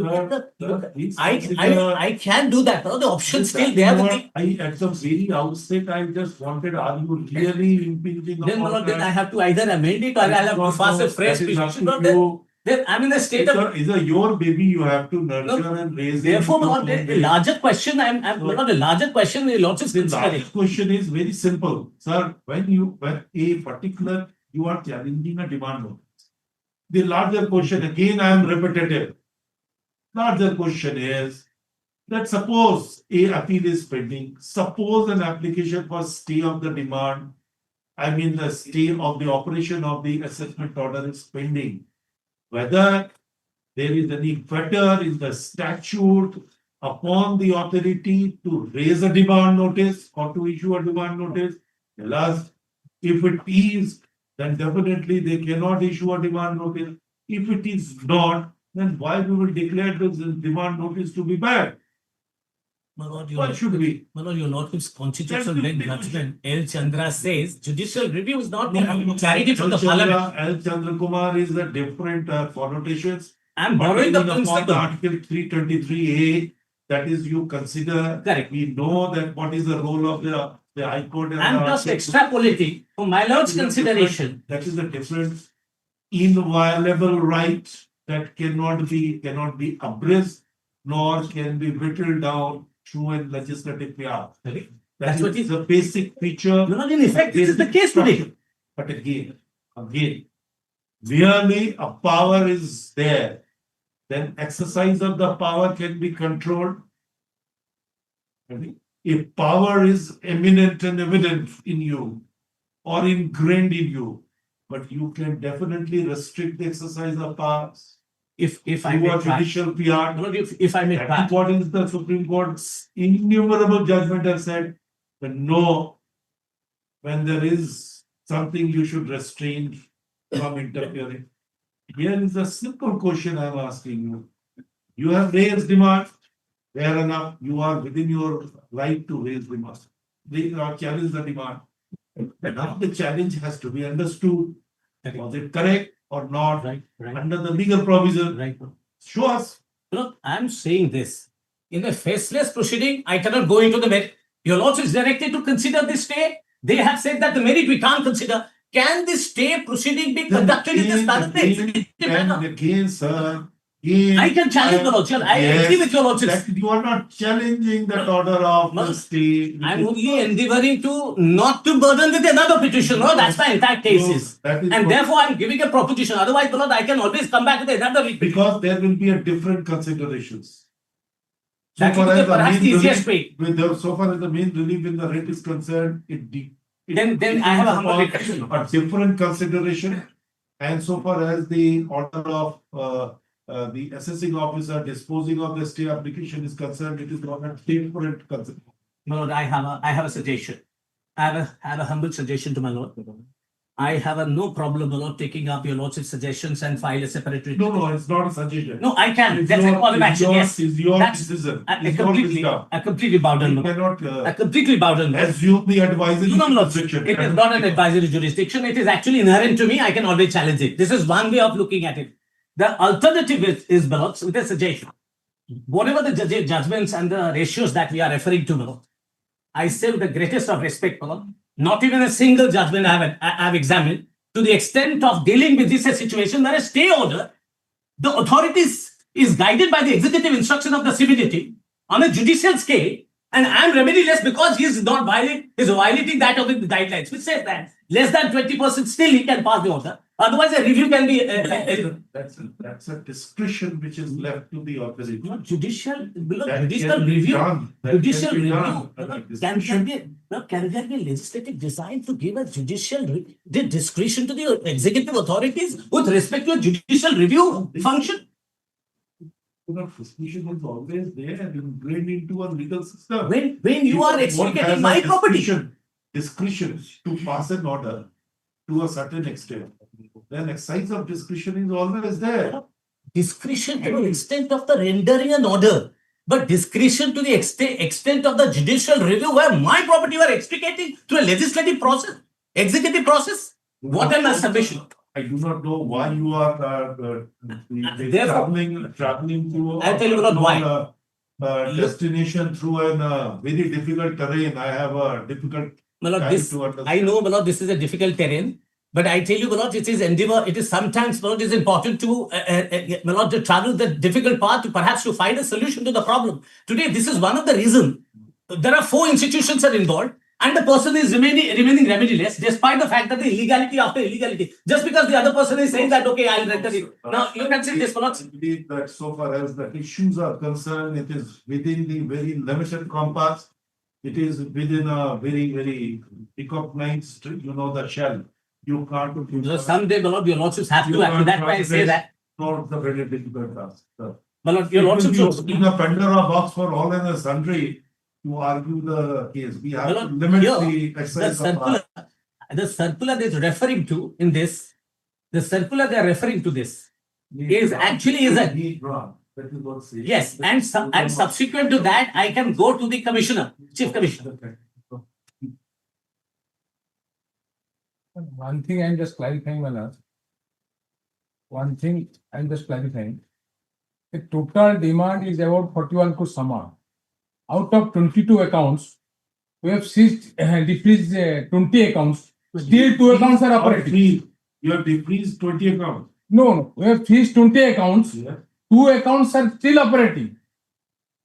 I can do that. The option still there. At the very outset, I just wanted, are you really impinging Then, my upon lord, then that? I have to either amend it or I'll have to pass a fresh petition. Then I'm in a state of. Is your baby you have to nurture and raise. Therefore, my lord, the larger question, my lord, the larger question, the lordship's The considering. larger question is very simple, sir. When a particular, you are challenging a demand notice. The larger question, again, I am repetitive. Larger question is that suppose a appeal is pending, suppose an application for stay of the demand, I mean the stay of the operation of the assessment order is pending. Whether there is any fetter in the statute upon the authority to raise a demand notice or to issue a demand notice, tell us. If it is, then definitely they cannot issue a demand notice. If it is not, then why we will declare this demand notice to be bad? My lord, Why should we? My lord, your lordship's constitutional bench judgment, L. Chandra says, judicial review is not clarity from the parliament. L. Chandra Kumar is a different connotations. I'm borrowing the Depending upon principle. Article 323A, that is you consider. Correct. We know that what is the role of the High Court. And I'm just extrapolating from my lord's consideration. That is a different inviolable right that cannot be abridged nor can be whittled down through a legislative power. That's what is the basic feature. No, in effect, this is the case today. But again, really a power is there, then exercise of the power can be controlled. If power is eminent and evident in you or ingrained in you, but you can definitely restrict the exercise of powers. If I may judicial PR, if I may that is what is the Supreme Court's innumerable judgment have said that no, when there is something you should restrain from interfering. Here is a simple question I am asking you. You have raised demand, fair enough, you are within your right to raise demand. They challenge the demand. Now the challenge has to be understood. Was it correct or not? Under the legal provision. Show us. Look, I'm saying this. In a faceless proceeding, I cannot go into the merit. Your lordship is directed to consider this stay. They have said that the merit we can't consider. Can this stay proceeding be conducted in this manner? And again, sir, I can challenge the lordship. I agree with your lordship. You are not challenging that order of the stay. I'm only endeavoring to not to burden with another petition. No, that's my entire case. And therefore, I'm giving a proposition. Otherwise, Lord, I can always come back with another petition. Because there will be a different considerations. That will be perhaps the easiest way. So far as the main relief in the rate is concerned, then I have a humble request. A different consideration. And so far as the order of the assessing officer disposing of the stay application is concerned, it is not a different consideration. My lord, I have a suggestion. I have a humble suggestion to my lord. I have no problem, my lord, taking up your lordship's suggestions and file a separate report. No, it's not a suggestion. No, I can. That's a call of action. Yes, it's your decision. I completely bow down. You cannot I completely bow down. assume the advisory jurisdiction. It is not an advisory jurisdiction. It is actually inherent to me. I can always challenge it. This is one way of looking at it. The alternative is my lord, with a suggestion. Whatever the judgments and the ratios that we are referring to, my lord, I say with the greatest of respect, my lord, not even a single judgment I have examined to the extent of dealing with this situation where a stay order, the authorities is guided by the executive instruction of the civility on a judicial scale, and I am remediless because he is not violating that of the guidelines, which says that less than 20% still he can pass the order. Otherwise, a review can be. That's a discretion which is left to the authority. Not judicial review. Judicial review. Can there be legislative design to give a the discretion to the executive authorities with respect to a judicial review function? Suspicion is always there and ingrained into a legal system. When you are extricating my property, discretion to pass an order to a certain extent, then exercise of discretion is always there. Discretion to the extent of the rendering an order, but discretion to the extent of the judicial review where my property you are extricating through a legislative process, executive process. What an submission. I do not know why you are traveling to I'll tell you about why. Destination through a very difficult terrain. I have a difficult I know, Balot, this is a difficult terrain, but I tell you, Balot, it is sometimes, Balot, it is important to, Balot, to travel the difficult path to perhaps to find a solution to the problem. Today, this is one of the reasons. There are 4 institutions are involved, and the person is remaining remediless, despite the fact that the illegality after illegality, just because the other person is saying that, okay, I'll render it. Now, you can see this, Balot. I believe that so far as the issues are concerned, it is within the very limited compass. It is within a very, very recognized, the shell. You can't. Someday, Balot, your lordships have to act. That's why I say that. Not the very difficult task. Balot, your lordships should be a Pandora box for all and sundry to argue the case. We have to limit the exercise the circular they are referring to in this, the circular they are referring to this is actually a. Yes, and subsequent to that, I can go to the commissioner, chief commissioner. One thing I'm just clarifying, Manas. One thing I'm just clarifying. The total demand is about 41 crore sama. Out of 22 accounts, we have seized, decreased 20 accounts. Still 2 accounts are operating. You have decreased 20 accounts? No, we have seized 20 accounts. Yeah. 2 accounts are still operating.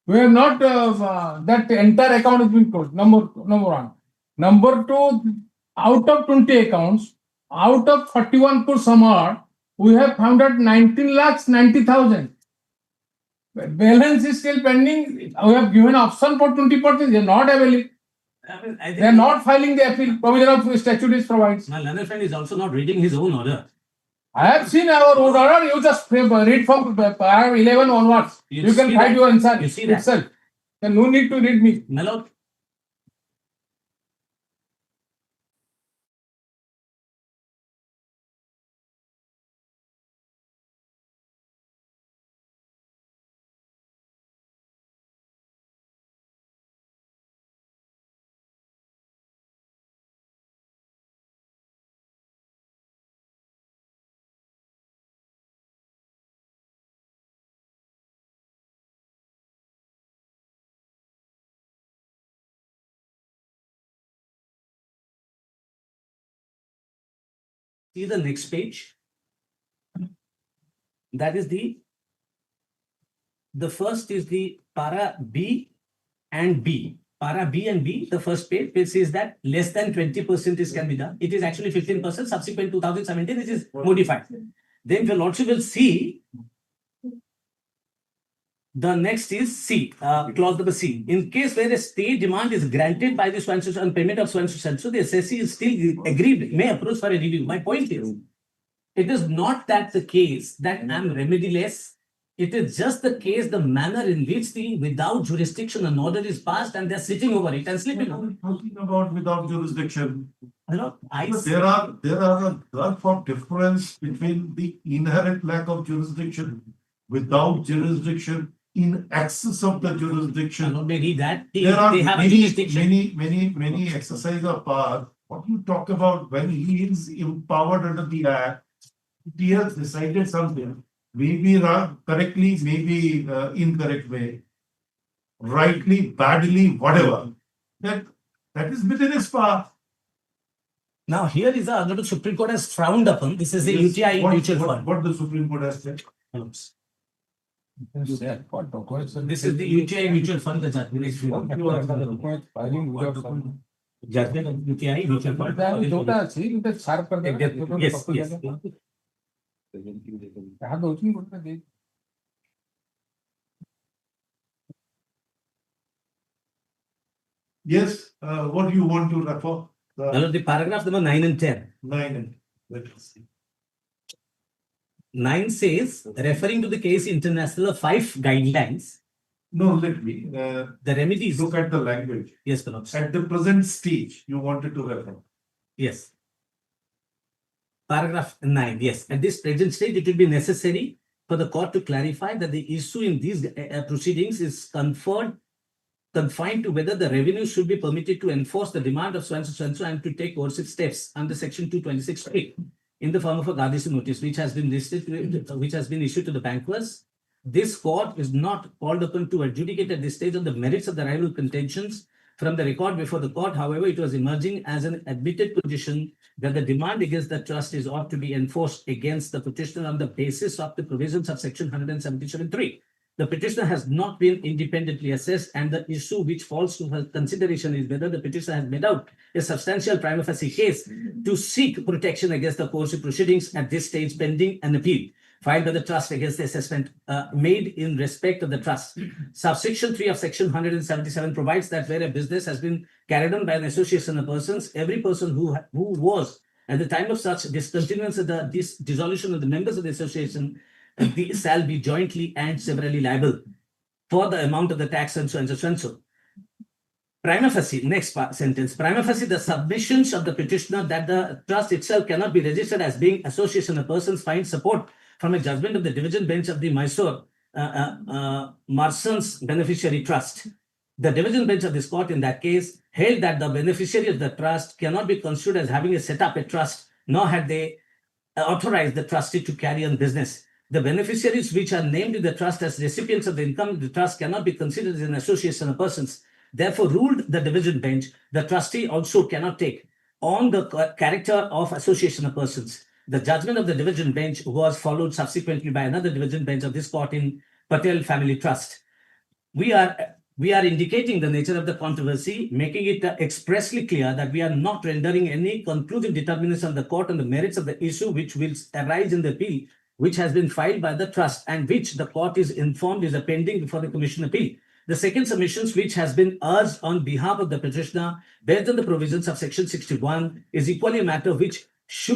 We have not, that entire account has been closed. Number 1. Number 2, out of 20 accounts, out of 41 crore sama, we have found out 19,90,000. Balance is still pending. We have given option for 20%. They are not availing. They are not filing the appeal. Provision of statute is provides. My learned friend is also not reading his own order. I have seen our own order. You just read from paragraph 11 onwards. You can find your answer itself. Then no need to read me. My lord. See the next page. That is the The first is the para B and B. Para B and B, the first page says that less than 20% can be done. It is actually 15%. Subsequent 2017, it is modified. Then the Lordship will see. The next is C, clause number C. In case where a stay demand is granted by the so-and-so on payment of so-and-so, the assessee is still aggrieved, may approach for a review. My point is, it is not that the case that I am remediless. It is just the case, the manner in which the without jurisdiction an order is passed and they're sitting over it and sleeping on it. Talking about without jurisdiction. There are a gulf of difference between the inherent lack of jurisdiction, without jurisdiction, in excess of the jurisdiction. Maybe that There are they have many exercise of power. What you talk about when he is empowered under the act, he has decided something, maybe wrong, correctly, maybe incorrect way, rightly, badly, whatever. That is within his power. Now here is the Supreme Court has frowned upon. This is the UTI mutual fund. What the Supreme Court has said. This is the UTI mutual fund. The judgment is judgment of UTI mutual fund. Yes, what do you want to refer? The paragraph number 9 and 10. 9 and 10. Let us see. 9 says, referring to the case international of 5 guidelines. No, let me. The remedies. Look at the language. Yes, perhaps. At the present stage, you wanted to refer. Yes. Paragraph 9. Yes. At this present stage, it will be necessary for the court to clarify that the issue in these proceedings is confined to whether the revenue should be permitted to enforce the demand of so-and-so and to take coercive steps under section 226(3) in the form of a guardianship notice, which has been issued to the banquers. This court is not called upon to adjudicate at this stage on the merits of the rival contentions from the record before the court. However, it was emerging as an admitted position that the demand against the trust is ought to be enforced against the petitioner on the basis of the provisions of section 177(3). The petitioner has not been independently assessed, and the issue which falls to her consideration is whether the petitioner has made out a substantial prima facie case to seek protection against the coercive proceedings at this stage pending an appeal filed by the trust against the assessment made in respect of the trust. Subsection 3 of section 177 provides that where a business has been carried on by an association of persons, every person who was at the time of such discontinuance of the dissolution of the members of the association, these shall be jointly and severally liable for the amount of the tax and so and so and so. Prima facie, next sentence. Prima facie, the submissions of the petitioner that the trust itself cannot be registered as being association of persons find support from a judgment of the division bench of the Mysore Marson's beneficiary trust. The division bench of this court in that case held that the beneficiary of the trust cannot be construed as having set up a trust, nor had they authorized the trustee to carry on business. The beneficiaries which are named in the trust as recipients of the income of the trust cannot be considered as an association of persons. Therefore, ruled the division bench, the trustee also cannot take on the character of association of persons. The judgment of the division bench was followed subsequently by another division bench of this court in Patel Family Trust. We are indicating the nature of the controversy, making it expressly clear that we are not rendering any conclusive determination of the court on the merits of the issue which will arise in the appeal, which has been filed by the trust and which the court is informed is pending before the commission appeal. The second submissions which has been urged on behalf of the petitioner based on the provisions of section 61 is equally a matter which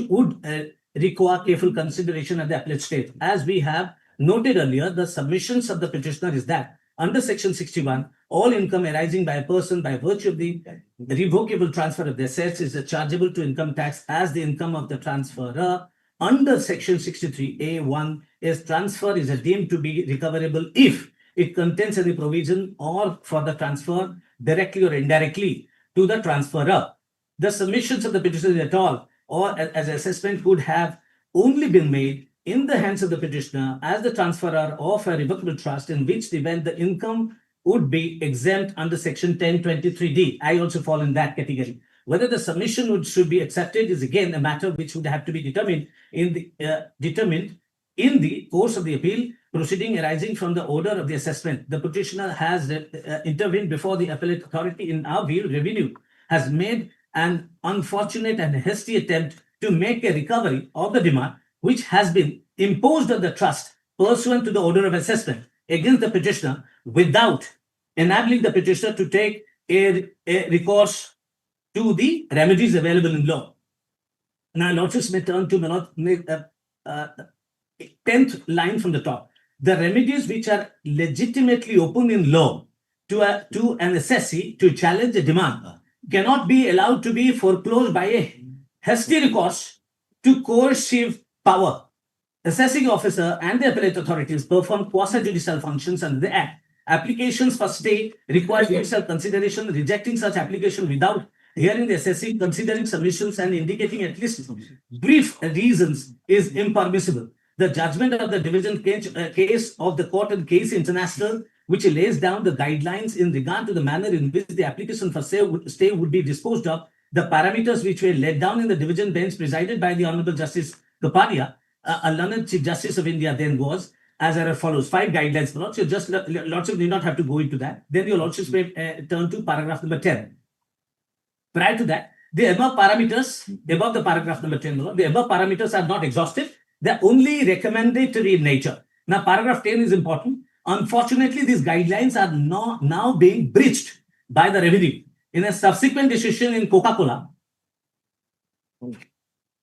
would require careful consideration at the appellate stage. As we have noted earlier, the submissions of the petitioner is that under section 61, all income arising by a person by virtue of the revocable transfer of the assets is chargeable to income tax as the income of the transferor. Under section 63A1, is transfer is deemed to be recoverable if it contains any provision or for the transfer directly or indirectly to the transferor. The submissions of the petitioner at all or as assessment could have only been made in the hands of the petitioner as the transferor of a revocable trust, in which event the income would be exempt under section 1023D. I also fall in that category. Whether the submission should be accepted is again a matter which would have to be determined In the course of the appeal proceeding arising from the order of the assessment, the petitioner has intervened before the appellate authority. In our view, revenue has made an unfortunate and hasty attempt to make a recovery of the demand which has been imposed on the trust pursuant to the order of assessment against the petitioner without enabling the petitioner to take a recourse to the remedies available in law. Now, Lordships may turn to 10th line from the top. The remedies which are legitimately open in law to an assessee to challenge a demand cannot be allowed to be foreclosed by a hasty recourse to coercive power. Assessing officer and the appellate authorities perform quasi-judicial functions under the Act. Applications for stay require judicial consideration. Rejecting such application without hearing the assessee, considering submissions and indicating at least brief reasons is impermissible. The judgment of the division case of the court and case international, which lays down the guidelines in regard to the manner in which the application for stay would be disposed of, the parameters which were laid down in the division bench presided by the Honorable Justice Kapadia, a learned Chief Justice of India then was, as follows. 5 guidelines, Lordship. Just Lordship need not have to go into that. Then your Lordships may turn to paragraph number 10. Prior to that, the above parameters, above the paragraph number 10, the above parameters are not exhaustive. They're only recommendatory in nature. Now, paragraph 10 is important. Unfortunately, these guidelines are now being breached by the revenue. In a subsequent decision in Coca-Cola,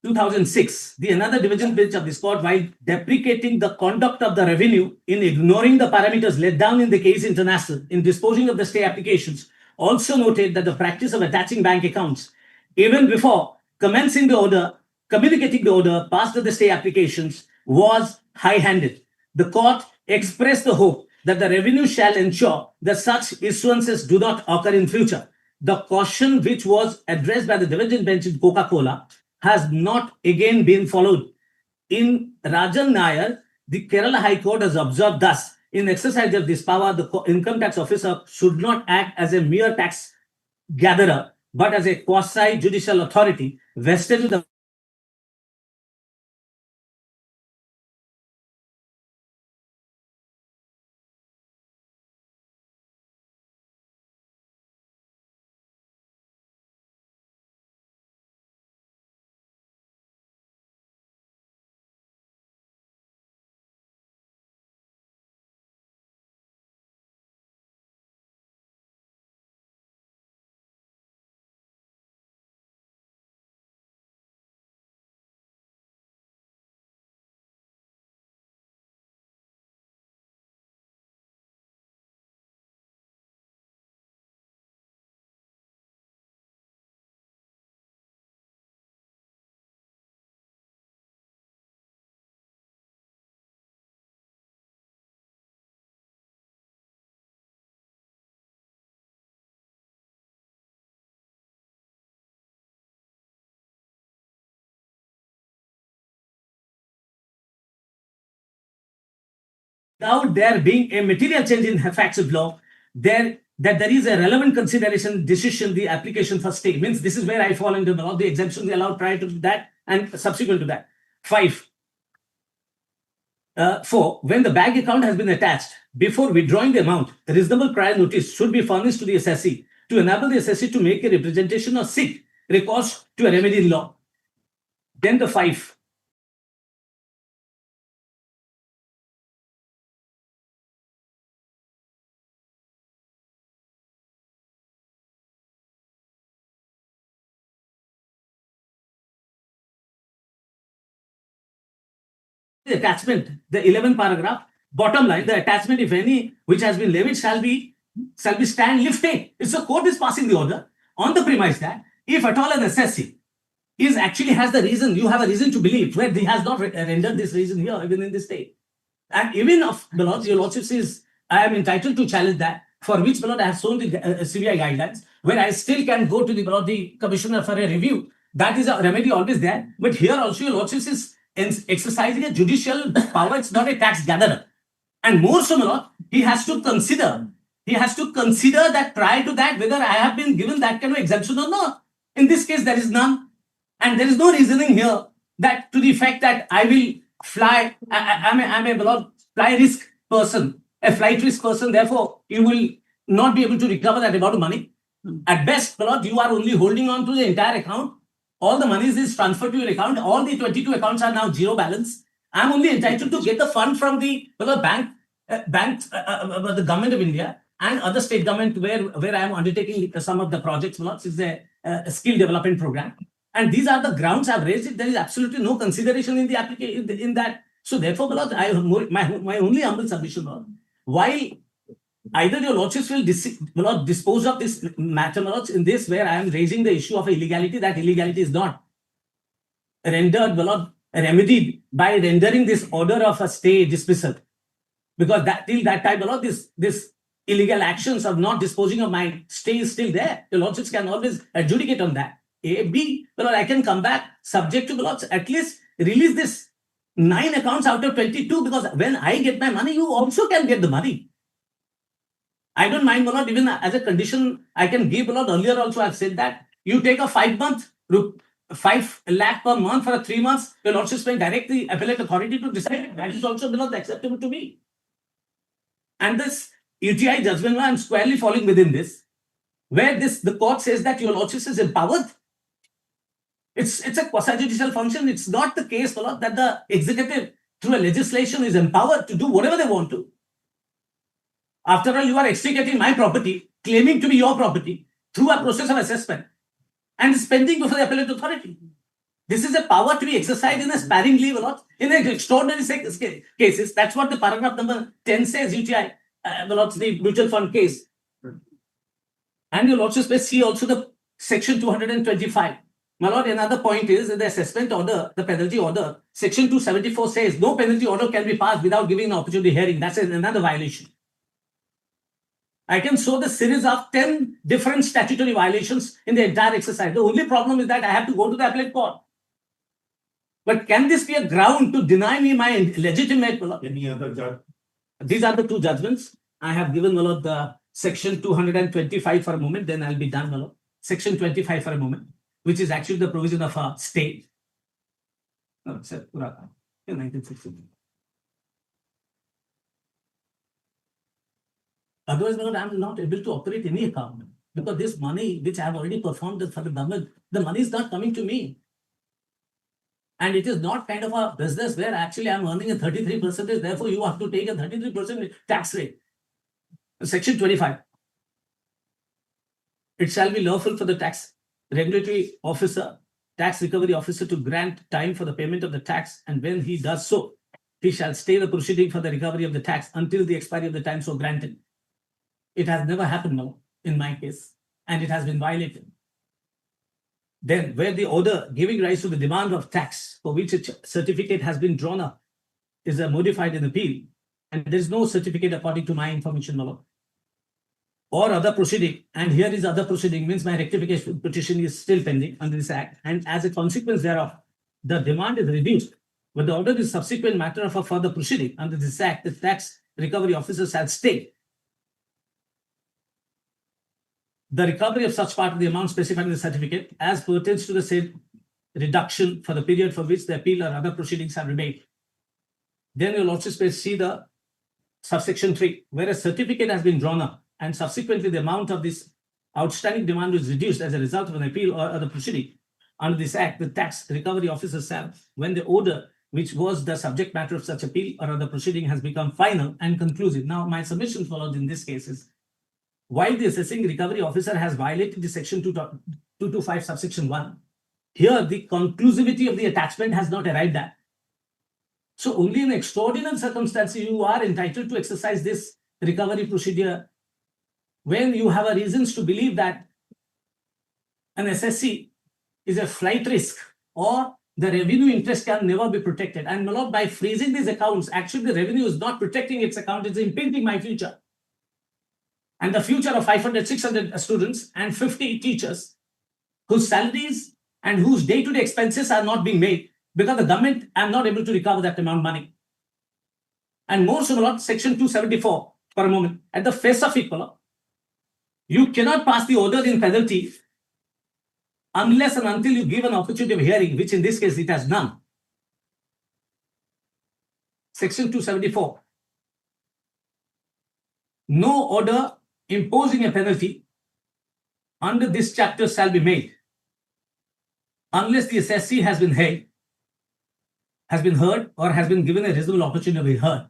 2006, the another division bench of this court, while deprecating the conduct of the revenue in ignoring the parameters laid down in the case international in disposing of the stay applications, also noted that the practice of attaching bank accounts, even before commencing the order, communicating the order passed to the stay applications, was high-handed. The court expressed the hope that the revenue shall ensure that such issuances do not occur in future. The caution which was addressed by the division bench in Coca-Cola has not again been followed. In Rajan Nair, the Kerala High Court has observed thus, in exercise of this power, the income tax officer should not act as a mere tax gatherer, but as a quasi-judicial authority vested with the without there being a material change in facts of law, that there is a relevant consideration decision, the application for stay. Means this is where I fall into the law. The exemptions are allowed prior to that and subsequent to that. 5. 4. When the bank account has been attached, before withdrawing the amount, a reasonable prior notice should be furnished to the assessee to enable the assessee to make a representation or seek recourse to a remedy in law. Then the 5. The attachment, the 11th paragraph, bottom line, the attachment, if any, which has been levied shall be stand lifted. If the court is passing the order on the premise that if at all an assessee is actually has the reason, you have a reason to believe where he has not rendered this reason here, even in this state. And even of the Lord, your Lordship says, I am entitled to challenge that, for which Lord I have shown the CBI guidelines, where I still can go to the commissioner for a review. That is a remedy always there. But here also your Lordship is exercising a judicial power, it's not a tax gatherer. And more so, my Lord, he has to consider that prior to that, whether I have been given that kind of exemption or not. In this case, there is none. And there is no reasoning here that to the effect that I will I'm a fly risk person, a flight risk person. Therefore, you will not be able to recover that amount of money. At best, you are only holding on to the entire account. All the money is transferred to your account. All the 22 accounts are now zero balance. I'm only entitled to get the fund from the bank, the government of India and other state government where I am undertaking some of the projects. It's a skill development program. And these are the grounds I've raised. There is absolutely no consideration in the application in that. So therefore, my only humble submission was, while either your lordships will dispose of this matter in this where I am raising the issue of illegality, that illegality is not rendered remedied by rendering this order of a stay dismissal, because till that time this illegal actions of not disposing of my stay is still there. The lordships can always adjudicate on that. A, B, I can come back subject to at least release this 9 accounts out of 22, because when I get my money, you also can get the money. I don't mind, even as a condition I can give. Earlier also I've said that you take a 5 month, 5 lakh per month for 3 months, the lordships may direct the appellate authority to decide. That is also acceptable to me. And this UTI judgment, I'm squarely falling within this, where the court says that your lordships is empowered. It's a quasi-judicial function. It's not the case that the executive through a legislation is empowered to do whatever they want to. After all, you are extricating my property, claiming to be your property through a process of assessment and spending before the appellate authority. This is a power to be exercised in a sparingly, in extraordinary cases. That's what the paragraph number 10 says, UTI, the mutual fund case. And your lordships may see also the section 225. My lord, another point is in the assessment order, the penalty order, section 274 says no penalty order can be passed without giving an opportunity hearing. That's another violation. I can show the series of 10 different statutory violations in the entire exercise. The only problem is that I have to go to the appellate court. But can this be a ground to deny me my legitimate? Any other judge? These are the 2 judgments. I have given the section 225 for a moment, then I'll be done. Section 25 for a moment, which is actually the provision of a stay. No, it's 1960. Otherwise, I'm not able to operate any account, because this money which I have already performed for the government, the money is not coming to me. And it is not kind of a business where actually I'm earning a 33%, therefore you have to take a 33% tax rate. Section 25. It shall be lawful for the tax regulatory officer, tax recovery officer to grant time for the payment of the tax, and when he does so, he shall stay the proceeding for the recovery of the tax until the expiry of the time so granted. It has never happened now in my case, and it has been violated. Then, where the order giving rise to the demand of tax for which a certificate has been drawn up is modified in appeal, and there is no certificate according to my information law, or other proceeding, and here is other proceeding, means my rectification petition is still pending under this act, and as a consequence thereof, the demand is reduced, but the order is subsequent matter of a further proceeding under this act, the tax recovery officer shall stay the recovery of such part of the amount specified in the certificate as pertains to the said reduction for the period for which the appeal or other proceedings have remained. Then you'll also see the subsection 3, where a certificate has been drawn up and subsequently the amount of this outstanding demand is reduced as a result of an appeal or other proceeding. Under this act, the tax recovery officer shall, when the order which was the subject matter of such appeal or other proceeding has become final and conclusive. Now, my submission followed in this case is, while the assessing recovery officer has violated the section 225 subsection 1, here the conclusivity of the attachment has not arrived at. So only in extraordinary circumstances you are entitled to exercise this recovery procedure when you have a reasons to believe that an SSC is a flight risk or the revenue interest can never be protected. And my lord, by freezing these accounts, actually the revenue is not protecting its account, it's impeding my future. And the future of 500, 600 students and 50 teachers whose salaries and whose day-to-day expenses are not being made because the government are not able to recover that amount of money. And more so, section 274, for a moment, at the face of it, you cannot pass the order in penalty unless and until you give an opportunity of hearing, which in this case it has none. Section 274. No order imposing a penalty under this chapter shall be made unless the assessee has been heard or has been given a reasonable opportunity to be heard.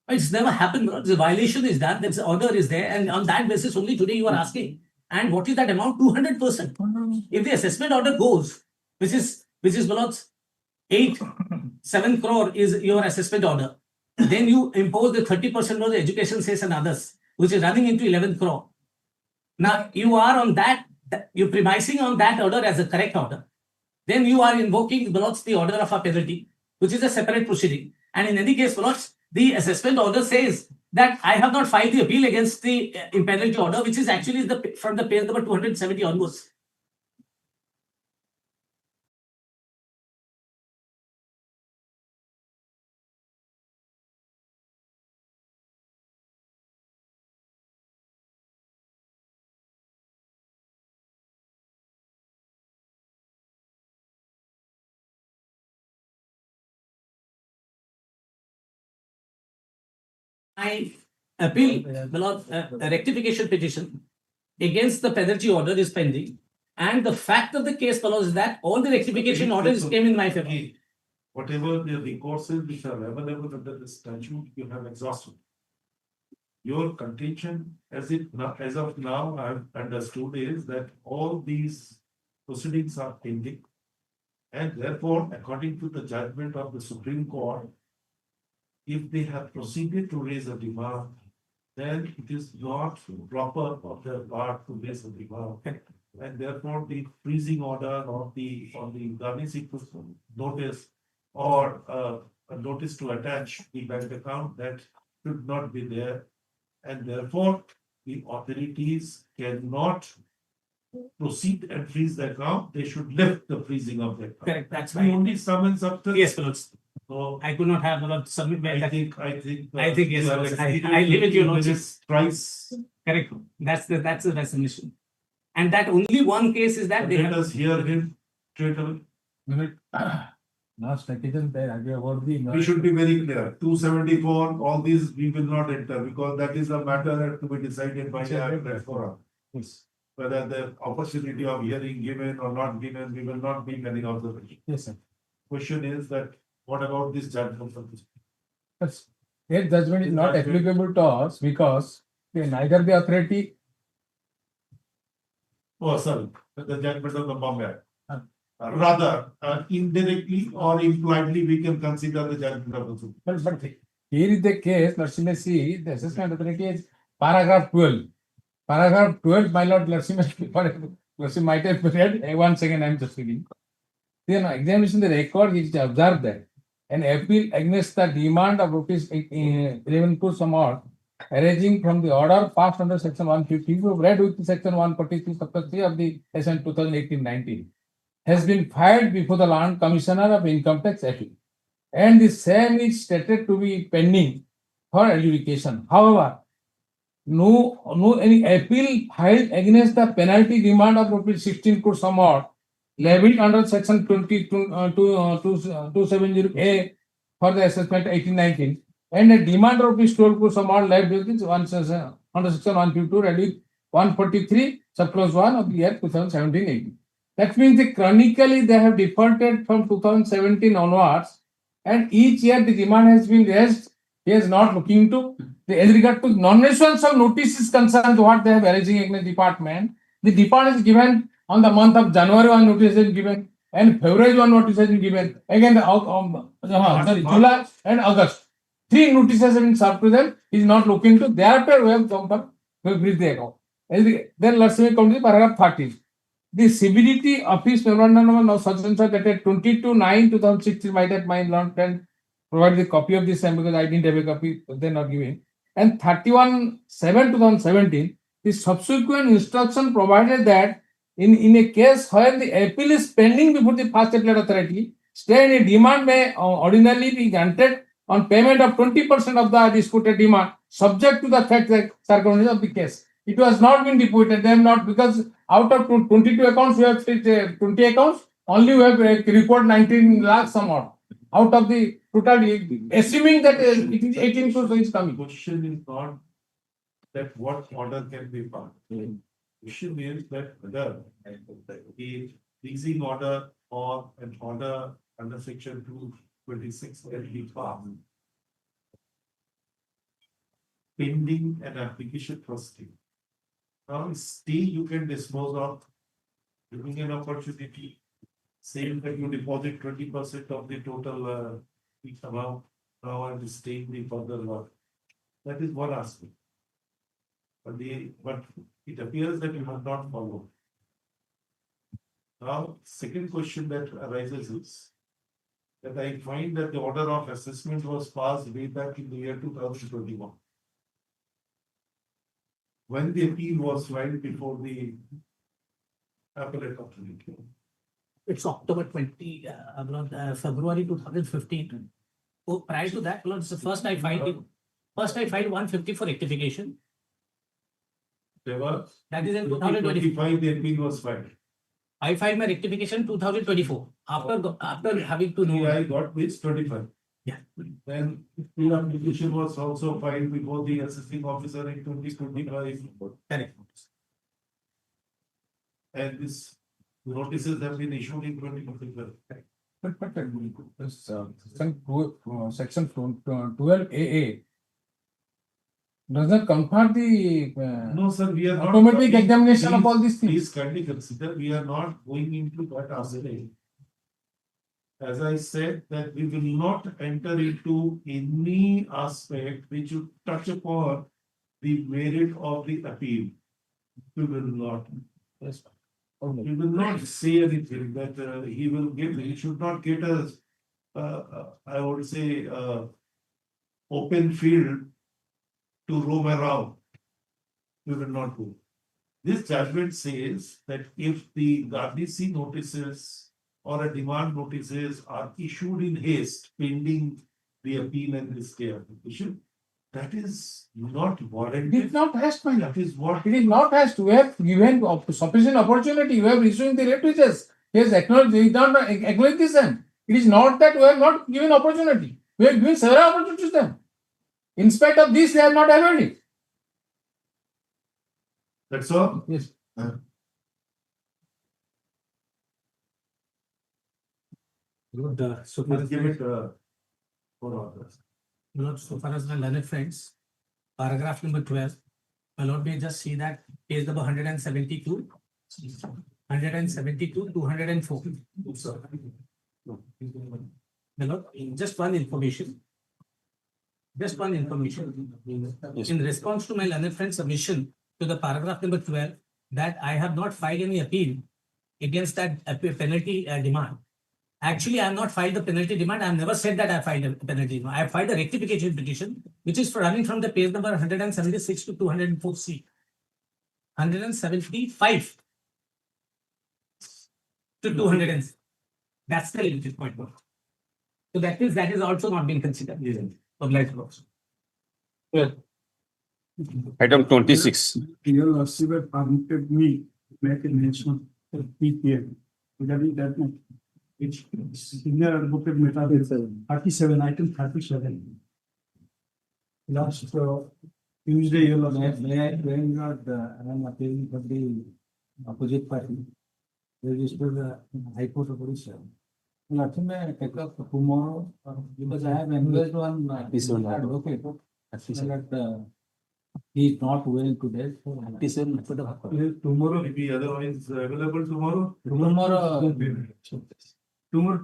It's never happened. The violation is done. The order is there, and on that basis only today you are asking. And what is that amount? 200%. If the assessment order goes, which is below 7 crore is your assessment order, then you impose the 30% of the education cess and others, which is running into 11 crore. Now you are on that, you're premising on that order as a correct order. Then you are invoking the order of a penalty, which is a separate proceeding. And in any case, the assessment order says that I have not filed the appeal against the penalty order, which is actually from the page number 270 onwards. I appeal a rectification petition against the penalty order is pending, and the fact of the case follows is that all the rectification orders came in my favor. Whatever the recourses which are available under the statute, you have exhausted. Your contention, as of now, I've understood is that all these proceedings are pending, and therefore, according to the judgment of the Supreme Court, if they have proceeded to raise a demand, then it is not proper of their part to raise a demand. And therefore, the freezing order or the garnishing notice or a notice to attach the bank account, that should not be there. And therefore, the authorities cannot proceed and freeze the account. They should lift the freezing of the account. Correct. That's the right. only summons up to. Yes, Lord. So I could not have submit. I think yes, Lord. I leave it, your Lordship. Twice. Correct. That's the resolution. And that only one case is that they Let have. us hear him straight away. Last citizen there, about the. We should be very clear. 274, all these we will not enter because that is a matter to be decided by the forum. Yes. Whether the opportunity of hearing given or not given, we will not be any observation. Yes, sir. Question is that what about this judgment? Yes. Their judgment is not applicable to us because neither the authority. Oh, sorry, the judgment of the Bombay. Rather, indirectly or impliedly, we can consider the judgment of the Supreme. But here is the case, Narsimha, the assessment authority is paragraph 12. Paragraph 12, my lord, Narsimha might have read. 1 second, I am just reading. Then examination the record is observed that an appeal against the demand of rupees 11 crore some odd arising from the order passed under section 150, read with section 143 sub 3 of the SN 2018-19, has been filed before the Land Commissioner of Income Tax appeal, and the same is stated to be pending for adjudication. However, no any appeal filed against the penalty demand of rupees 16 crore some odd levied under section 270A for the assessment 18-19, and a demand of rupees 12 crore some odd levied under section 152 read with 143 subclause 1 of the year 2017-18. That means chronically they have defaulted from 2017 onwards, and each year the demand has been raised. He is not looking to as regard to non-issuance of notice is concerned, what they have arranging against department. The department is given on the month of January, one notice is given, and February one notice has been given. Again, July and August, 3 notices have been served to them. He is not looking to. Thereafter, we have come for freeze the account. Then let's say come to paragraph 13. The CBDT office memorandum number such and such dated 22/9/2016 might have my learned and provide the copy of this time because I didn't have a copy, they're not giving. And 31/7/2017, the subsequent instruction provided that in a case where the appeal is pending before the first appellate authority, stay in a demand may ordinarily be granted on payment of 20% of the disputed demand, subject to the fact that circumstances of the case. It was not been deputed, they have not, because out of 22 accounts, we have 20 accounts, only we have report 19 lakhs some odd. out of the total, assuming that it is 18 crores is coming. Question is not that what order can be passed. Question is that whether a leasing order or an order under section 226 can be passed pending an application for stay. Now, stay you can dispose of, giving an opportunity, saying that you deposit 20% of the total amount now and staying the further work. That is one aspect. But it appears that you have not followed. Now, second question that arises is that I find that the order of assessment was passed way back in the year 2021. When the appeal was filed before the appellate authority. It's October 20, February 2015. Oh, prior to that, Lord, so first I filed 150 for rectification. That is in 2025. The appeal was filed. I filed my rectification 2024 after having to know. I got this 25. Yeah. Then appeal application was also filed before the assessing officer in 2025. Correct. And this notices have been issued in 2025. But section 12AA doesn't confer the No, sir, we are not. automatic examination of all these things. Please kindly consider, we are not going into that aspect. As I said, that we will not enter into any aspect which would touch upon the merit of the appeal. We will not. Yes. We will not say anything that he will give, he should not get us, I would say, open field to roam around. We will not do. This judgment says that if the garnishee notices or a demand notices are issued in haste pending the appeal and the stay application, that is not warranted. It is not haste, my lord. That is what It is not haste. We have given sufficient opportunity. We have issuing the letters. He has acknowledged, he done acknowledge this end. It is not that we have not given opportunity. We have given several opportunities to them. In spite of this, they have not availed it. That's all? Yes. Good. So Let's give it for others. Lord, so far as my learned friends, paragraph number 12, my Lord, may just see that page number 172, 204. My Lord, just one information. Just one information. In response to my learned friend's submission to the paragraph number 12, that I have not filed any appeal against that penalty demand. Actually, I have not filed the penalty demand. I have never said that I filed a penalty demand. I have filed a rectification petition, which is for running from the page number 176 to 204C. 175 to 200. That's the limited point. So that is also not being considered. Well, item 26. Your lordship had permitted me to make a mention of PPM regarding that matter, which senior advocate matter 37, item 37. Last Tuesday, your lordship. May I claim that I am appealing for the opposite party, registered High Court of Orissa. Let me take up tomorrow because I have engaged one advocate that he is not well today. Tomorrow will be otherwise available tomorrow. Tomorrow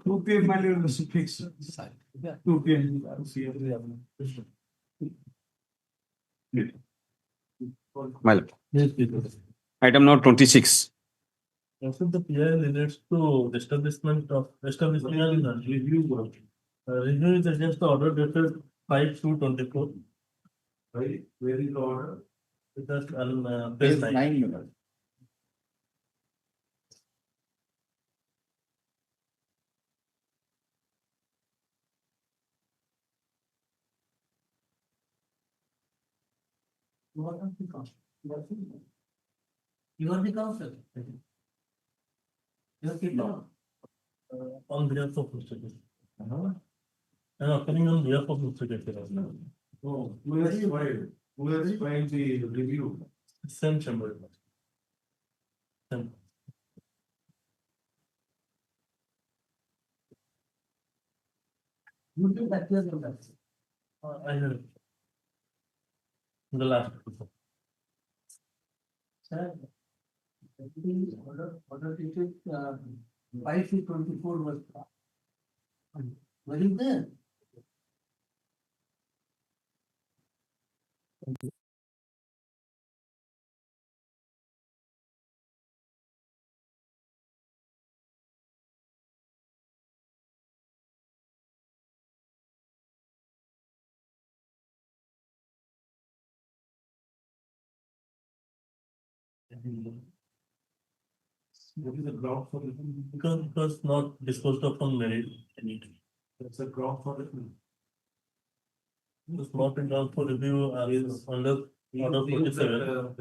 2 p.m. my lordship fixed. 2 p.m. Well, item number 26. Also, the PI relates to establishment and review work. Review is against the order dated 5/2/24. Right, where is the order? It is on page 9. You are the counsel. You are the counsel. You are the On behalf of Procedural. And occurring on behalf of Mr. Ketchum. Oh, who has filed? Who has filed the review? Same chamber. Same. You did that year on that. I have. The last. Sir, order dated 5/24 was. Were you there? What is the ground for it? Because it was not disposed of on merit. That's a ground for it. It's not in ground for review under order 47.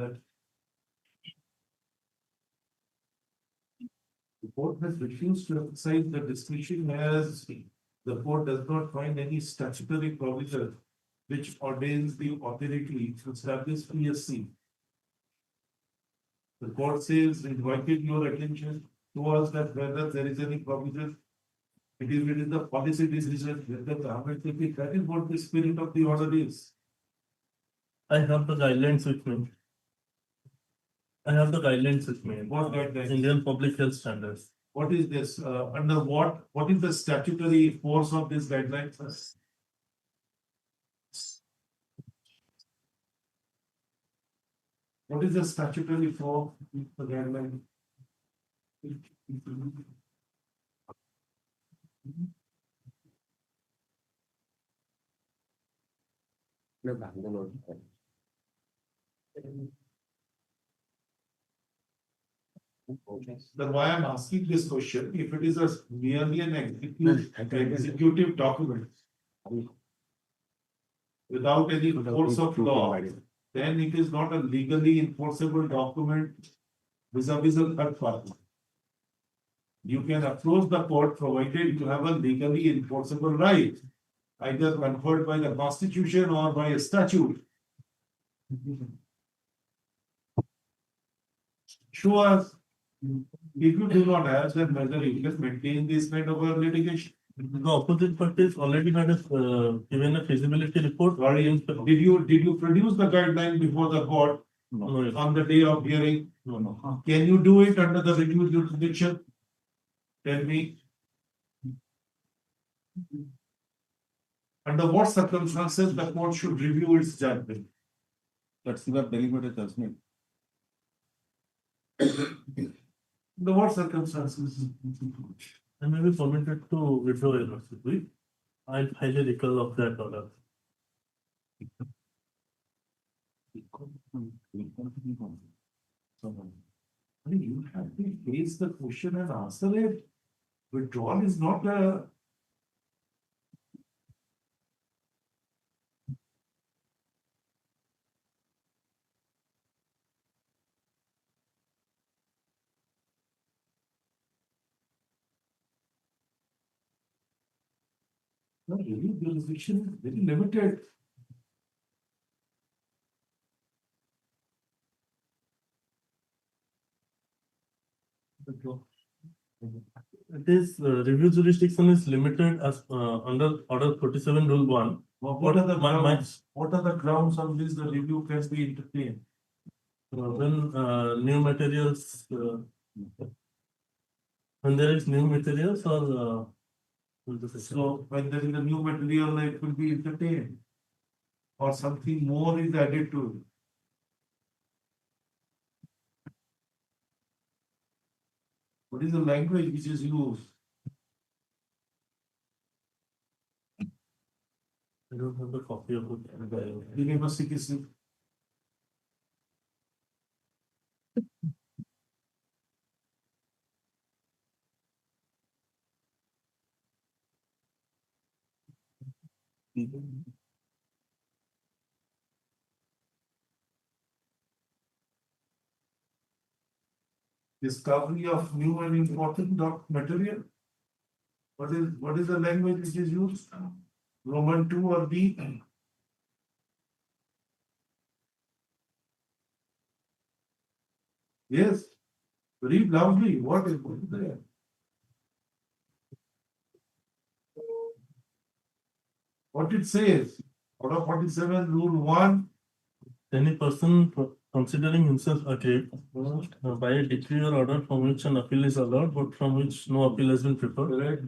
The court has refused to exercise the discretion as the court does not find any statutory provision which ordains the authority to establish PSC. The court says, invited your attention towards that whether there is any provision. It is within the policy decision that the government will be, that is what the spirit of the order is. I have the guidelines with me. What guidelines? Indian Public Health Standards. What is this? Under what is the statutory force of this guidelines? What is the statutory force of the guideline? Then why I'm asking this question, if it is merely an executive document without any force of law, then it is not a legally enforceable document vis-a-vis a third party. You can approach the court provided you have a legally enforceable right, either conferred by the Constitution or by a statute. Show us. If you do not have, then whether you can maintain this kind of a litigation. The opposite parties already had given a feasibility report. Sorry, did you produce the guideline before the court on the day of hearing? No. Can you do it under the review jurisdiction? Tell me. Under what circumstances the court should review its judgment? That's your deliberate judgment. Under what circumstances? I may be permitted to withdraw your lordship. I highly recall of that order. You have to face the question and answer it. Withdrawal is not a. No, review jurisdiction is very limited. This review jurisdiction is limited as under Order 47 Rule 1. What are the grounds? What are the grounds on which the review can be entertained? When new materials, when there is new materials or so when there is a new material, it will be entertained, or something more is added to it. What is the language which is used? I don't have the copy of it. University. Discovery of new and important material. What is the language which is used? Roman 2 or B? Yes. Read loudly. What is there? What it says? Out of 47, rule 1. Any person considering himself aggrieved by a decree or order from which an appeal is allowed, but from which no appeal has been preferred. Correct.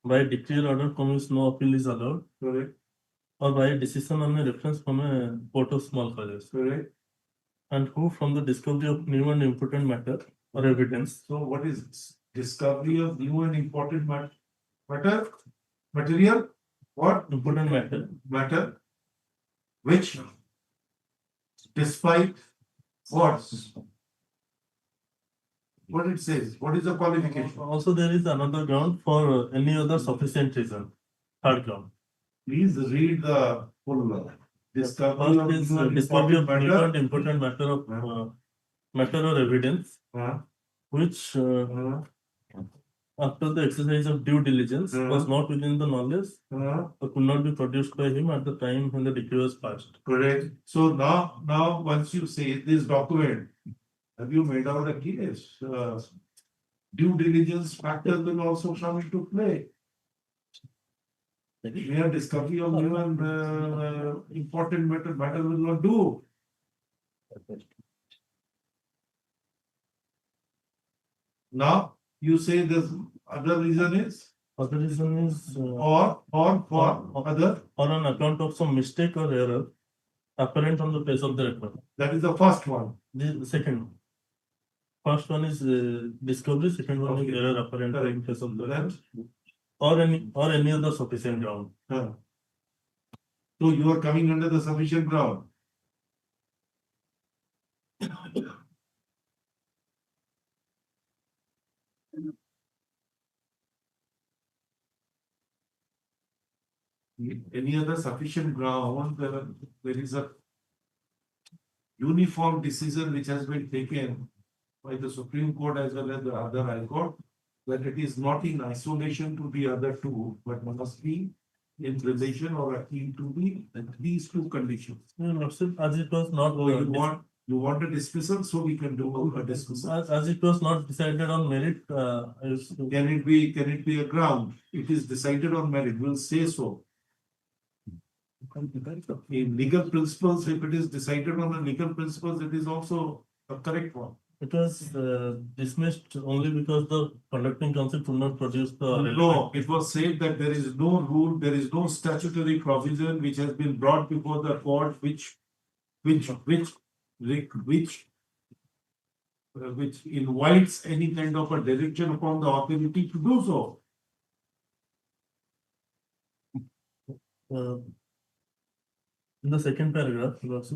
By a decree or order from which no appeal is allowed. Correct. Or by a decision on a reference from a court of small causes. Correct. And who, from the discovery of new and important matter or evidence. So what is discovery of new and important matter? Material? What? Important matter. Matter. Which? Despite what? What it says? What is the qualification? Also, there is another ground for any other sufficient reason. Third ground. Please read the full law. Discovery First is discovery of new and important matter of matter or evidence, which after the exercise of due diligence was not within the knowledge or could not be produced by him at the time when the decree was passed. Correct. So now once you say this document, have you made out a case? Due diligence factor will also come into play. Mere discovery of new and important matter will not do. Now you say this other reason is? Other reason is or other? Or on account of some mistake or error apparent on the face of the record. That is the first one. The second one. First one is discovery, second one is error apparent on the face of the record. Or any other sufficient ground. So you are coming under the sufficient ground. Any other sufficient ground, there is a uniform decision which has been taken by the Supreme Court as well as the other High Court, that it is not in isolation to the other two, but must be in relation or akin to these two conditions. As it was not. So you want a dismissal, so we can do a dismissal. As it was not decided on merit, can it be a ground? It is decided on merit. We'll say so. In legal principles, if it is decided on the legal principles, it is also a correct one. It was dismissed only because the conducting council could not produce the. No, it was said that there is no rule, there is no statutory provision which has been brought before the court which invites any kind of a direction upon the authority to do so. In the second paragraph, it is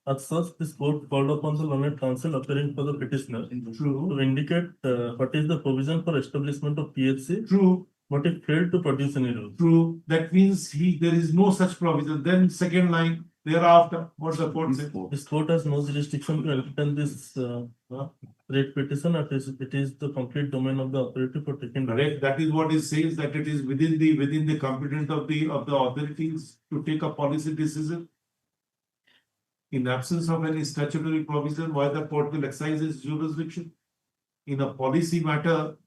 as such, this court called upon the learned counsel appearing for the petitioner to indicate what is the provision for establishment of PHC. True. But it failed to produce any rule. True. That means there is no such provision. Then second line thereafter, what the court says. This court has no jurisdiction to entertain this writ petition. It is the complete domain of the authority for taking. Correct. That is what it says, that it is within the competence of the authorities to take a policy decision. In absence of any statutory provision, why the court will exercise its jurisdiction? In a policy matter,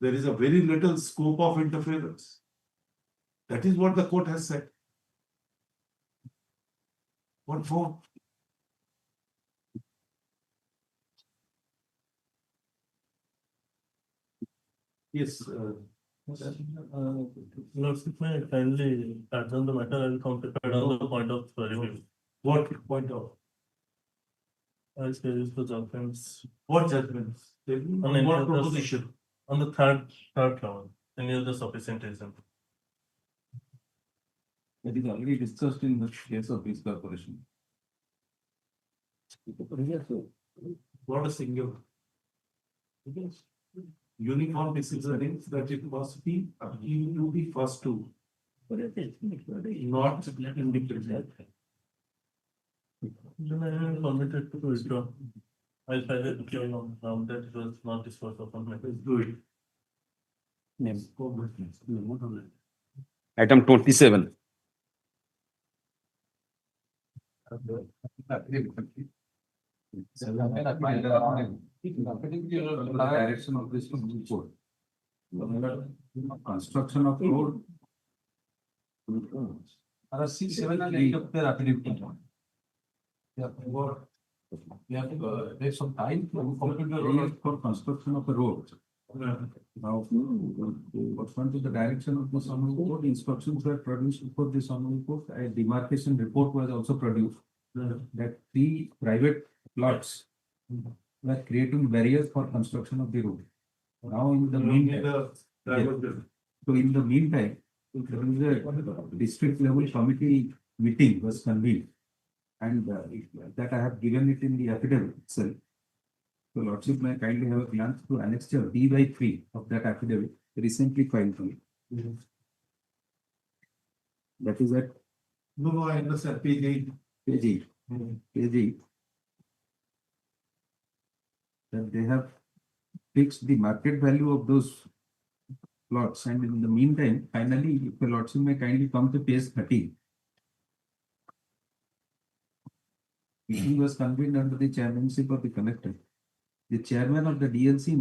there is a very little scope of interference. That is what the court has said. What for? Yes. Lordship, may I kindly adjourn the matter? I will come prepared on the point of review. What point of? I say is the judgments. What judgments? On what proposition? On the third round. Any other sufficient reason? That is already discussed in the case of this corporation. What a single. Uniform decision is that it must be appealed to the first two. Not independent. Then I am permitted to withdraw. I file a claim on ground that it was not disposed of on my. Do it. Item 27. Direction of this report. Construction of road. There are 6, 7 and 8 of their affidavit. We have to take some time to complete the road for construction of the road. Now, pursuant to the direction of this honorable court, instructions were produced before this honorable court. A demarcation report was also produced that 3 private plots were creating barriers for construction of the road. Now, in the meantime, so in the meantime, there is a district level committee meeting was convened, and that I have given it in the affidavit itself. So Lordship may kindly have a glance to annexure D/3 of that affidavit recently filed for you. That is at. No, I understand. Page 8. Page 8. Page 8. That they have fixed the market value of those plots, and in the meantime, finally, if the Lordship may kindly come to page 30. Meeting was convened under the chairmanship of the collector. The chairman of the DLC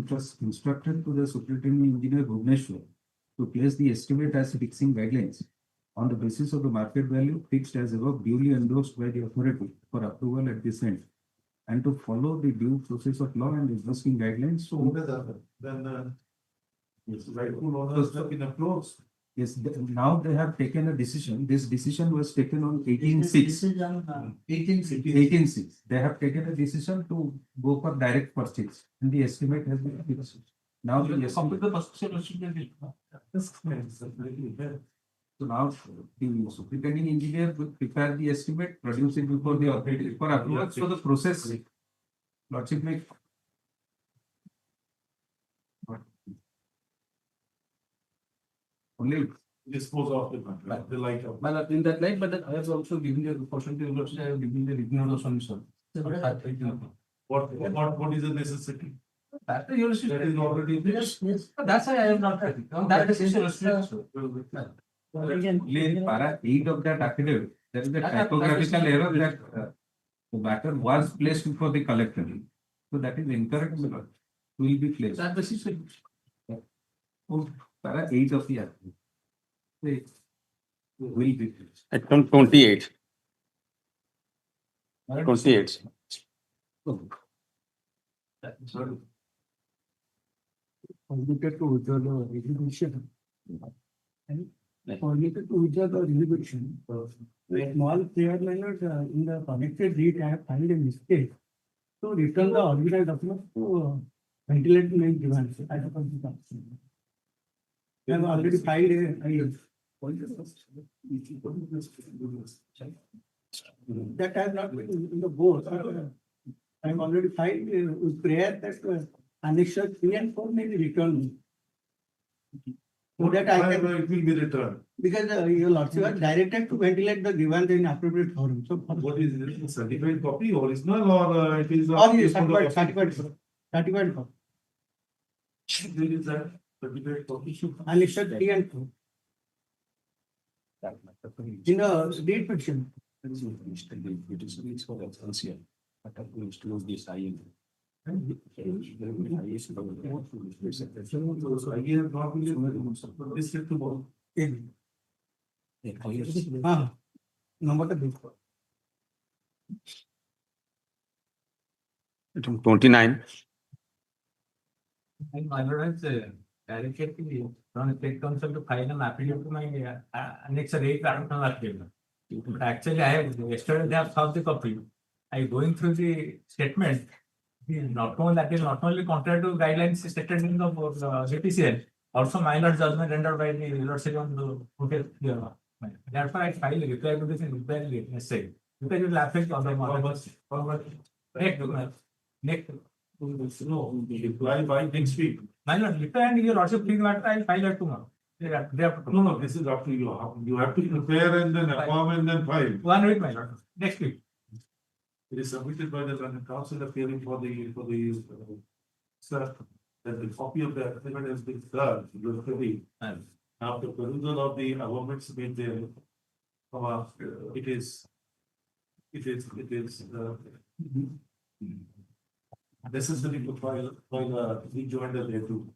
instructed to the superintendent engineer Bhubaneswar to place the estimate as fixing guidelines on the basis of the market value fixed as above, duly endorsed by the authority for approval at this end, and to follow the due process of law and existing guidelines. So then rightful owners have been approached. yes, now they have taken a decision. This decision was taken on 18/6. 18/6. They have taken a decision to go for direct purchase, and the estimate has been fixed. Now the estimate. So now the superintending engineer will prepare the estimate, produce it before the authority for approval. So the process, Lordship may. Only dispose of the light of. Well, in that light, but I have also given the opportunity to I have given the ignore solution. What is the necessity? That is already there. Yes. That's why I am not happy. That is Para 8 of that affidavit, there is a typographical error that the matter was placed before the collector. So that is incorrect. Will be placed. That basis Para 8 of the affidavit. Will be placed. Item 28. 28. Permitted to withdraw the execution. Permitted to withdraw the execution. Small clear minors in the connected read I have found a mistake. So return the original document to ventilate the main demands. I have already filed that has not been in the board. I have already filed with prayer that annexure 3 and 4 may be returned. So that I can. It will be returned. Because your lordship was directed to ventilate the grievance in appropriate forum. So What is it? Certified copy, original, or it is? certified copy. There is a certified copy. Annexure 3 and 4. In the deed petition. Number Item 29. My lord has directly from state council to file an appeal to my annexure 8 affidavit. But actually, I have yesterday they have solved the copy. I going through the statement. Not only that is not only contrary to guidelines stated in the JPCL, also minor judgment rendered by the lordship on the therefore I file a reply to this in reply essay because it will affect other matters. Next. No, reply by next week. Minor reply and your lordship please matter, I will file it tomorrow. No, this is up to you. You have to prepare and then inform and then file. 1 week, my lord. Next week. It is submitted by the council appearing for the sir, that the copy of the affidavit has been served. After perusal of the government's made there, it is it is necessary to file a rejoinder there too.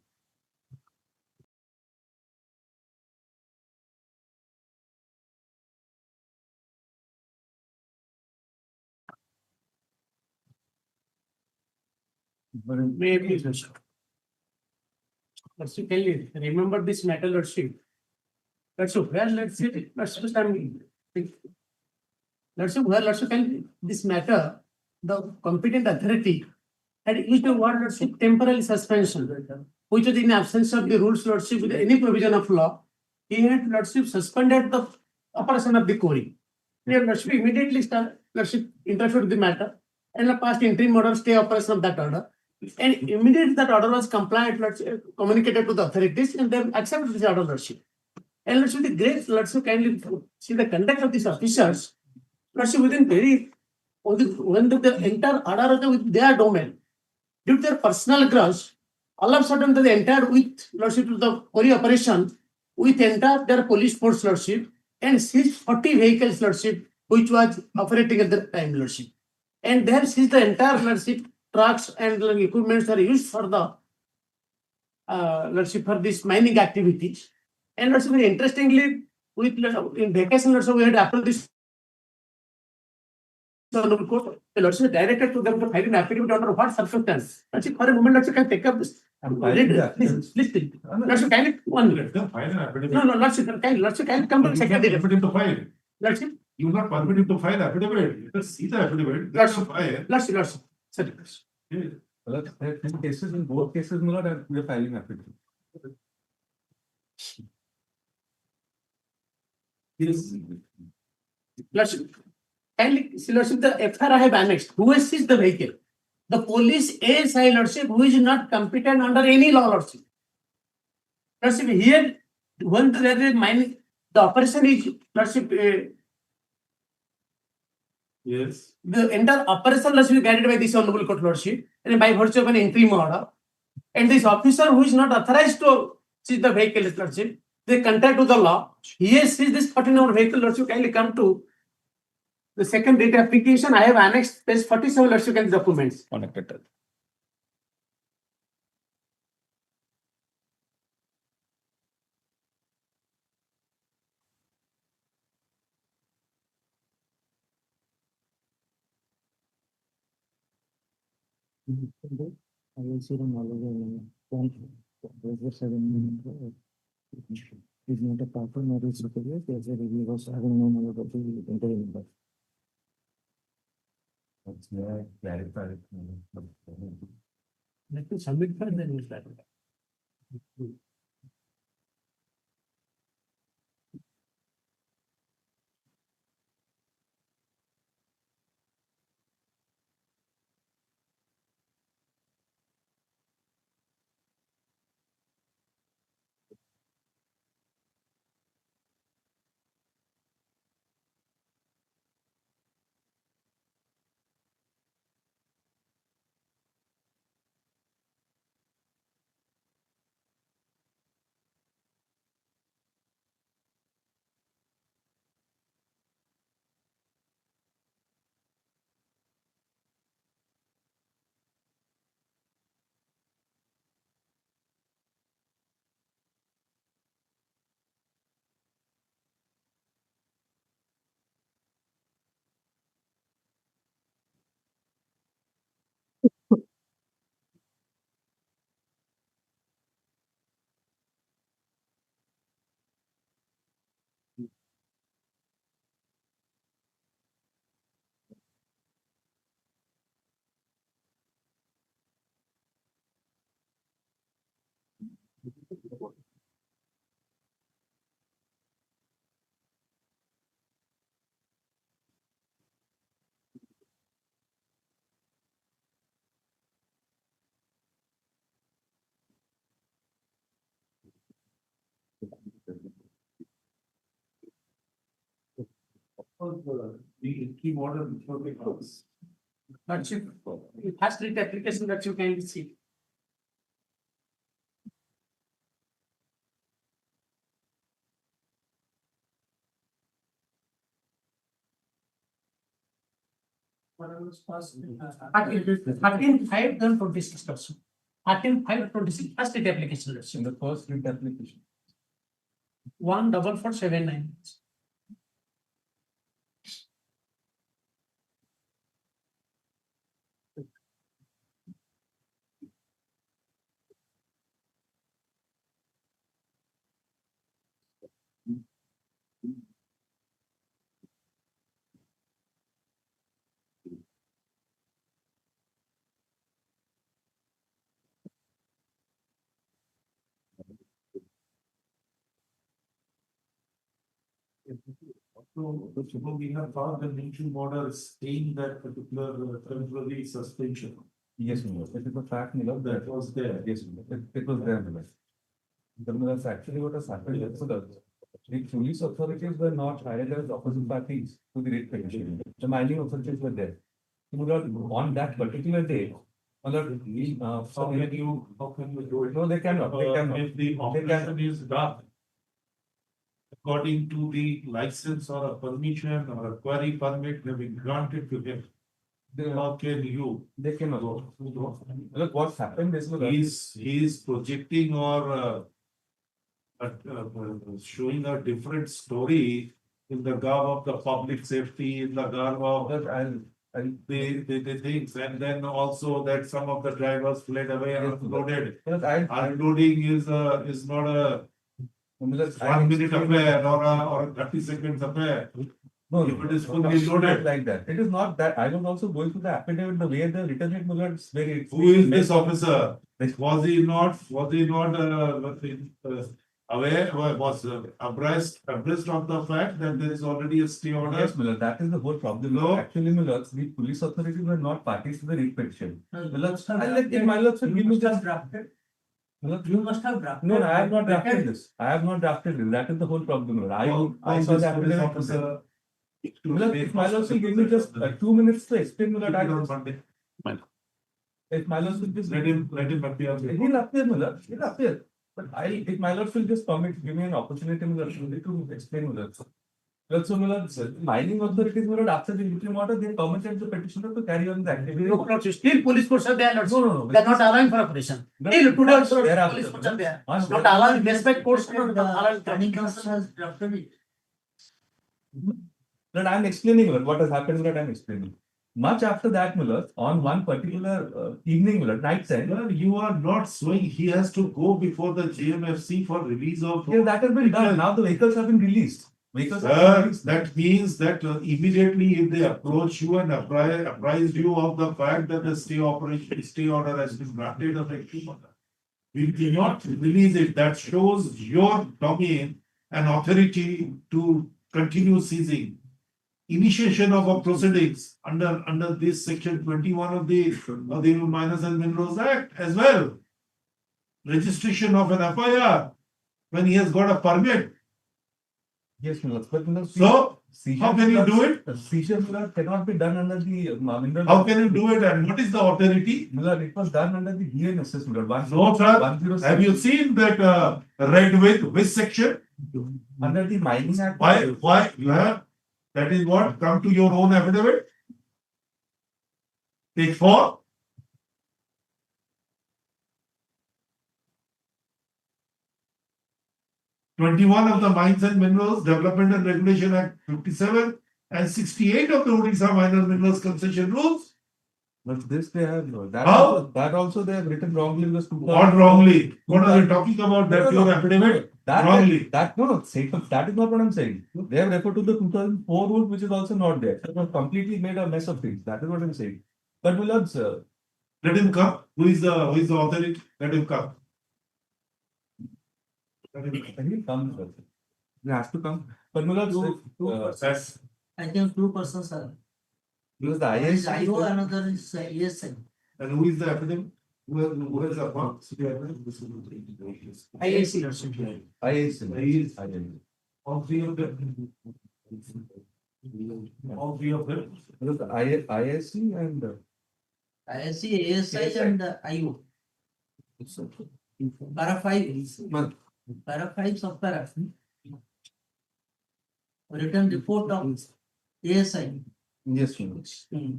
Maybe. Let's see, can you remember this matter, let's see. Let's see, where, let's see, let's see, let's see, where, let's see, can this matter, the competent authority had used the word, let's see, temporary suspension, which was in absence of the rules, let's see, with any provision of law, he had, let's see, suspended the operation of the quarry. Here, let's see, immediately start, let's see, interfere with the matter, and passed interim order, stay operation of that order. And immediately that order was compliant, let's say, communicated to the authorities, and then accepted this order, let's see. And let's see the great, let's see, kindly see the conduct of these officers, let's see, within very, when the entire order with their domain, due to their personal grudge, all of a sudden they entered with, let's see, to the quarry operation, with entire their police force, let's see, and seized 40 vehicles, let's see, which was operating at the time, let's see. And they have seized the entire, let's see, trucks and equipments are used for the, let's see, for this mining activities. And let's see, very interestingly, with in vacation, let's say, we had approved this honorable court, let's say, directed to them to file an affidavit under what circumstance. Let's see, for a moment, let's see, can take up this. Please, let's see, can it one minute. No, let's see, can come to the second Affidavit to file. Let's see. You will not permit him to file affidavit. Let us see the affidavit. Let's see. Well, there are 10 cases, in both cases, my lord, we are filing affidavit. Yes. Let's see, the FR I have annexed. Who has seized the vehicle? The police ASI, lordship, who is not competent under any law, lordship. Lordship, here, when there is mining, the operation is, lordship, yes. The entire operation must be guided by this honorable court, lordship, and by virtue of an interim order. And this officer who is not authorized to seize the vehicle, lordship, they contract to the law. He has seized this 14-hour vehicle, lordship, kindly come to the second data application. I have annexed page 47, lordship, and documents. Connected. I will see the knowledge is not a proper knowledge superior, there's a review of having no knowledge of the interim. That's where clarified. Let me submit for the newsletter. The key order before we pass. Lordship, first read application that you can see. 13/5 then 26 also. 13/5/26 first date application. In the first writ application. 14479. So we have found an interim order staying that particular temporary suspension. Yes, Miller. It is a fact, Miller. That was there. Yes, Miller. It was there, Miller. That's actually what has happened. Yes, Miller. The police authorities were not hired as opposite parties to the writ petition. The mining authorities were there. Miller, on that particular day, Miller, How can you do it? no, they cannot. They cannot. If the operation is done according to the license or a permission or a quarry permit may be granted to him, then how can you? They cannot. Look, what's happened is He is projecting or showing a different story in the garb of the public safety, in the garb of the things, and then also that some of the drivers fled away unloaded. Unloading is not a 1 minute affair or a 30 seconds affair. No, if it is it's fully not loaded. like that. It is not that. I was also going through the affidavit, the way the written it was very. Who is this officer? Was he not aware or was abreast of the fact that there is already a stay order? Yes, Miller, that is the whole problem. No. Actually, Miller, the police authorities were not parties to the writ petition. Miller, give me just drafted. Miller, You must have drafted. no, I have not drafted this. I have not drafted this. That is the whole problem. Miller. I saw the affidavit. Officer. Miller, if my lord will give me just 2 minutes to explain Miller, if my lord will just Let him appear. he'll appear, Miller. He'll appear. But if my lord will just give me an opportunity, Miller, to explain Miller. So, Miller, mining authorities, Miller, after the interim order, they permitted the petitioner to carry on the activity. No, no, still police force are there. No. They are not allowing for operation. Still today also There are- police force are there. Must- Not allowing respect courts. Not allowing. Planning council has drafted it. But I'm explaining Miller, what has happened, Miller, I'm explaining. Much after that, Miller, on one particular evening, Miller, night time. Sir, you are not showing he has to go before the GMFC for release of. Yeah, that has been done. Now the vehicles have been released. Sir, that means that immediately if they approach you and apprise you of the fact that the stay order has been granted effective order, we do not release it. That shows your domain and authority to continue seizing. Initiation of a proceedings under this section 21 of the Miners and Minerals Act as well. Registration of an FIR when he has got a permit. Yes, Miller. But Miller, So, how can you do it? Seizure, Miller, cannot be done under the mineral. How can you do it and what is the authority? Miller, it was done under the DNSS, Miller. No, sir. Have you seen that red with section? Under the Mining Act. Why you have? That is what? Come to your own affidavit. Page 4. (21) of the Mines and Minerals Development and Regulation Act 57 and 68 of the Odisha Minor Minerals Concession Rules. But this they have, How? that also they have written wrongly in the What wrongly? What are they talking about? That your affidavit? Wrongly. That is not what I'm saying. They have referred to the 2004 rule, which is also not there. It was completely made a mess of things. That is what I'm saying. But Mulad, sir. Let him come. Who is the authority? Let him come. He come, sir. He has to come. But Mulad, I think 2 persons are. because the One is ISC. IO, another is ESI. And who is the affidavit? Who is the one? All three of them. All three of them. The ISC and ISC, ASI and IO. Para 5. Para 5 sub-para. Written report of ASI. Yes, Your Honor.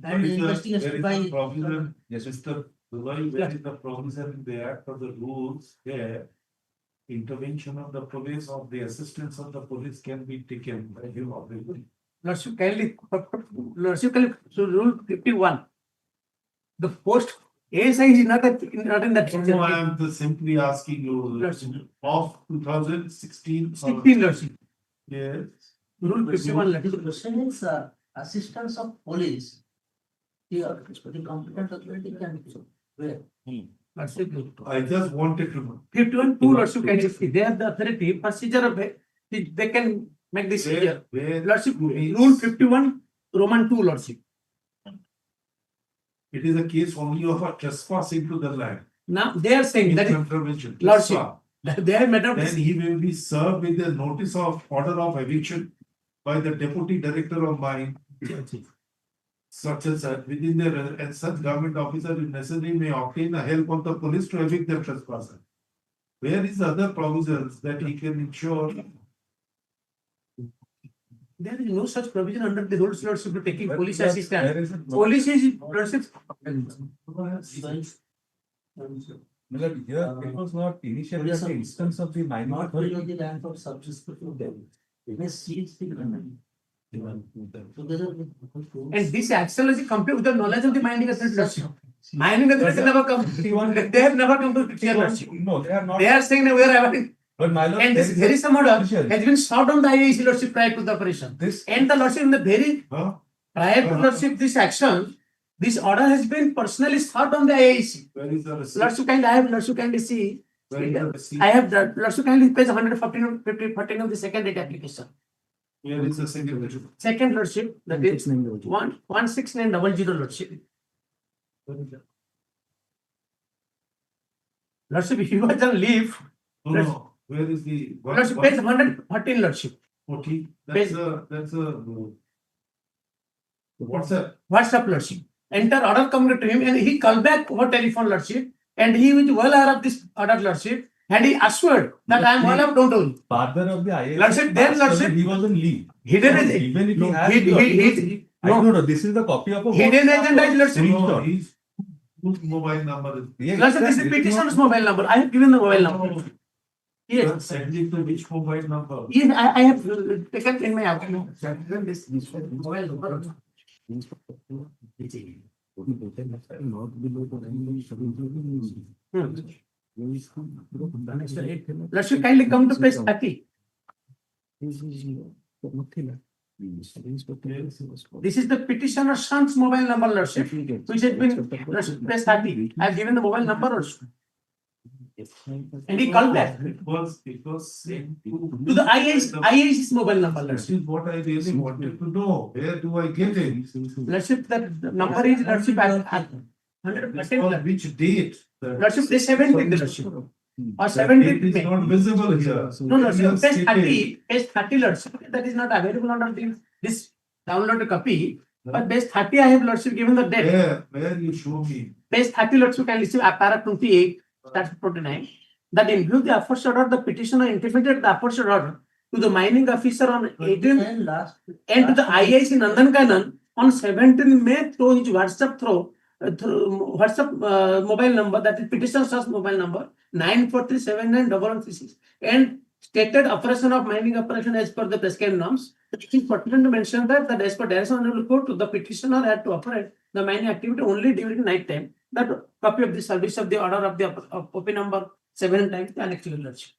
And investigation by. Provision, Yes, Mr. Dulai, where is the provision in the Act of the Rules where intervention of the police or the assistance of the police can be taken by him or the. Lordship kindly, so rule 51. The post ASI is not in that. No, I am just simply asking you Lordship. of 2016. 16, Lordship. Yes. Rule 51. The question is assistance of police. Here, the competent authority can. Where? Lordship. I just wanted to know. 51 2, Lordship can see. They have the authority, procedure of they can make this here. Lordship, rule 51, Roman 2, Lordship. It is a case only of a trespass into the land. Now they are saying that Intervention. Lordship, Trespass. they have made up. Then he will be served with a notice of order of eviction by the deputy director of mine. Such as within the and such government officer if necessary may obtain the help of the police to evict the trespasser. Where is the other provisions that he can ensure? There is no such provision under the rules, Lordship, to taking police Where assistance. is it? Police is, Lordship. Milord, here it was not initially at the instance of the mining Not authority. below the land of subsistence to them. It may seize the land. Together with. And this action is compared with the knowledge of the mining authority, Lordship. Mining authority never come. They have never come to picture, Lordship. No, they are not. They are saying that we are having. But my lord, And this very some order has been sought on the IAC, Lordship, prior to the operation. This And the Lordship, in the very prior to Lordship, this action, this order has been personally sought on the IAC. Where is the receipt? Lordship, I have Lordship kindly see. Where is the receipt? I have that. Lordship kindly page 114 14 of the second date application. Where is the second receipt? Second Lordship, that is 16900 Lordship. Lordship, if you was on leave, No. Where is the? Lordship, page 114 Lordship. 40. Page- That's a. WhatsApp. WhatsApp Lordship. Enter order coming to him and he called back over telephone Lordship and he was well aware of this order Lordship and he assured that I am well aware, don't worry. father of the IAS. Lordship, then Lordship, He was on leave. hidden So agent. even if he No, has. he- I don't know. This is the copy of a. Hidden agent is Lordship. No, his mobile number is. Yeah, Lordship, this is petitioner's mobile number. I have given the mobile number. Yes. Send it to which mobile number? Yes, I have taken in my account. This mobile number. Lordship, kindly come to page 30. This is the petitioner's son's mobile number, Lordship, which has been Lordship, page 30. I have given the mobile number also. And he called back It was sent to the IAC's mobile number, This Lordship. is what I really wanted to know. Where do I get it? Lordship, that the number is Lordship at 100%. On which date? Lordship, this 17th, Lordship. Or That 17th date May. is not visible here. No, Lordship, page Stated. 30, Lordship, that is not available on this downloaded copy. But page 30, I have, Lordship, given the date. Where you show me? Page 30, Lordship, can listen para 28, starts 49. That in view of the aforesaid order, the petitioner intimated the aforesaid order to the mining officer on 18th And last. and to the IIC Nandankanan on 17 May through his WhatsApp mobile number, that is petitioner's mobile number 943791136 and stated operation of mining operation as per the prescribed norms. It is pertinent to mention that as per direction of the court, the petitioner had to operate the mining activity only during night time. That copy of the service of the order of the OP number 7 times the annexed Lordship.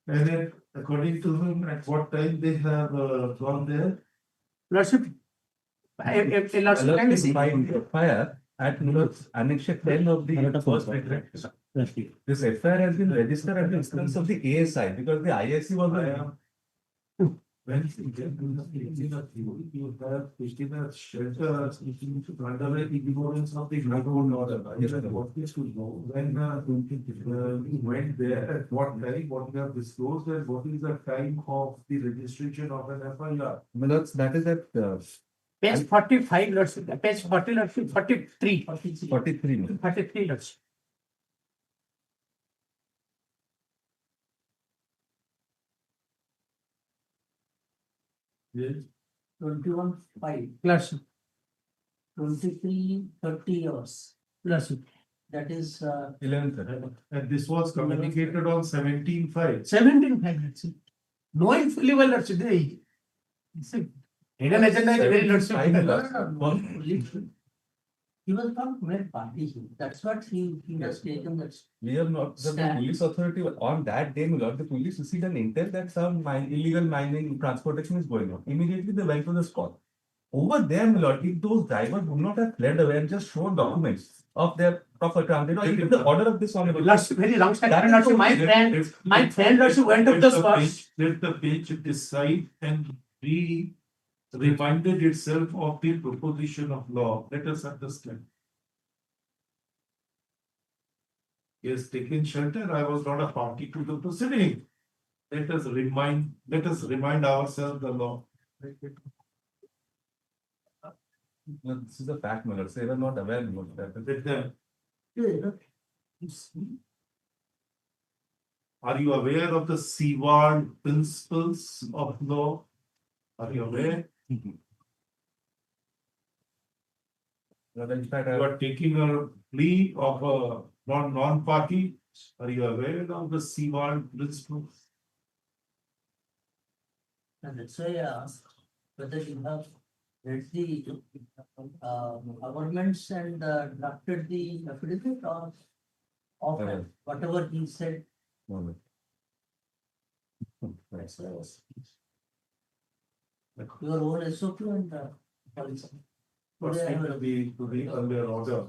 And then, according to him, at what time they have gone there? Lordship, Lordship, can you see? By FIR at Annex 10 of the first regret. This FIR has been registered at the instance of the ASI because the ISC was the. When you get to the you have petitioner shelter under the ignorance of the ground order. What is to know when you went there, at what time, what you have disclosed, and what is the time of the registration of an FIR? Well, that is at Page 45, Lordship, page 40, Lordship, 43. 43. 33, Lordship. 21/5, Clerkship. 23:30 hours. Clerkship. That is 11:30. And this was communicated on 17/5. 17/5, that's it. Knowing fully well, that's it. Hidden agenda is very he was not made party. That's what he has taken that. We have not, the police authority on that day, my lord, the police received an intel that some illegal mining transportation is going on. Immediately they went to the spot. Over there, my lord, if those drivers would not have fled away and just shown documents of their proper transit, or even the order of this honorable. very wrong step. My friend also went to the spot. Let the bench decide and reminded itself of the proposition of law. Let us understand. Yes, taken shelter. I was not a party to the proceeding. Let us remind ourselves the law. No, this is a fact, my lord. They were not aware of that. Are you aware of the Seward principles of law? Are you aware? In fact, You are taking a plea of a non-party. Are you aware of the Seward principles? And that's why I asked whether you have read the governments and drafted the affidavit or of whatever he said. No. That's why I was. Your own SOP and policy. First thing to be under order.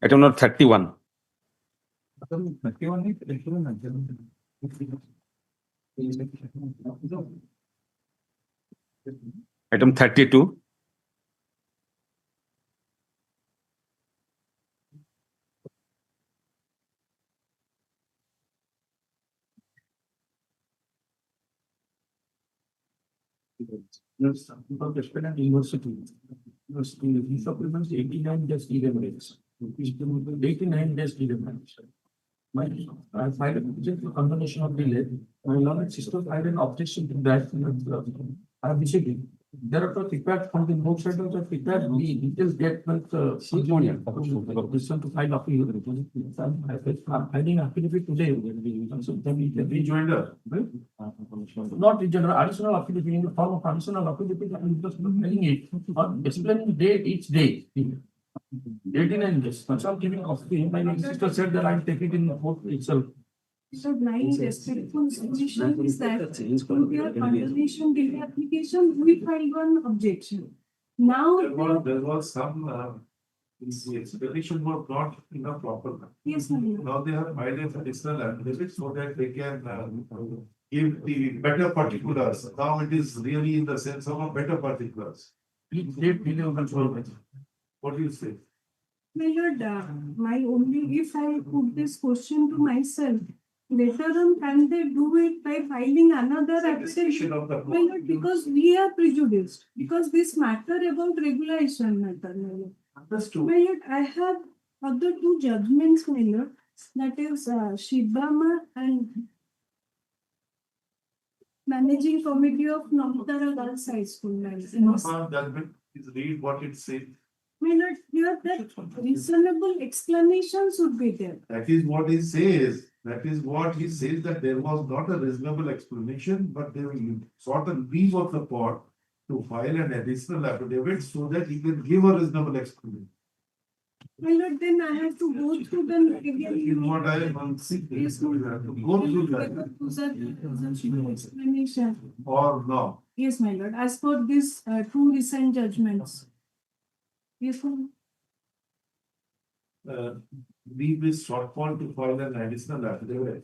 Item number 31. Item 32. University. He supplements 89 days delay. 89 days delay. I filed a petition for confirmation of delay. My learned sister filed an objection to that. I have disagreed. There are feedback from the both sides of the feedback. The details get to file appeal. I'm filing affidavit today. So then we rejoinder. Not rejoinder, additional affidavit in the form of additional affidavit. I'm just filing it or explaining date each day. 89 days. Once I'm giving copy, my sister said that I'll take it in the court itself. So blind respectful submission is that on your condemnation delay application, we filed one objection. Now There was some the explanation was not in a proper manner. Yes, ma'am. Now they have filed an additional affidavit so that they can give the better particulars. Now it is really in the sense of a better particulars. What do you say? My lord, my only, if I put this question to myself, later on can they do it by filing another application? My lord, because we are prejudiced, because this matter about regulation matter, my lord. Understood. My lord, I have other two judgments, my lord, that is Shibama and Managing Committee of Namtara Girls High School. My lord. Judgment is read what it says. My lord, here that reasonable explanation should be there. That is what he says. That is what he says, that there was not a reasonable explanation, but they will sought a leave of the court to file an additional affidavit so that he can give a reasonable explanation. My lord, then I have to go through them again. That is what I am seeking. Yes, You have to go through that. Explanation. Or no. Yes, my lord, as per these two recent judgments. Yes, ma'am. Leave is shortfall to file an additional affidavit.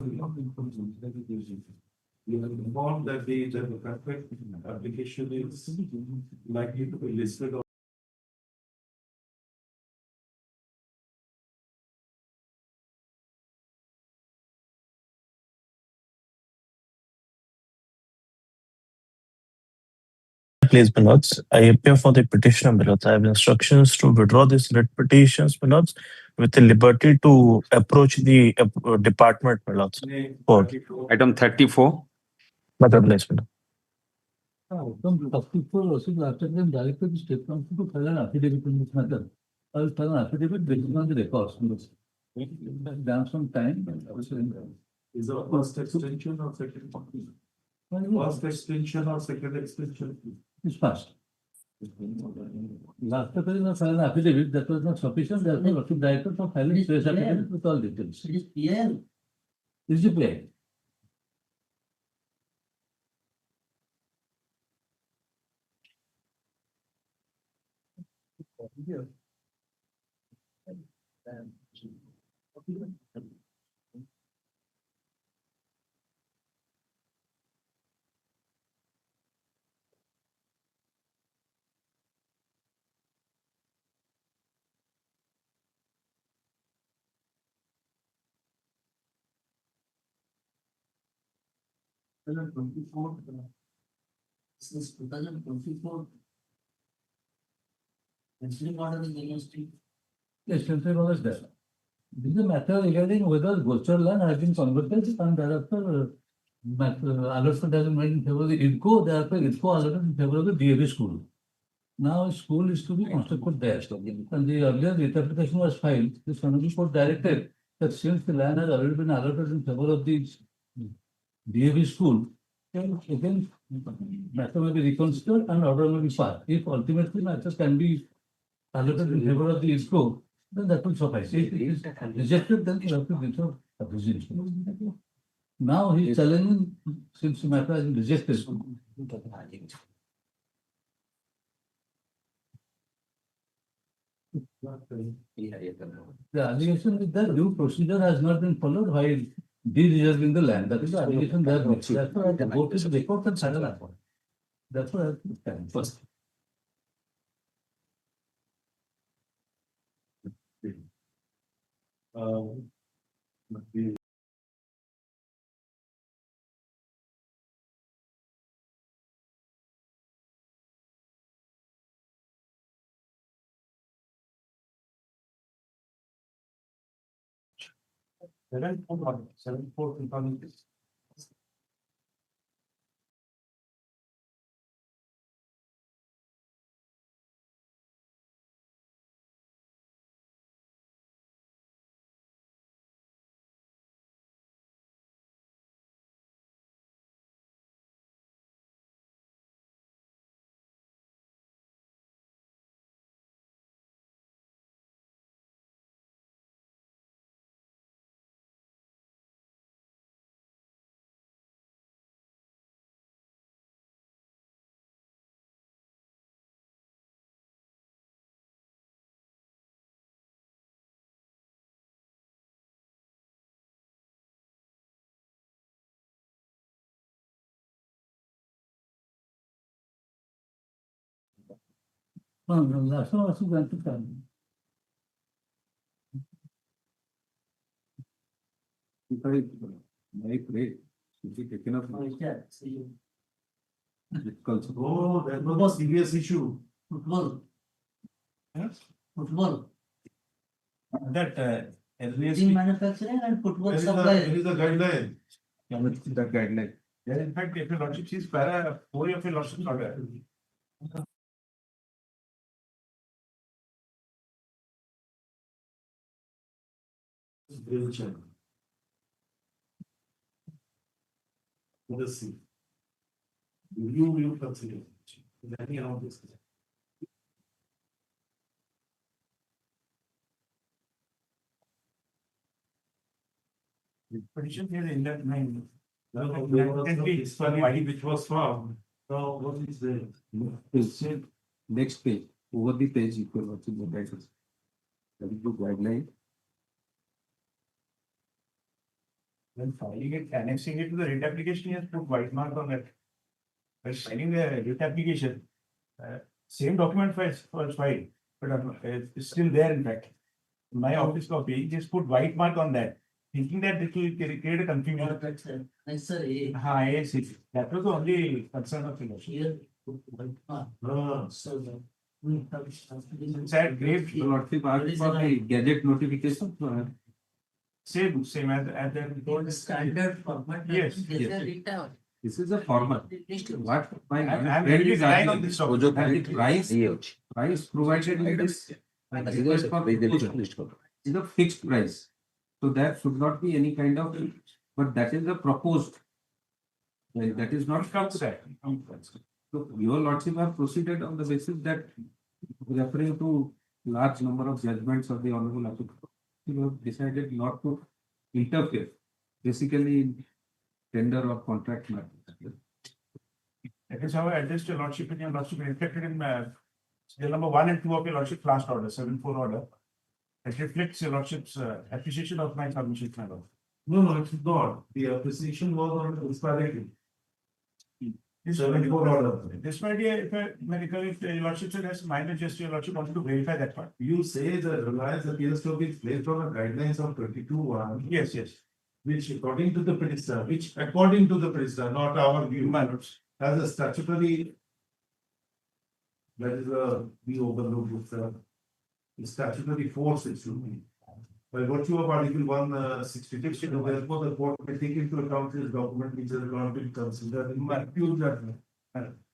You have informed that the perfect application is likely to be listed on. Please, my lords, I appear for the petitioner, my lords. I have instructions to withdraw this writ petitions, my lords, with the liberty to approach the department, my lords. Item 34. Madam Placement. From 34 also, after them directed state council to file an affidavit in this matter. I will file an affidavit based on the records. Down some time. Is the first extension or second? First extension or second extension? It's passed. After filing an affidavit, that was not sufficient. Therefore, the director for filing fresh affidavit with all details. It is PL. Is the PL. 2024. This is 2024. Ensuing order is against you. Yes, ensuing order is there. This is a matter regarding whether virtual land has been converted and thereafter allotment has been made in favor of the IDCO, thereafter IDCO allotted in favor of the DAV school. Now school is to be constructed there. And the earlier writ application was filed. This Honorable Court directed that since the land has already been allotted in favor of the DAV school, then again matter may be reconsidered and order may be passed. If ultimately matters can be allotted in favor of the IDCO, then that will suffice. If it is rejected, then you have to give some appreciation. Now he is challenging, since the matter has been rejected. The allegation is that due procedure has not been followed while de-reserving the land. That is the allegation they have made. Therefore, I have to go to the court and settle that one. Therefore, I have to stand first. Seven four 2006. No, that's not also going to come. If I make rate, should be taken up. Oh, that was a serious issue. Football. Yes. Football. That Team manufacturing and football supply. There is a guideline. That guideline. There, in fact, if your lordship sees para 4 of your lordship's order. Eviction. Let's see. You will consider any of this. The petition here in that nine. Which was found. Now, what is the Next page, over the page, you can also look at it. That is the guideline. When filing it, annexing it to the writ application, you have put white mark on it. When filing the writ application, same document was filed, but it's still there in fact. My office copy, just put white mark on that, thinking that it will create a confusion. Yes, sir. Yes, that was the only concern of the Here, white mark. So, Sad grave. The lordship asked for the gazette notification. Same as the standard format. Yes. This is a format. What my I'm really relying on this document. and the price provided in this is a fixed price. So that should not be any kind of, but that is the proposed. That is not comes back. So your lordship have proceeded on the basis that referring to large number of judgments of the honorable applicant, you have decided not to interfere, basically in tender or contract matter. That is how I addressed your lordship and your lordship reflected in still number 1 and 2 of your lordship's last order, 7-4 order. It reflects your lordship's appreciation of my submission, my lord. No, it's not. The appreciation was on disparity. 7-4 order. This might be, if I may recollect, your lordship said as minor gesture, your lordship wanted to verify that part. You say the reliance appears to be based on the guidelines of 22-1. Yes. which according to the petitioner, not our view, has a statutory, that is we overlook with the statutory force it should be. By virtue of Article 166, therefore the court may take into account this document which is going to be considered in my pure judgment.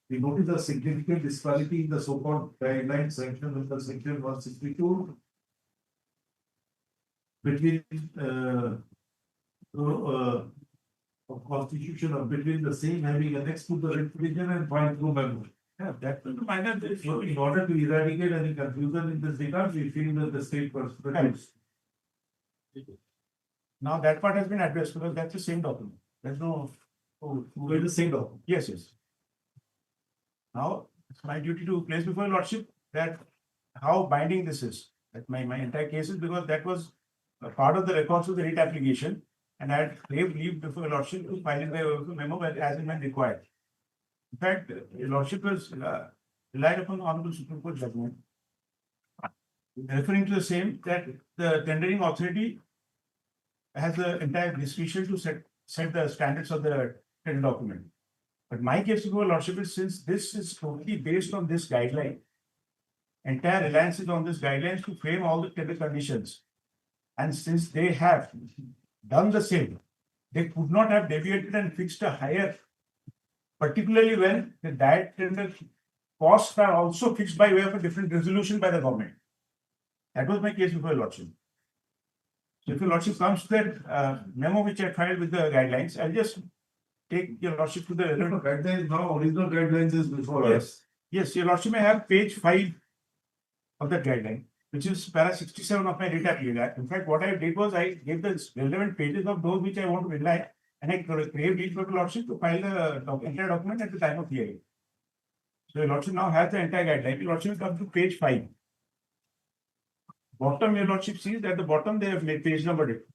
We notice a significant disparity in the so-called guideline section in the section 162 between of constitution or between the same having annexed to the writ provision and find no member. Yeah, that will be minor. In order to eradicate any confusion in this regard, we feel that the state perspective. Now that part has been addressed because that's the same document. There's no. It's the same document. Yes, yes. Now it's my duty to place before your lordship that how binding this is. That my entire case is because that was a part of the records of the writ application, and I had craved leave before your lordship to file in the memo as and when required. In fact, your lordship was relied upon Honorable Supreme Court judgment, referring to the same that the tendering authority has the entire discretion to set the standards of the tender document. But my case before your lordship is, since this is totally based on this guideline, entire reliance is on this guidelines to frame all the tender conditions. And since they have done the same, they could not have deviated and fixed a higher, particularly when the direct tender costs are also fixed by way of a different resolution by the government. That was my case before your lordship. So if your lordship comes to that memo which I filed with the guidelines, I'll just take your lordship to the relevant guidelines. Now, original guidelines is before us. Yes, your lordship may have page 5 of that guideline, which is para 67 of my writ application. In fact, what I did was I gave the relevant pages of those which I want to rely, and I craved leave for the lordship to file the entire document at the time of hearing. So your lordship now has the entire guideline. Your lordship comes to page 5. Bottom, your lordship sees at the bottom they have made page numbered it.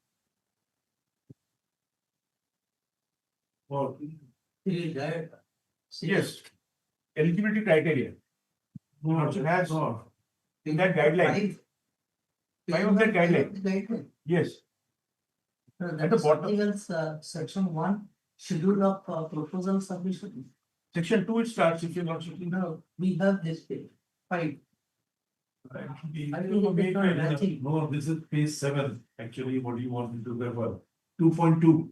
Or yes, eligibility criteria. Your lordship has in that guideline. 5 of that guideline. Yes. At the bottom, section 1, schedule of proposal submission. Section 2 it starts if you're not looking. No, we have this page 5. No, this is page 7. Actually, what do you want me to refer? 2.2.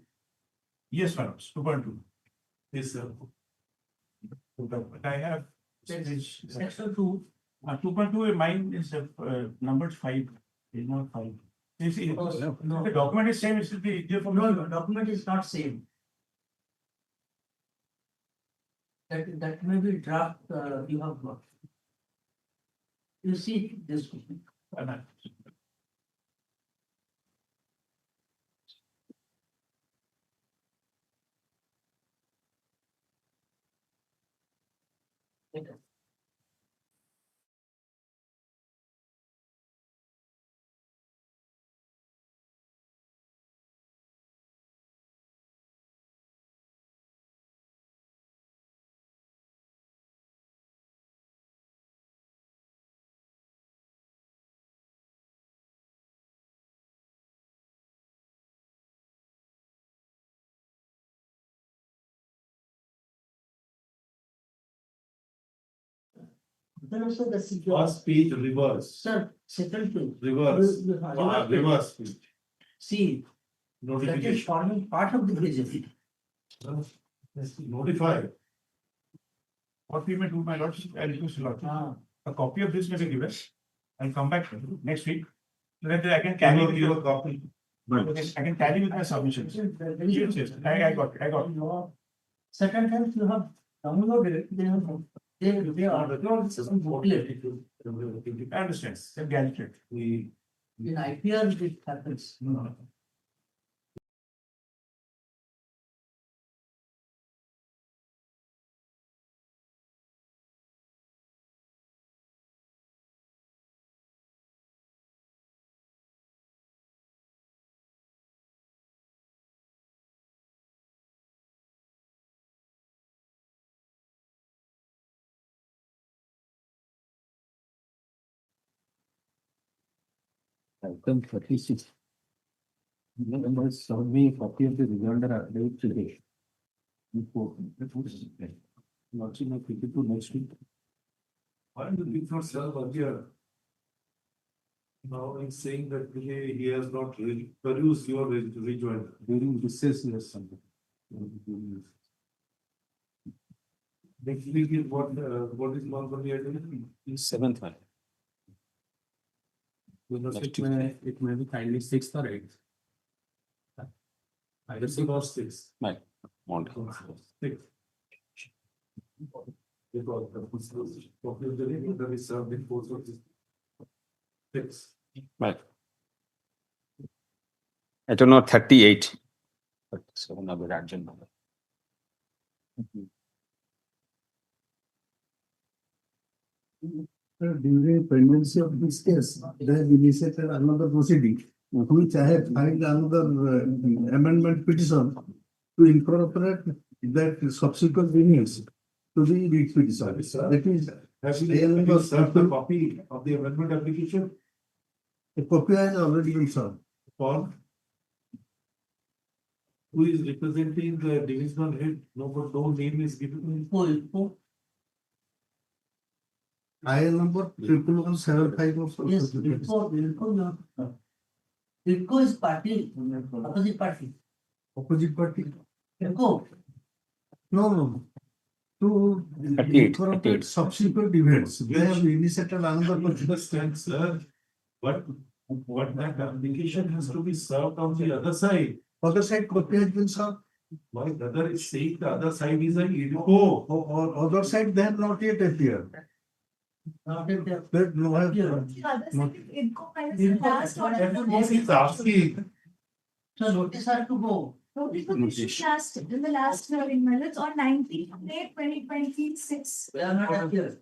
Yes, madam. 2.2. Yes, sir. I have section 2. 2.2. Mine is numbered 5. Is not 5. You see, the document is same. It should be easier for me. No, document is not same. That may be draft you have got. You see this. Then also the First page reverse. Sir, second page. Reverse. Reverse page. See, Notification. that is forming part of the reason. Notify. What we may do, my lordship, I'll use a copy of this may be given. I'll come back next week so that I can carry with you a copy. I can carry with my submissions. Yes, I got it. I got it. Second time you have downloaded it, they are some booklet. I understand. They've gazetted. In IPR it happens. Item 36. Serve me a copy of the rejoinder affidavit today. Lordship may keep it to next week. Why did we not serve earlier? Now he's saying that he has not produced your rejoinder. During recess, yes, something. Next week is what is normally at 7th one. It may be kindly 6th or 8th. Either 6 or 6. Right. Six. Because the is served in course of 6. Right. I don't know, 38. 37 of the action number. During pendency of this case, they have initiated another proceeding, which I have filed another amendment petition to incorporate that subsequent reviews to the writ petition. That is, Have you served a copy of the amendment application? a copy has already been served. For who is representing the divisional head? No name is given. IL number 11175 Yes, ILCO is party, opposite party. Opposite party. ILCO. No. To 38, incorporate 38. subsequent events, they have initiated another. Understand, sir, but what that application has to be served on the other side. Other side copy has been served. My brother is saying the other side is an IDCO. Or other side, they have not yet appeared. They no have. He's asking. So notice are to go. In the last hearing, minutes on 19th May 2026. We are not here.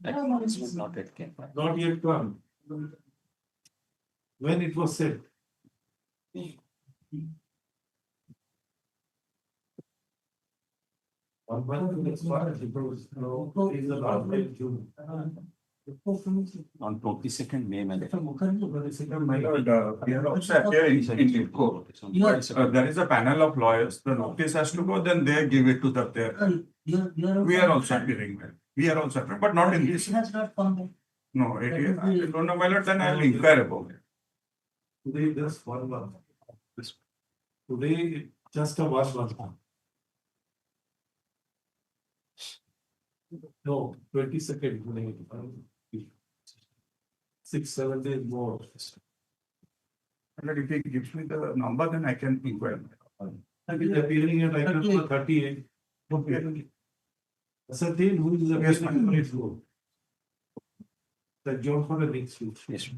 Not yet came. Not yet come. When it was said. On the last day of June. On 22nd May, my My lord, we are also appearing in court. There is a panel of lawyers. The notice has to go, then they give it to the we are also appearing. We are also appearing, but not in this. It has not come. No, I don't know, my lord, then I will inquire about it. Today, just 1 month. Today, just a 1 month. No, 22nd May. 6-7 days more. And if he gives me the number, then I can inquire. It is appearing at item number 38. Okay. Certain who is appearing on its go. The job for the next week. Yes.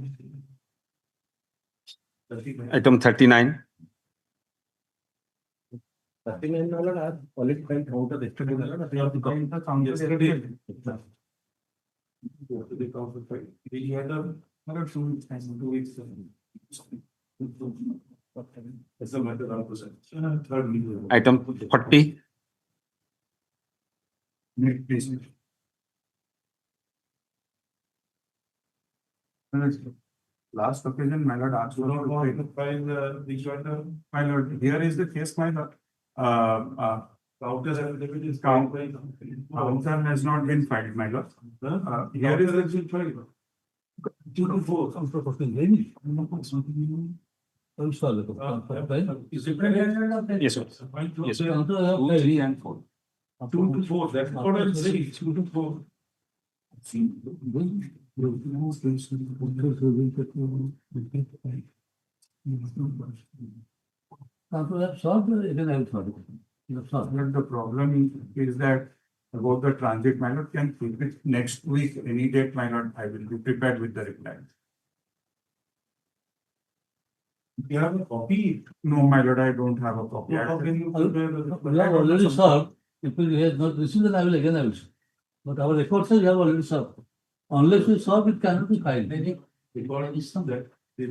39. Item 39. 39 dollar are qualified out of yesterday. Yesterday. We had another 2 weeks. It's a matter of percent. Third meeting. Item 40. Please. Last occasion, my lord asked. You don't want to file the rejoinder? My lord, here is the case, my lord. Counter affidavit is Counter has not been filed, my lord. Here is the file. 2 to 4. Is it Yes, sir. Yes, sir. 2, 3, and 4. 2 to 4. That's what I'm saying. 2 to 4. The problem is that about the transit, my lord, can keep it next week, any date, my lord, I will be prepared with the reply. You have a copy? No, my lord, I don't have a copy. How can you We have already served. If we have not received, then I will again. But our record says we have already served. Unless we serve, it cannot be filed. Because that it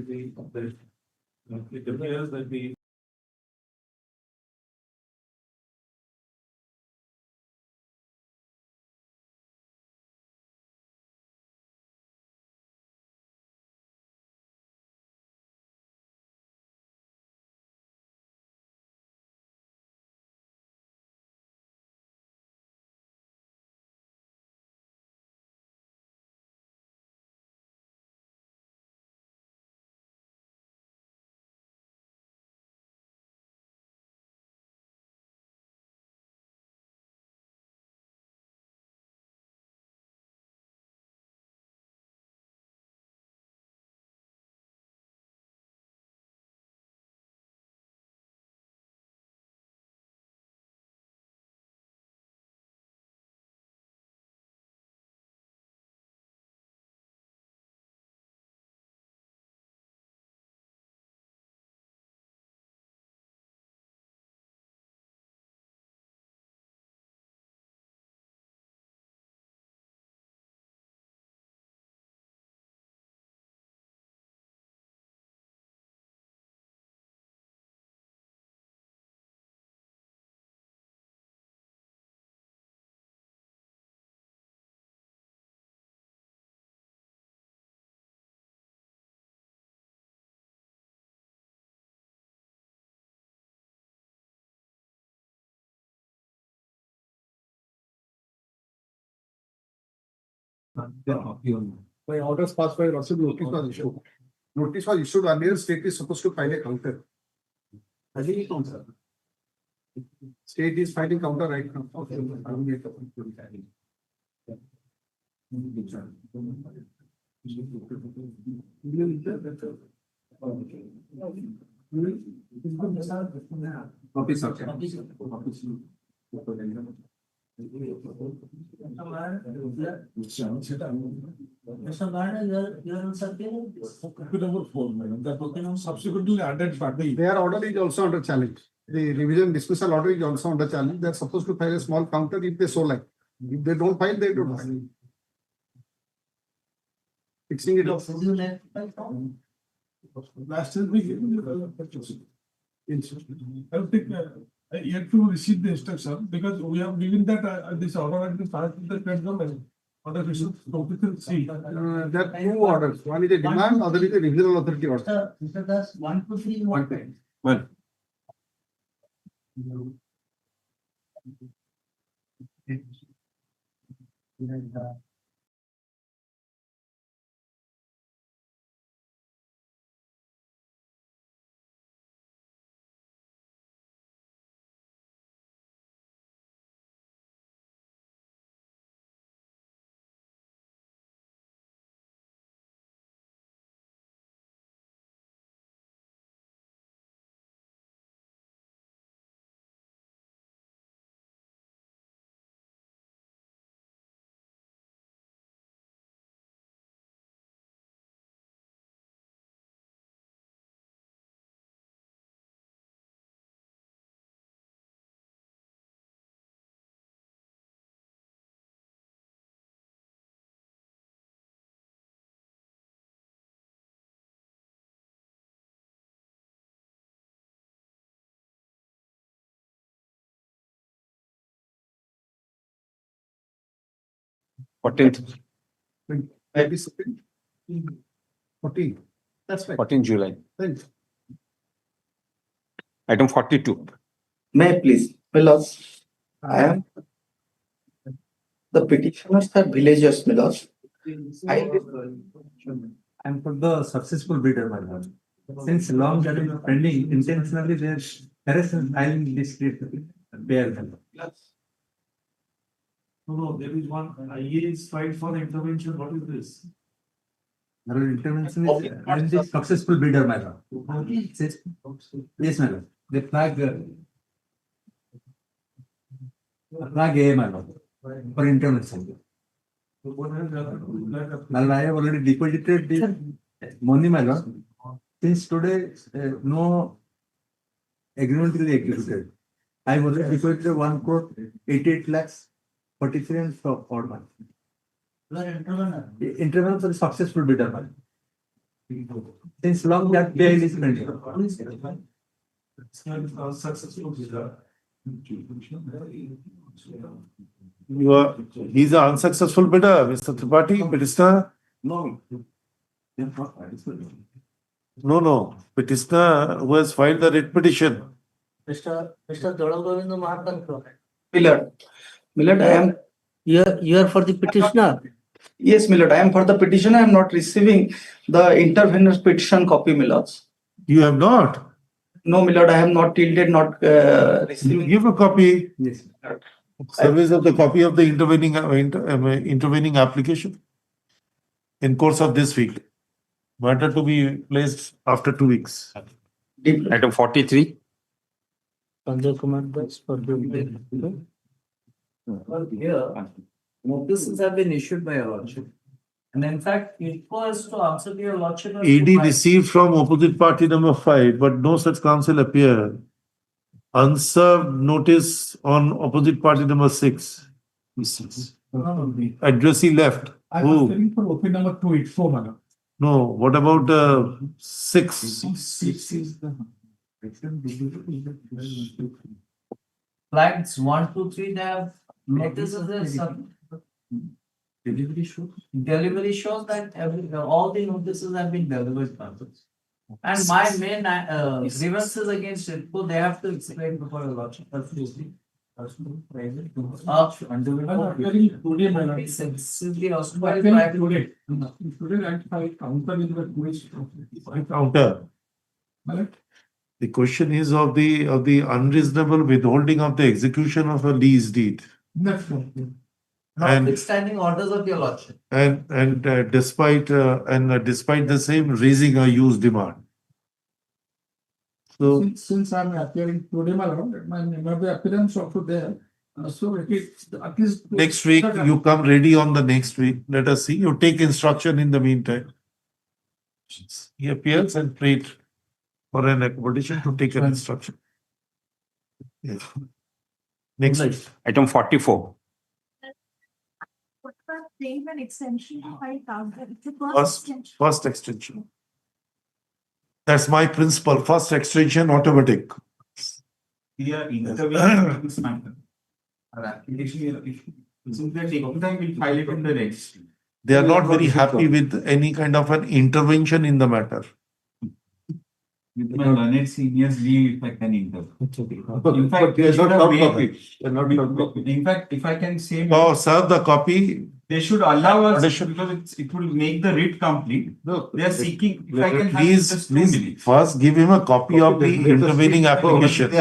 appears that the By orders passed by Lordship, notice was issued. Notice was issued earlier, state is supposed to file a counter. State is filing counter right now. Copy, sir. Mr. Garner, you are circulating this. Copy number 4, madam. That subsequently added by their order is also under challenge. The revision dismissal order is also under challenge. They are supposed to file a small counter if they so like. If they don't file, they don't file. Fixing it up. Last time we gave I don't think yet to receive the instruction because we have given that this order has been passed to the state government. Order issued from C. There are two orders. One is a demand, other is a regional authority order. Mr. Das, 1 to 3, 1. One. Maybe 14. That's right. 14 July. Thanks. Item 42. May I please, Milos, I am the petitioners are villagers, Milos. I'm for the successful bidder, my lord. Since long that is pending, intentionally they are harassing filing this case. No, there is one IA is filed for intervention. What is this? Intervention is I'm the successful bidder, my lord. Yes, my lord. The flag A, my lord, for intervention. Now I have already deposited the money, my lord. Since today, no agreement will be executed. I have already deposited 1 crore 88 lakhs 43 and for order. You are intervenor. Intervention for the successful bidder, man. Since long that bail is pending. Successful bidder. He's an unsuccessful bidder, Mr. Tripathi, petitioner. No. No. Petitioner who has filed the writ petition. Mr. Dolagovinda Mahakan. Millard, I am. You are for the petitioner. Yes, Millard, I am for the petition. I am not receiving the intervener's petition copy, Millard. You have not? No, Millard, I have not till date not received. Give a copy. Yes. Service of the copy of the intervening application in course of this week. Matter to be placed after 2 weeks. Item 43. Sanjay Kumar Das for the Here, notices have been issued by your lordship. And in fact, it was to answer to your lordship. AD received from opposite party number 5, but no such counsel appear. Unserved notice on opposite party number 6. Addressee left. I was telling for OP number 284, madam. No, what about 6? 6 is the. Flags 1, 2, 3, they have notices. Delivery shows that all the notices have been delivered. And my main grievances against it, they have to explain before your lordship. Counter. The question is of the unreasonable withholding of the execution of a lease deed. Notwithstanding orders of your lordship. And despite the same raising a use demand. So Since I'm appearing today, my lord, my appearance also there. So it is at least. next week you come ready on the next week. Let us see. You take instruction in the meantime. He appears and prayed for an accommodation to take an instruction. Yes. Next week. Item 44. What about claim and exemption to file counter? It's the First extension. That's my principle. First extension automatic. We are intervening in this matter. Our application, since they're taking time, we'll file it in the registry. They are not very happy with any kind of an intervention in the matter. With my learned seniors leave if I can intervene. In fact, But they they should are not have proud waived copy. They are not proud copy. In fact, if I can say, So serve the copy. they should allow us Addition. because it will make the writ complete. No, They are seeking, if I can have Please, just 2 please minutes. first give him a copy of the Let us intervening speak. application.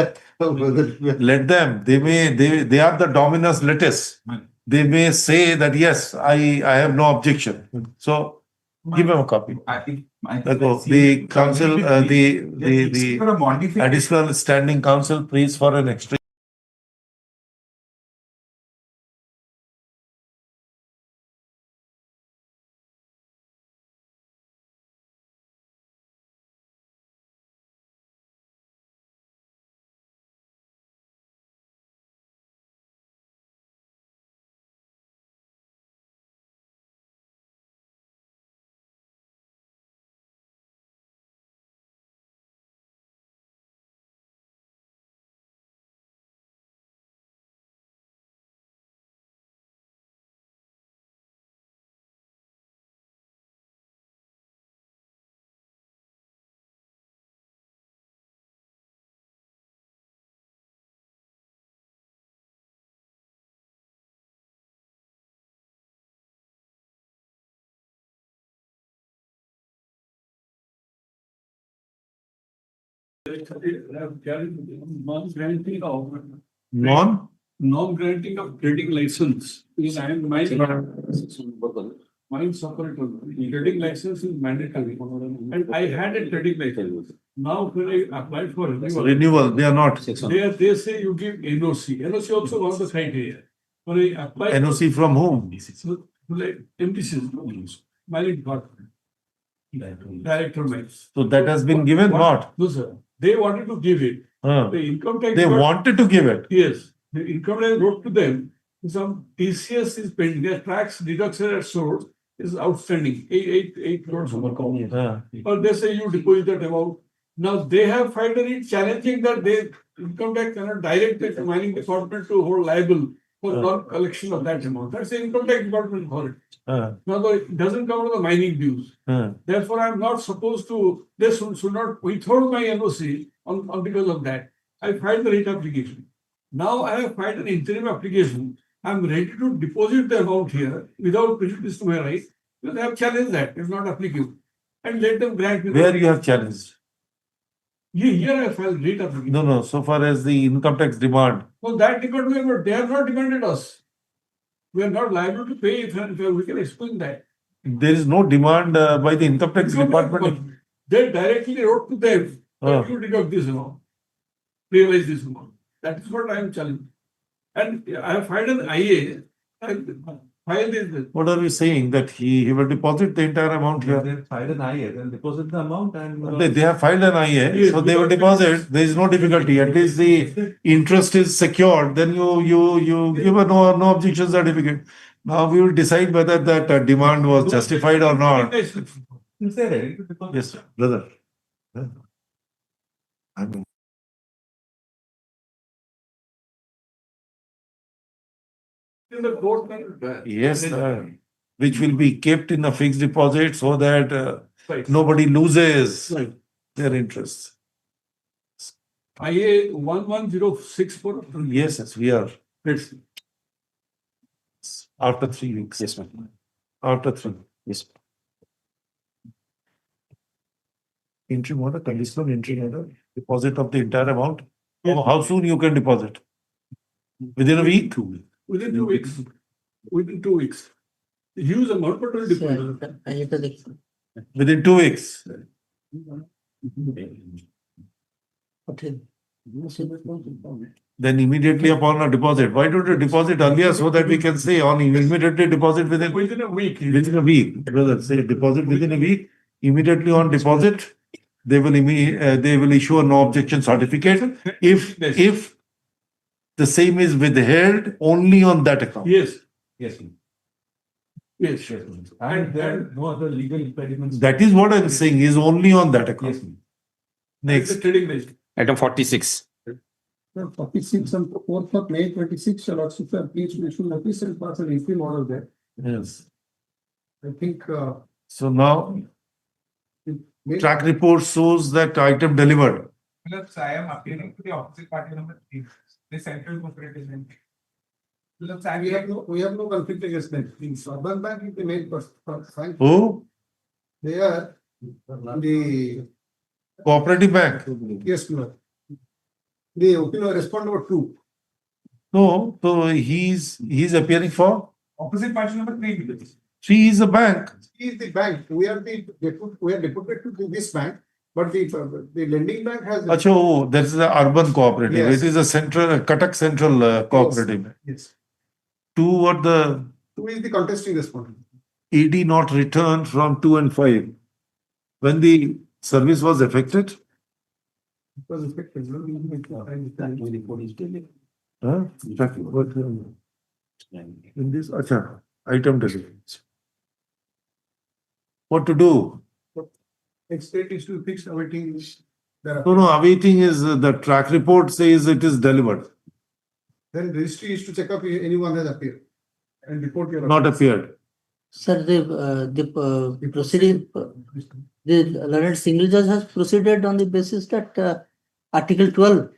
Let them. They are the dominus litis. They may say that yes, I have no objection. So give him a copy. The council, the additional standing council please for an extra. Non? Non-granting of trading license is mine operator. Trading license is mandatory. And I had a trading license. Now when I applied for Renewal, they are not. they say you give NOC. NOC also one of the criteria. When I applied. NOC from whom? So, like MPC, mining department. Director mines. So that has been given, not? No, sir. They wanted to give it. The income tax. They wanted to give it. Yes. The income tax wrote to them, some TCS is pending, their tax deduction at source is outstanding, 8 crores. Or they say you deposit that amount. Now they have filed a writ challenging that they income tax cannot direct the mining department to hold liable for non-collection of that amount. That's the income tax department authority. Now it doesn't come to the mining dues. Therefore, I'm not supposed to, they should not withhold my NOC on because of that. I filed the writ application. Now I have filed an interim application. I'm ready to deposit the amount here without prejudice to my right. Because I have challenged that. It's not applicable. And let them grant me. Where you have challenged? Here I filed writ application. No. So far as the income tax demand. So that demand, they have not demanded us. We are not liable to pay if we can explain that. There is no demand by the income tax department. They directly wrote to them, that you deduct this amount, realize this amount. That is what I am challenging. And I have filed an IA. Filed this. What are we saying? That he will deposit the entire amount here? They filed an IA, then deposit the amount and. They have filed an IA, Yes, so they will deposit. There is no difficulty. At least the interest is secured. Then you give a no objection certificate. Now we will decide whether that demand was justified or not. Yes, brother. I mean. In the court, Yes, sir. Which will be kept in a fixed deposit so that nobody loses their interest. IA 11064. Yes, we are. It's after 3 weeks. Yes, ma'am. After 3. Yes. Entry order, conditional entry order, deposit of the entire amount. How soon you can deposit? Within a week? Within 2 weeks. Within 2 weeks. Huge amount, but will depend. Within 2 weeks. Then immediately upon a deposit. Why don't you deposit earlier so that we can say on immediately deposit within a week. Within a week, brother. Say deposit within a week. Immediately on deposit, they will issue a no objection certificate. If the same is withheld only on that account. Yes. Yes. Yes. And there are no other legal impediments. That is what I'm saying, is only on that account. Yes. Next. Trading list. Item 46. 46 and 4th of May 26, your lordship, please issue notice and pass an interim order there. Yes. I think. So now, track report shows that item delivered. I am appealing to the opposite party number 3, the central cooperative bank. We have no conflict against them. In Urban Bank is the main person. Who? They are the Cooperative bank. yes, no. The respond number 2. No, so he's appearing for Opposite party number 3. 3 is a bank. He is the bank. We are deputed to this bank, but the lending bank has. Acho, there is the urban cooperative. Yes. It is a central Cuttack Central cooperative. Yes. 2 what the 2 is the contesting respondent. ED not returned from 2 and 5. When the service was effected. It was effective. Huh? In this item delivery. What to do? Next date is to fix awaiting. No, awaiting is the track report says it is delivered. Then registry is to check up if anyone has appeared and report your. Not appeared. Sir, the proceeding, the learned single judge has proceeded on the basis that Article 12.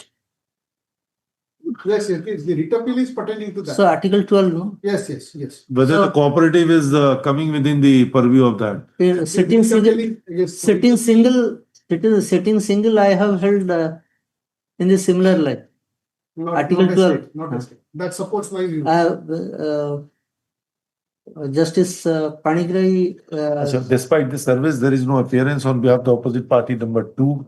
Yes, the writ appeal is pertaining to that. So Article 12, no? Yes. Whether the cooperative is coming within the purview of that. Sitting single, I have held in the similar line. Article 12. That supports my view. Justice Panigrai. Despite the service, there is no appearance on behalf of the opposite party number 2.